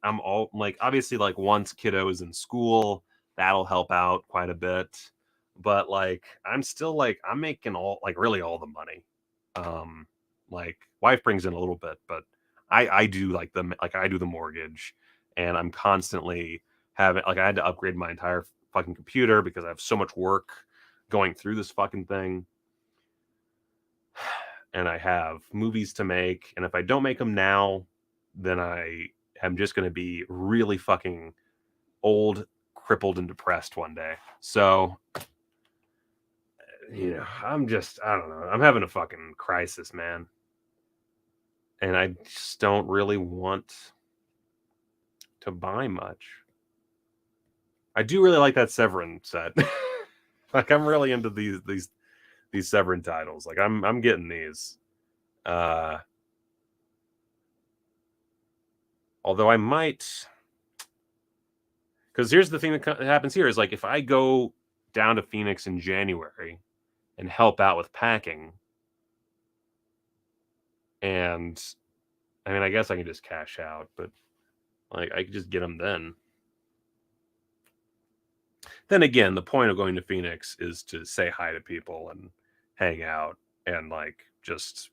I'm all like obviously like once kiddo is in school, that'll help out quite a bit. But like I'm still like I'm making really all the money. Like wife brings in a little bit, but I do I do the mortgage, and I'm constantly having I had to upgrade my entire fucking computer because I have so much work going through this fucking thing. And I have movies to make, and if I don't make them now, then I am just going to be really fucking old, crippled, and depressed one day. So, I don't know. I'm having a fucking crisis, man. And I just don't really want to buy much. I do really like that Severin set. Like I'm really into these these Severin titles. Like I'm getting these. Although I might, because here's the thing that happens here is like if I go down to Phoenix in January and help out with packing, and I mean I guess I can just cash out, but like I could just get them then. Then again, the point of going to Phoenix is to say hi to people and hang out and like just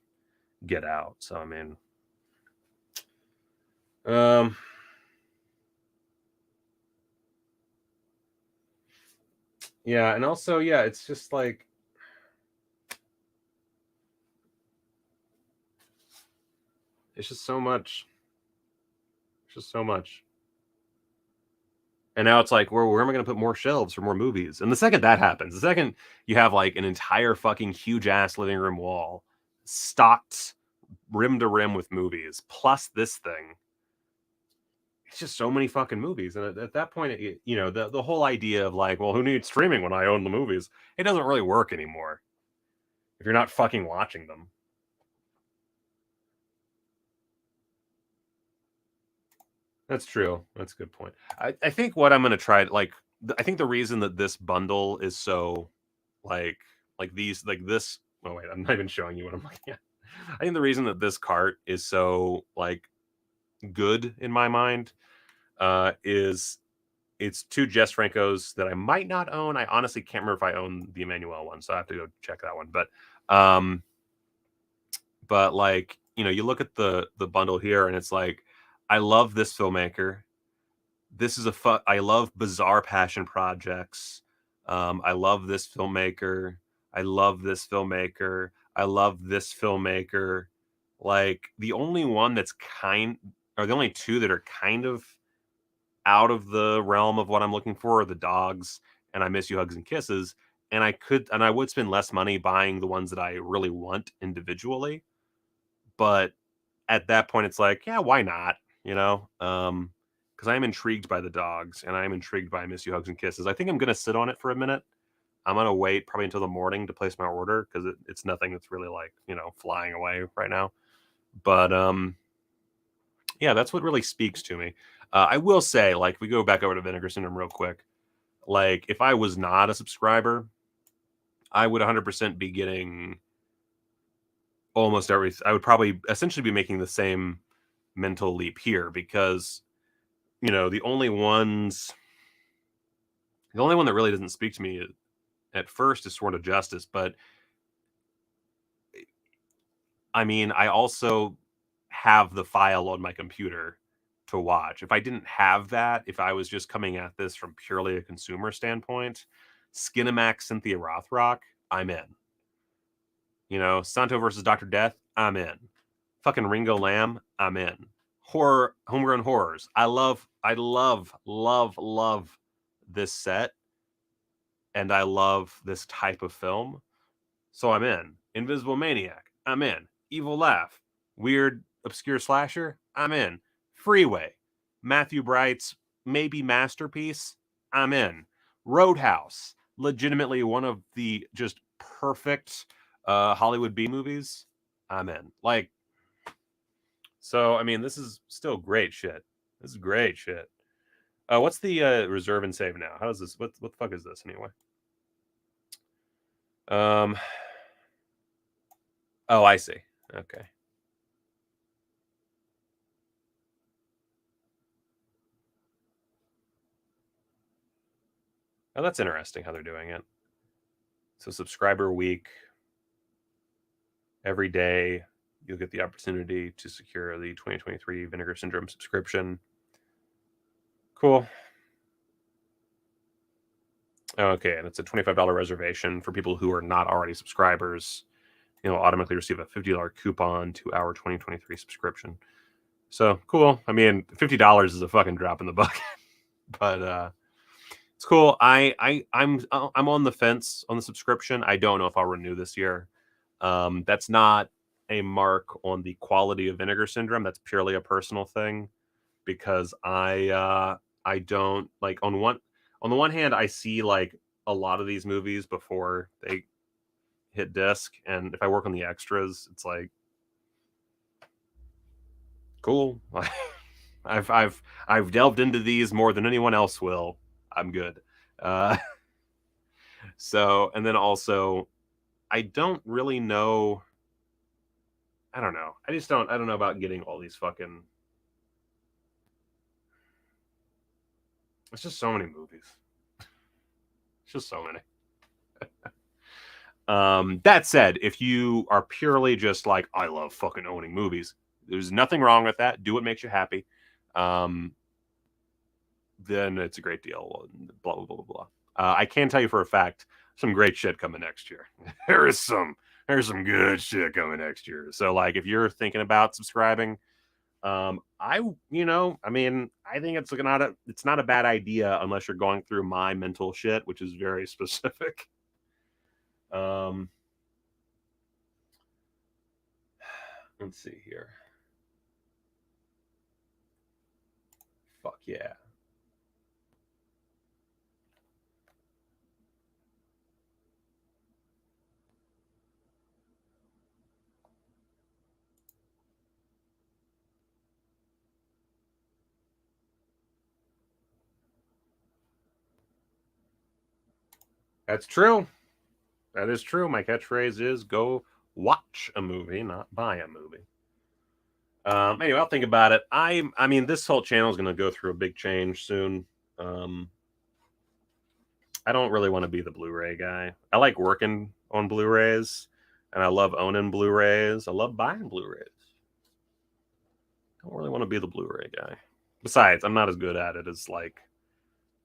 get out. So I mean, yeah, and also yeah, it's just like it's just so much. It's just so much. And now it's like, where am I going to put more shelves for more movies? And the second that happens, the second you have like an entire fucking huge ass living room wall stocked rim to rim with movies, plus this thing, it's just so many fucking movies. And at that point, you know, the whole idea of like, well, who needs streaming when I own the movies? It doesn't really work anymore if you're not fucking watching them. That's true. That's a good point. I think what I'm going to try, like, I think the reason that this bundle is so, like these, like this, oh wait, I'm not even showing you what I'm looking at. I think the reason that this cart is so, like, good in my mind is it's 2 Jess Francos that I might not own. I honestly can't remember if I own the Emmanuel one, so I have to go check that one. But like, you know, you look at the bundle here and it's like, I love this filmmaker. This is I love bizarre passion projects. I love this filmmaker. I love this filmmaker. I love this filmmaker. Like the only one that's or the only two that are kind of out of the realm of what I'm looking for are the dogs and I Miss You Hugs and Kisses. And I would spend less money buying the ones that I really want individually. But at that point, it's like, yeah, why not? You know, because I'm intrigued by the dogs and I'm intrigued by Miss You Hugs and Kisses. I think I'm gonna sit on it for a minute. I'm gonna wait probably until the morning to place my order because it's nothing that's really like, you know, flying away right now. But yeah, that's what really speaks to me. I will say, like, we go back over to Vinegar Syndrome real quick. Like, if I was not a subscriber, I would 100% be getting almost everything. I would probably essentially be making the same mental leap here because, you know, the only one that really doesn't speak to me at first is Sworn to Justice. But I mean, I also have the file on my computer to watch. If I didn't have that, if I was just coming at this from purely a consumer standpoint, Skinamax Cynthia Rothrock, I'm in. You know, Santo versus Dr. Death, I'm in. Fucking Ringo Lamb, I'm in. Homegrown Horrors. I love this set. And I love this type of film. So I'm in. Invisible Maniac, I'm in. Evil Laugh, weird, obscure slasher, I'm in. Freeway, Matthew Bright's maybe masterpiece, I'm in. Roadhouse, legitimately one of the just perfect Hollywood B movies, I'm in. Like, so I mean, this is still great shit. This is great shit. What's the reserve and save now? How does this? What the fuck is this anyway? Oh, I see. Okay. Oh, that's interesting how they're doing it. So subscriber week, every day you'll get the opportunity to secure the 2023 Vinegar Syndrome subscription. Cool. Okay, and it's a $25 reservation for people who are not already subscribers. You'll automatically receive a $50 coupon to our 2023 subscription. So cool. I mean, $50 is a fucking drop in the bucket, but it's cool. I'm on the fence on the subscription. I don't know if I'll renew this year. That's not a mark on the quality of Vinegar Syndrome. That's purely a personal thing because I don't like on the one hand I see like a lot of these movies before they hit disc, and if I work on the extras, it's like cool. I've delved into these more than anyone else will. I'm good. So, and then also, I don't really know. I don't know. I don't know about getting all these fucking. It's just so many movies. It's just so many. That said, if you are purely just like, I love fucking owning movies, there's nothing wrong with that. Do what makes you happy. Then it's a great deal. Blah, blah, blah, blah. I can tell you for a fact, some great shit coming next year. There's some good shit coming next year. So like, if you're thinking about subscribing, I mean, I think it's not a bad idea unless you're going through my mental shit, which is very specific. Let's see here. Fuck yeah. That's true. That is true. My catchphrase is go watch a movie, not buy a movie. Anyway, I'll think about it. I mean, this whole channel is going to go through a big change soon. I don't really want to be the Blu-ray guy. I like working on Blu-rays, and I love owning Blu-rays. I love buying Blu-rays. I don't really want to be the Blu-ray guy. Besides, I'm not as good at it as like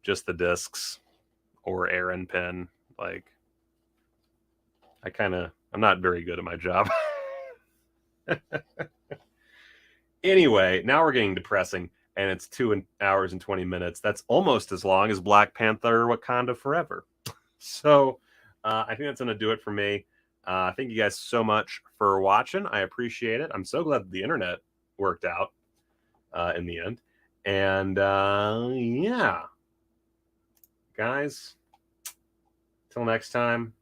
just the discs or air and pen. Like, I'm not very good at my job. Anyway, now we're getting depressing, and it's 2 hours and 20 minutes. That's almost as long as Black Panther Wakanda Forever. So I think that's going to do it for me. Thank you guys so much for watching. I appreciate it. I'm so glad that the internet worked out in the end. And yeah, guys, till next time,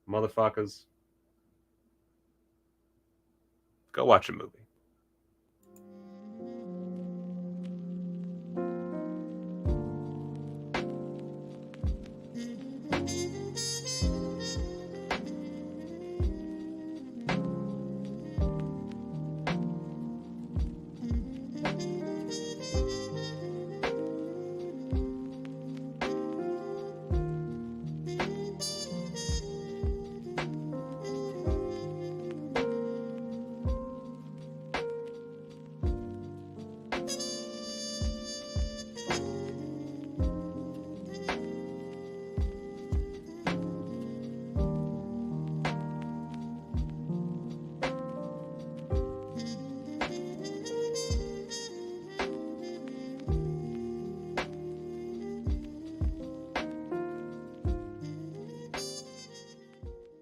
motherfuckers, go watch a movie.